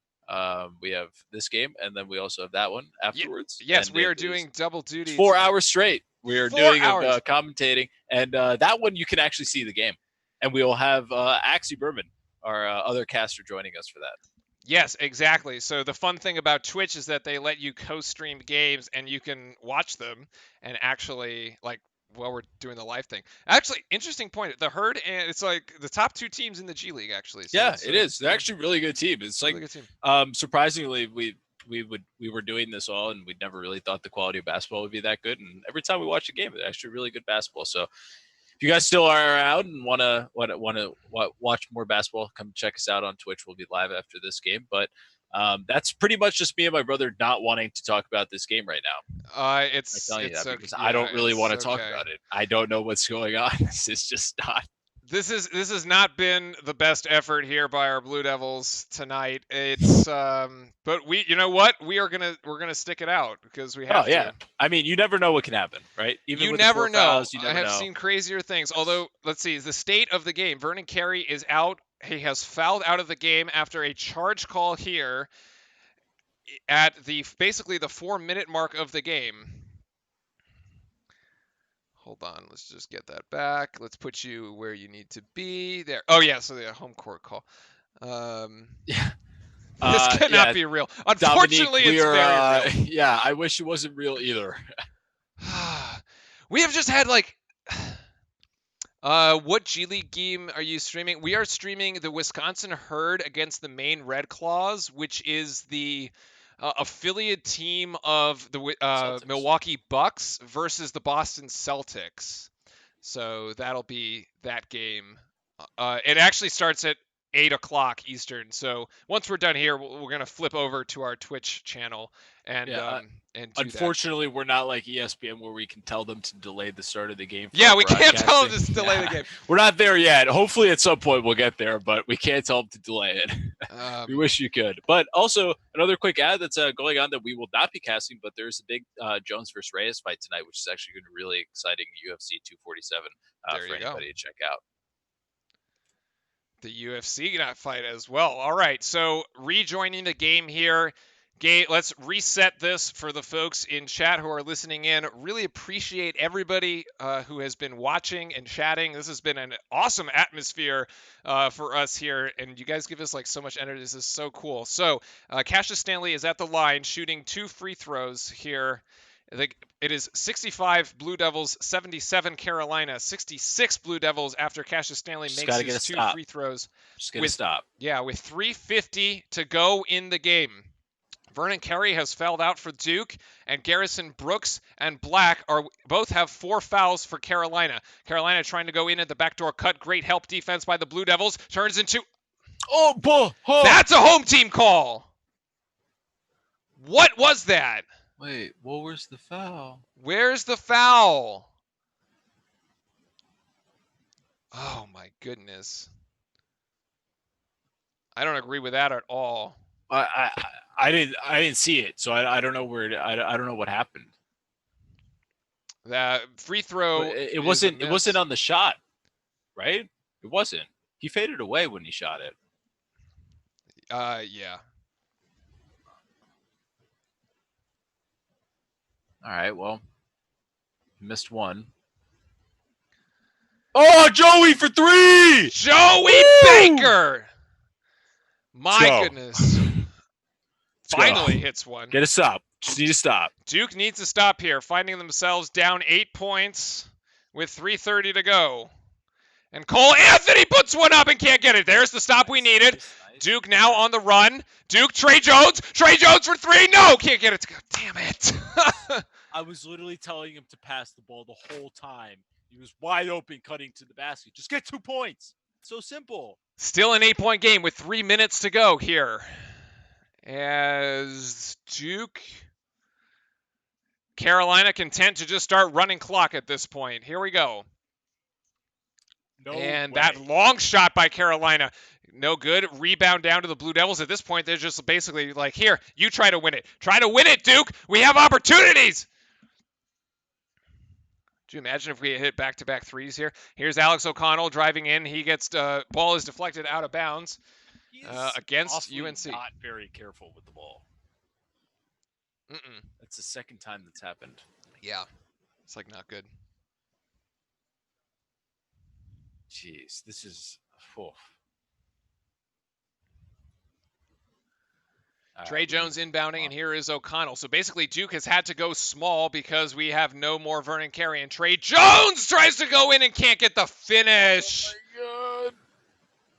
We have this game, and then we also have that one afterwards. Yes, and we are doing double duty. 4 hours straight. We are doing commentating, and that one you can actually see the game. And we will have Axie Berman, our other caster, joining us for that. Yes, exactly. So the fun thing about Twitch is that they let you co-stream games and you can watch them and actually, like, while we're doing the live thing. Actually, interesting point. The Herd, and it's like the top 2 teams in the G League, actually. So yeah, it is. They're actually a really good team. It's like, really good team. Surprisingly, we were doing this all, and we never really thought the quality of basketball would be that good. And every time we watch a game, it's actually really good basketball. So if you guys still are around and want to watch more basketball, come check us out on Twitch. We'll be live after this game. But that's pretty much just me and my brother not wanting to talk about this game right now. It's I'm telling you it's that because okay. I don't really want to talk okay. about it. I don't know what's going on. This is just not. This has not been the best effort here by our Blue Devils tonight. It's but you know what? We're gonna stick it out because we have yeah. to. I mean, you never know what can happen, right? Even You with never the 4 know. fouls, you I never have know. seen crazier things. Although, let's see, the state of the game. Vernon Carey is out. He has fouled out of the game after a charge call here at basically the 4-minute mark of the game. Hold on, let's just get that back. Let's put you where you need to be. There. Oh yeah, so the home court call. Yeah. This cannot be real. Unfortunately, Dominique, it's very real. Yeah, I wish it wasn't real either. We have just had like what G League game are you streaming? We are streaming the Wisconsin Herd against the Maine Red Claws, which is the affiliate team of the Milwaukee Bucks versus the Boston Celtics. So that'll be that game. It actually starts at 8 o'clock Eastern. So once we're done here, we're gonna flip over to our Twitch channel and and do unfortunately, we're not like ESPN where we can tell them to delay the start of the game. Yeah, we can't tell them to delay the game. We're not there yet. Hopefully, at some point we'll get there, but we can't tell them to delay it. We wish you could. But also another quick ad that's going on that we will not be casting, but there's a big Jones versus Reyes fight tonight, which is actually going to be really exciting. UFC 247 for anybody to check out. The UFC fight as well. All right, so rejoining the game here. Let's reset this for the folks in chat who are listening in. Really appreciate everybody who has been watching and chatting. This has been an awesome atmosphere for us here, and you guys give us like so much energy. This is so cool. So Cassius Stanley is at the line shooting 2 free throws here. It is 65 Blue Devils, 77 Carolina, 66 Blue Devils after Cassius Stanley makes his 2 free throws. Just gonna stop. Yeah, with 3:50 to go in the game. Vernon Carey has fouled out for Duke, and Garrison Brooks and Black both have 4 fouls for Carolina. Carolina trying to go in at the backdoor cut. Great help defense by the Blue Devils. Turns into... That's a home team call! What was that? Wait, well, where's the foul? Where's the foul? Oh, my goodness. I don't agree with that at all. I didn't see it, so I don't know where I don't know what happened. That free throw. It wasn't on the shot, right? It wasn't. He faded away when he shot it. Yeah. All right. Well, he missed one. Oh, Joey for 3! Joey Woo! Baker. My goodness. Finally hits one. Get a stop. Just need to stop. Duke needs to stop here, finding themselves down 8 points with 3:30 to go. And Cole Anthony puts one up and can't get it. There's the stop we needed. Duke now on the run. Duke, Trey Jones. Trey Jones for 3. No, can't get it. God damn it. I was literally telling him to pass the ball the whole time. He was wide open cutting to the basket. Just get 2 points. It's so simple. Still an 8-point game with 3 minutes to go here. As Duke, Carolina content to just start running clock at this point. Here we go. That long shot by Carolina, no good. Rebound down to the Blue Devils. At this point, they're just basically like, here, you try to win it. Try to win it, Duke. We have opportunities. Do you imagine if we hit back-to-back threes here? Here's Alex O'Connell driving in. He gets ball is deflected out of bounds against UNC. Not very careful with the ball. That's the second time that's happened. Yeah, it's like not good. Jeez, this is. Trey Jones inbounding, and here is O'Connell. So basically, Duke has had to go small because we have no more Vernon Carey. And Trey Jones tries to go in and can't get the finish. Oh my God.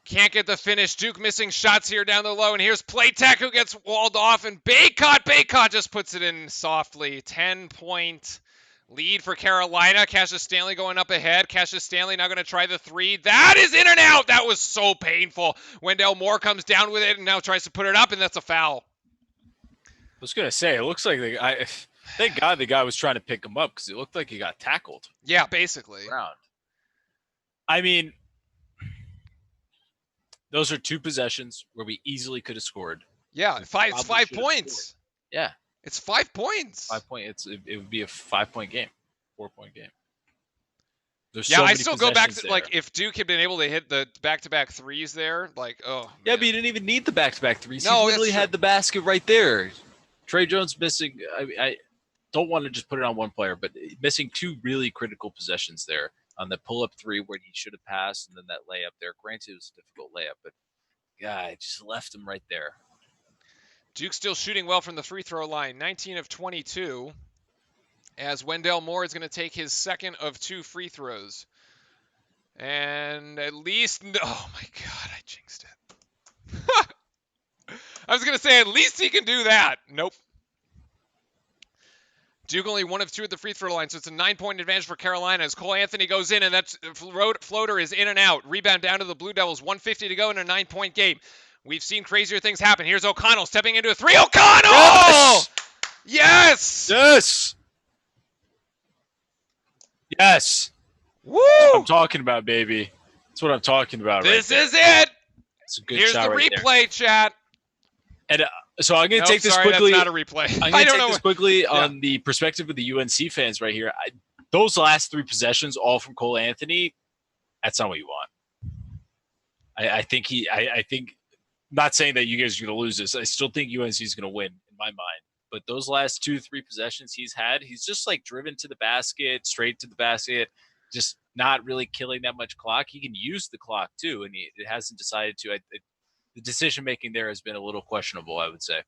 Can't get the finish. Duke missing shots here down the low. And here's Playtech who gets walled off. And Baycott just puts it in softly. 10-point lead for Carolina. Cassius Stanley going up ahead. Cassius Stanley now going to try the three. That is in and out. That was so painful. Wendell Moore comes down with it and now tries to put it up, and that's a foul. I was going to say, it looks like the guy, thank God the guy was trying to pick him up because it looked like he got tackled. Yeah, basically. Around. I mean, those are two possessions where we easily could have scored. Yeah, it's 5 points. Yeah. It's 5 points. 5 points. It would be a 5-point game, 4-point game. There's so I still go back to there. Like if Duke had been able to hit the back-to-back threes there, like yeah, but you didn't even need the back-to-back threes. No, he literally had the basket right there. Trey Jones missing. I don't want to just put it on one player, but missing two really critical possessions there on the pull-up three where he should have passed, and then that layup there. Granted, it was a difficult layup, but yeah, I just left him right there. Duke still shooting well from the free throw line, 19 of 22, as Wendell Moore is going to take his second of 2 free throws. And at least, oh my God, I jinxed it. I was going to say, at least he can do that. Nope. Duke only 1 of 2 at the free throw line, so it's a 9-point advantage for Carolina as Cole Anthony goes in, and that floater is in and out. Rebound down to the Blue Devils, 1:50 to go in a 9-point game. We've seen crazier things happen. Here's O'Connell stepping into a 3. O'Connell! Yes! Yes! Yes! Yes! Woo! That's what I'm talking about, baby. That's what I'm talking about. This is it! It's a good Here's shot the right replay, there. chat. And so I'm going to take this quickly. That's not a replay. I'm going to take this quickly on the perspective of the UNC fans right here. Those last 3 possessions, all from Cole Anthony, that's not what you want. I think, not saying that you guys are going to lose this. I still think UNC is going to win in my mind. But those last 2-3 possessions he's had, he's just like driven to the basket, straight to the basket, just not really killing that much clock. He can use the clock too, and it hasn't decided to. The decision-making there has been a little questionable, I would say.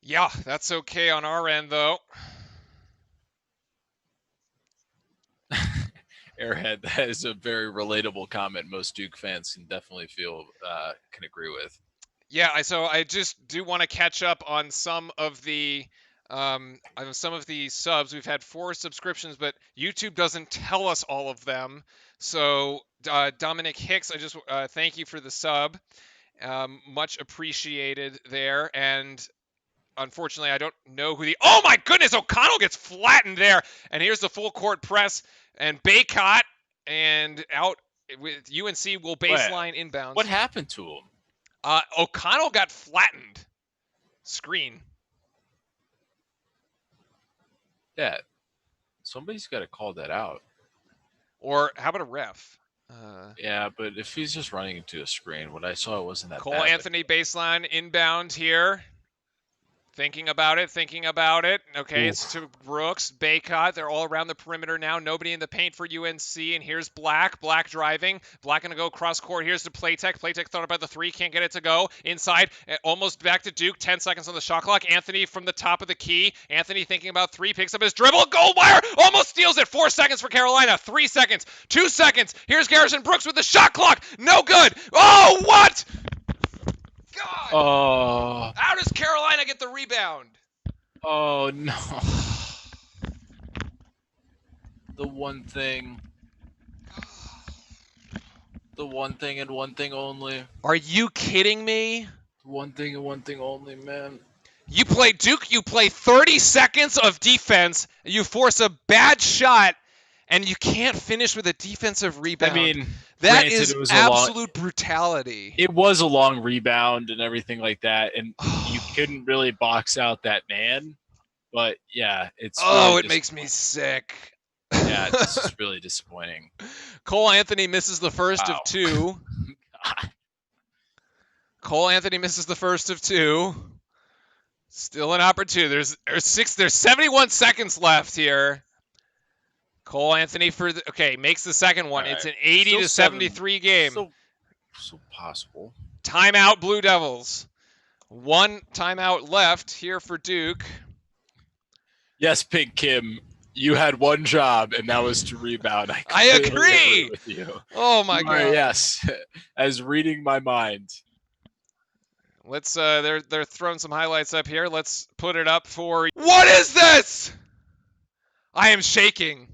Yeah, that's okay on our end, though. Airhead, that is a very relatable comment most Duke fans can definitely can agree with. Yeah, so I just do want to catch up on some of the subs. We've had 4 subscriptions, but YouTube doesn't tell us all of them. So Dominic Hicks, I just thank you for the sub. Much appreciated there. And unfortunately, I don't know who oh my goodness, O'Connell gets flattened there. And here's the full court press. And Baycott and out with UNC will baseline inbounds. What happened to him? O'Connell got flattened. Screen. Yeah. Somebody's got to call that out. Or how about a ref? Yeah, but if he's just running into a screen, what I saw wasn't that Cole bad. Anthony baseline inbound here. Thinking about it. Okay, Oof. It's to Brooks, Baycott. They're all around the perimeter now. Nobody in the paint for UNC. And here's Black. Black driving. Black going to go cross court. Here's to Playtech. Playtech thought about the 3. Can't get it to go. Inside. Almost back to Duke. 10 seconds on the shot clock. Anthony from the top of the key. Anthony thinking about 3. Picks up his dribble. Goal wire. Almost steals it. 4 seconds for Carolina. 3 seconds. 2 seconds. Here's Garrison Brooks with the shot clock. No good. Oh, what? God. Oh. How does Carolina get the rebound? Oh, no. The one thing. The one thing and one thing only. Are you kidding me? One thing and one thing only, man. You play Duke, you play 30 seconds of defense, you force a bad shot, and you can't finish with a defensive rebound. I mean, that is absolute brutality. It was a long rebound and everything like that, and you couldn't really box out that man. But yeah, it's it makes me sick. Yeah, this is really disappointing. Cole Anthony misses the first of 2. Cole Anthony misses the first of 2. Still an opportunity. There's 71 seconds left here. Cole Anthony makes the second one. Right. It's an 80 to 73 game. So possible. Timeout, Blue Devils. 1 timeout left here for Duke. Yes, Pig Kim. You had one job, and that was to rebound. I agree with you. Oh my god. Yes, as reading my mind. Let's they're throwing some highlights up here. Let's put it up for What is this? I am shaking.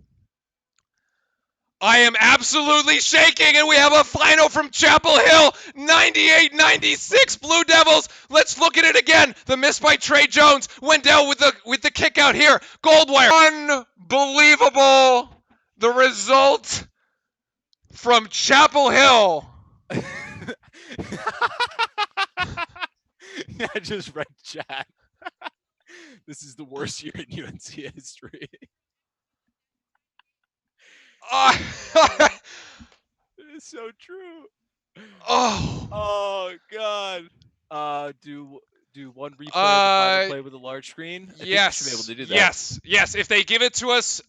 I am absolutely shaking, and we have a final from Chapel Hill, 98-96 Blue Devils. Let's look at it again. The miss by Trey Jones. Wendell with the kick out here. Goldwire. Unbelievable. The result from Chapel Hill. I just read chat. This is the worst year in UNC history. It's so true. Oh God. Do one replay of the final play with a large screen? I think you should be able to do that. Yes. If they give it to us,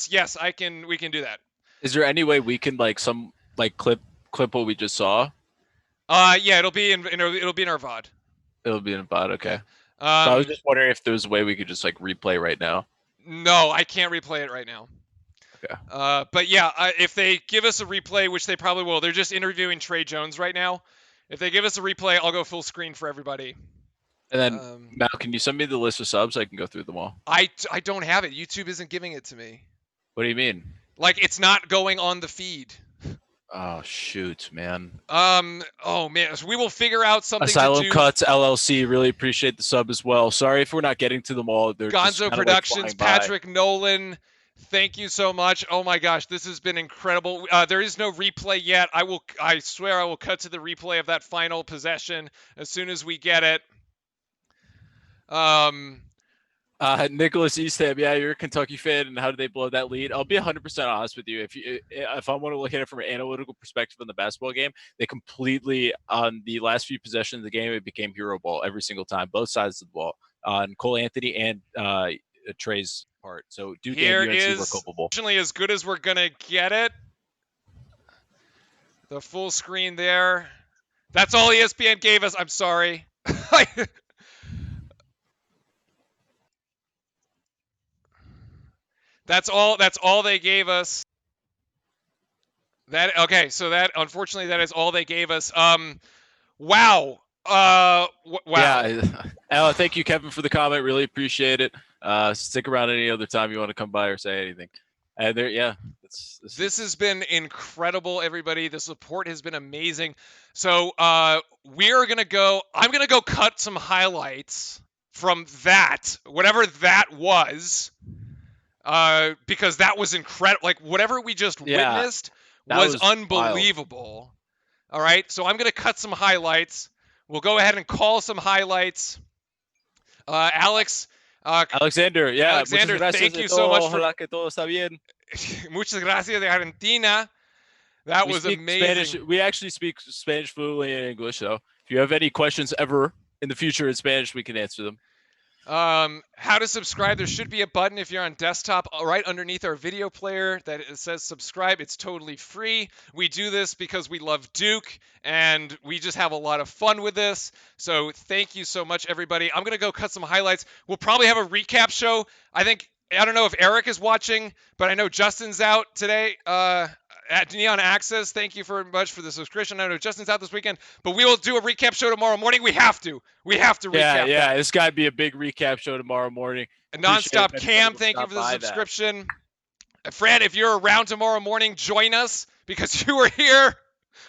yes, we can do that. Is there any way we can clip what we just saw? Yeah, it'll be in our VOD. It'll be in a VOD, okay. So I was just wondering if there's a way we could just replay right now. No, I can't replay it right now. Okay. But yeah, if they give us a replay, which they probably will, they're just interviewing Trey Jones right now. If they give us a replay, I'll go full screen for everybody. And then, Mal, can you send me the list of subs? I can go through them all. I don't have it. YouTube isn't giving it to me. What do you mean? Like, it's not going on the feed. Oh, shoot, man. Oh, man. So we will figure out something Asylum to do. Cuts, LLC. Really appreciate the sub as well. Sorry if we're not getting to them all. They're Gonzo Productions, Patrick Nolan. Thank you so much. Oh my gosh, this has been incredible. There is no replay yet. I swear I will cut to the replay of that final possession as soon as we get it. Nicholas Eastham, yeah, you're a Kentucky fan, and how did they blow that lead? I'll be 100% honest with you. If I want to look at it from an analytical perspective in the basketball game, they completely, on the last few possessions of the game, it became hero ball every single time, both sides of the ball, on Cole Anthony and Trey's part. So Duke and UNC were culpable. Unfortunately, as good as we're going to get it. The full screen there. That's all ESPN gave us. I'm sorry. That's all they gave us. So that unfortunately that is all they gave us. Wow. Wow. Yeah. Thank you, Kevin, for the comment. Really appreciate it. Stick around any other time you want to come by or say anything. And this has been incredible, everybody. The support has been amazing. So we're gonna go. I'm gonna go cut some highlights from that, whatever that was, because that was incredible. Like whatever we just witnessed was unbelievable. Wild. All right, so I'm gonna cut some highlights. We'll go ahead and call some highlights. Alexander, yeah. Alexander, thank you so much for. Muchas gracias de Argentina. That was amazing. Spanish. We actually speak Spanish fluently and English, so if you have any questions ever in the future in Spanish, we can answer them. How to subscribe. There should be a button if you're on desktop right underneath our video player that it says subscribe. It's totally free. We do this because we love Duke and we just have a lot of fun with this. So thank you so much, everybody. I'm going to go cut some highlights. We'll probably have a recap show. I don't know if Eric is watching, but I know Justin's out today at Neon Access. Thank you very much for the subscription. I know Justin's out this weekend, but we will do a recap show tomorrow morning. We have to recap. Yeah. This got to be a big recap show tomorrow morning. And Nonstop Cam, thank you for the subscription. Fran, if you're around tomorrow morning, join us because you were here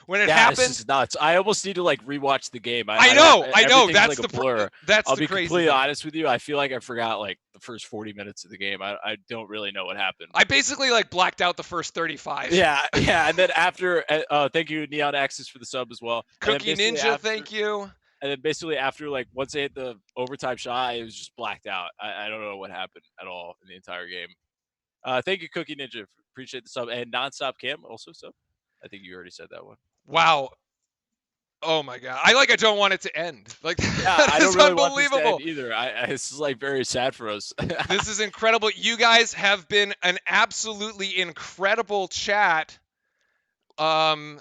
when it happened. This is nuts. I almost need to rewatch the game. I know. That's the blur. I'll be completely honest with you. I feel like I forgot the first 40 minutes of the game. I don't really know what happened. I basically blacked out the first 35. Yeah. And then after, thank you Neon Access for the sub as well. Cookie Ninja, thank you. And then basically after once they hit the overtime shot, it was just blacked out. I don't know what happened at all in the entire game. Thank you Cookie Ninja. Appreciate the sub. And Nonstop Cam also sub. I think you already said that one. Wow. Oh my god. I don't want it to end. I don't really want this to end either. This is very sad for us. This is incredible. You guys have been an absolutely incredible chat. I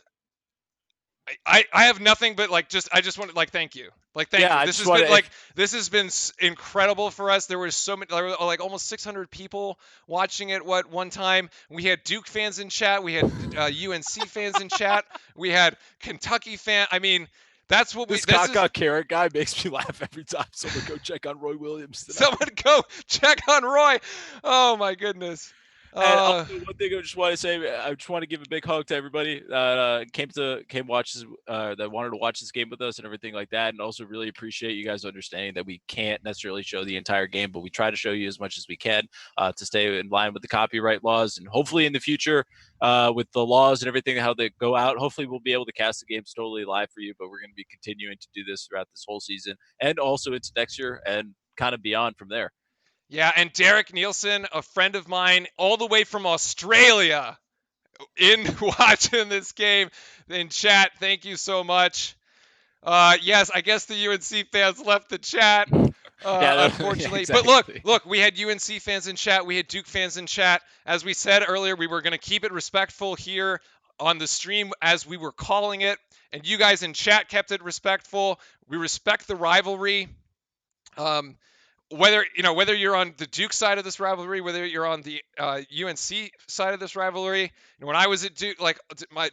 have nothing but I just want to thank you. Like, thank Yeah, you. I This just has want been to. like incredible for us. There were so many, there were like almost 600 people watching it. What one time we had Duke fans in chat, we had UNC fans in chat, we had Kentucky fan. I mean, that's what we. This This is caca carrot guy makes me laugh every time. Someone go check on Roy Williams tonight. someone go check on Roy. Oh my goodness. And also one thing I just want to say, I just want to give a big hug to everybody that came watch this, that wanted to watch this game with us and everything like that, and also really appreciate you guys understanding that we can't necessarily show the entire game, but we try to show you as much as we can to stay in line with the copyright laws, and hopefully in the future, with the laws and everything how they go out, hopefully we'll be able to cast the games totally live for you. But we're going to be continuing to do this throughout this whole season and also into next year and kind of beyond from there. Yeah, and Derek Nielsen, a friend of mine, all the way from Australia, in watching this game in chat. Thank you so much. Yes, I guess the UNC fans left the chat, Yeah, unfortunately. exactly. But look, we had UNC fans in chat. We had Duke fans in chat. As we said earlier, we were going to keep it respectful here on the stream as we were calling it. And you guys in chat kept it respectful. We respect the rivalry. Whether you're on the Duke side of this rivalry, whether you're on the UNC side of this rivalry, when I was at Duke, like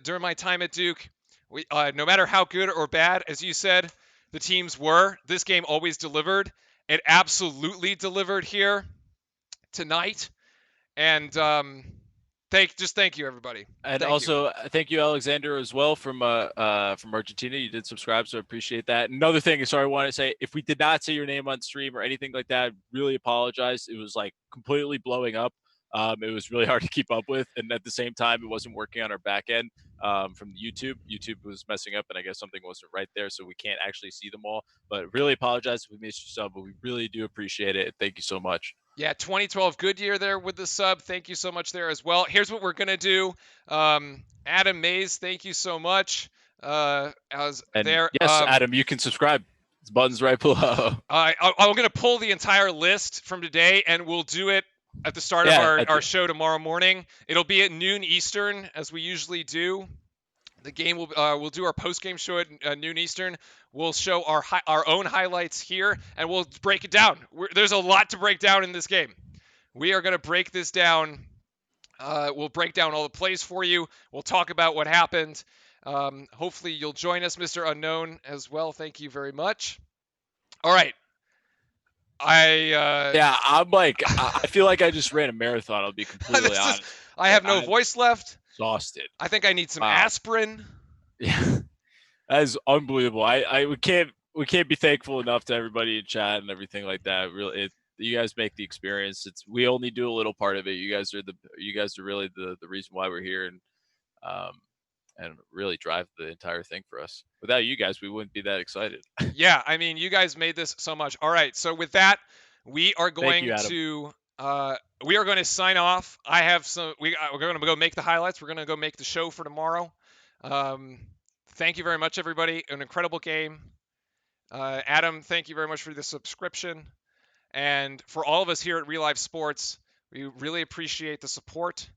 during my time at Duke, we no matter how good or bad, as you said, the teams were, this game always delivered. It absolutely delivered here tonight, and thank you everybody. And Thank you. also, thank you, Alexander, as well from Argentina. You did subscribe, so I appreciate that. Another thing, sorry, I want to say, if we did not say your name on stream or anything like that, really apologize. It was like completely blowing up. It was really hard to keep up with, and at the same time, it wasn't working on our back end from YouTube. YouTube was messing up, and I guess something wasn't right there, so we can't actually see them all. But really apologize if we missed you some, but we really do appreciate it. Thank you so much. Yeah, 2012 Goodyear there with the sub. Thank you so much there as well. Here's what we're gonna do. Adam Mays, thank you so much. As And there. yes, Adam, you can subscribe. It's buttons right below. I'm gonna pull the entire list from today, and we'll do it at the start of our show tomorrow morning. It'll be at noon Eastern, as we usually do. The game will we'll do our post game show at noon Eastern. We'll show our own highlights here, and we'll break it down. There's a lot to break down in this game. We are going to break this down. We'll break down all the plays for you. We'll talk about what happened. Hopefully you'll join us, Mr. Unknown, as well. Thank you very much. All right. I'm like, I feel like I just ran a marathon. I'll be completely honest. I have no voice left. Exhausted. I think I need some aspirin. Yeah, that is unbelievable. We can't be thankful enough to everybody in chat and everything like that. Really, you guys make the experience. We only do a little part of it. You guys are really the reason why we're here, and really drive the entire thing for us. Without you guys, we wouldn't be that excited. Yeah, I mean, you guys made this so much. All right, so with that, we are going to sign off. I have some. We're going to go make the highlights. We're going to go make the show for tomorrow. Thank you very much, everybody. An incredible game. Adam, thank you very much for the subscription, and for all of us here at Real Life Sports, we really appreciate the support.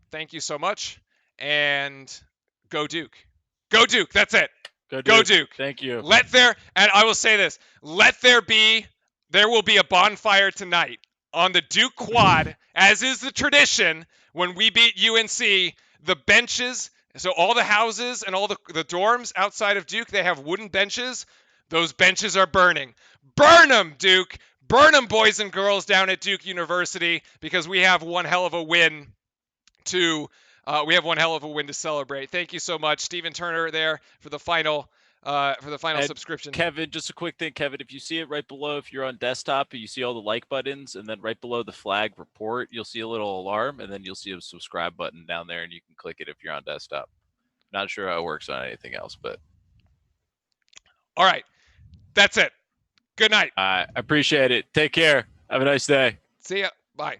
Thank you so much, and go Duke. Go Duke. That's it. Go Duke. Thank you. And I will say this, there will be a bonfire tonight on the Duke quad, as is the tradition when we beat UNC. The benches, so all the houses and all the dorms outside of Duke, they have wooden benches. Those benches are burning. Burn them, Duke. Burn them, boys and girls down at Duke University, because we have one hell of a win to celebrate. Thank you so much, Stephen Turner, there for the final subscription. Kevin, just a quick thing, Kevin. If you see it right below, if you're on desktop, you see all the like buttons, and then right below the flag report, you'll see a little alarm, and then you'll see a subscribe button down there, and you can click it if you're on desktop. Not sure how it works on anything else, but all right, that's it. Good night. I appreciate it. Take care. Have a nice day. See ya. Bye.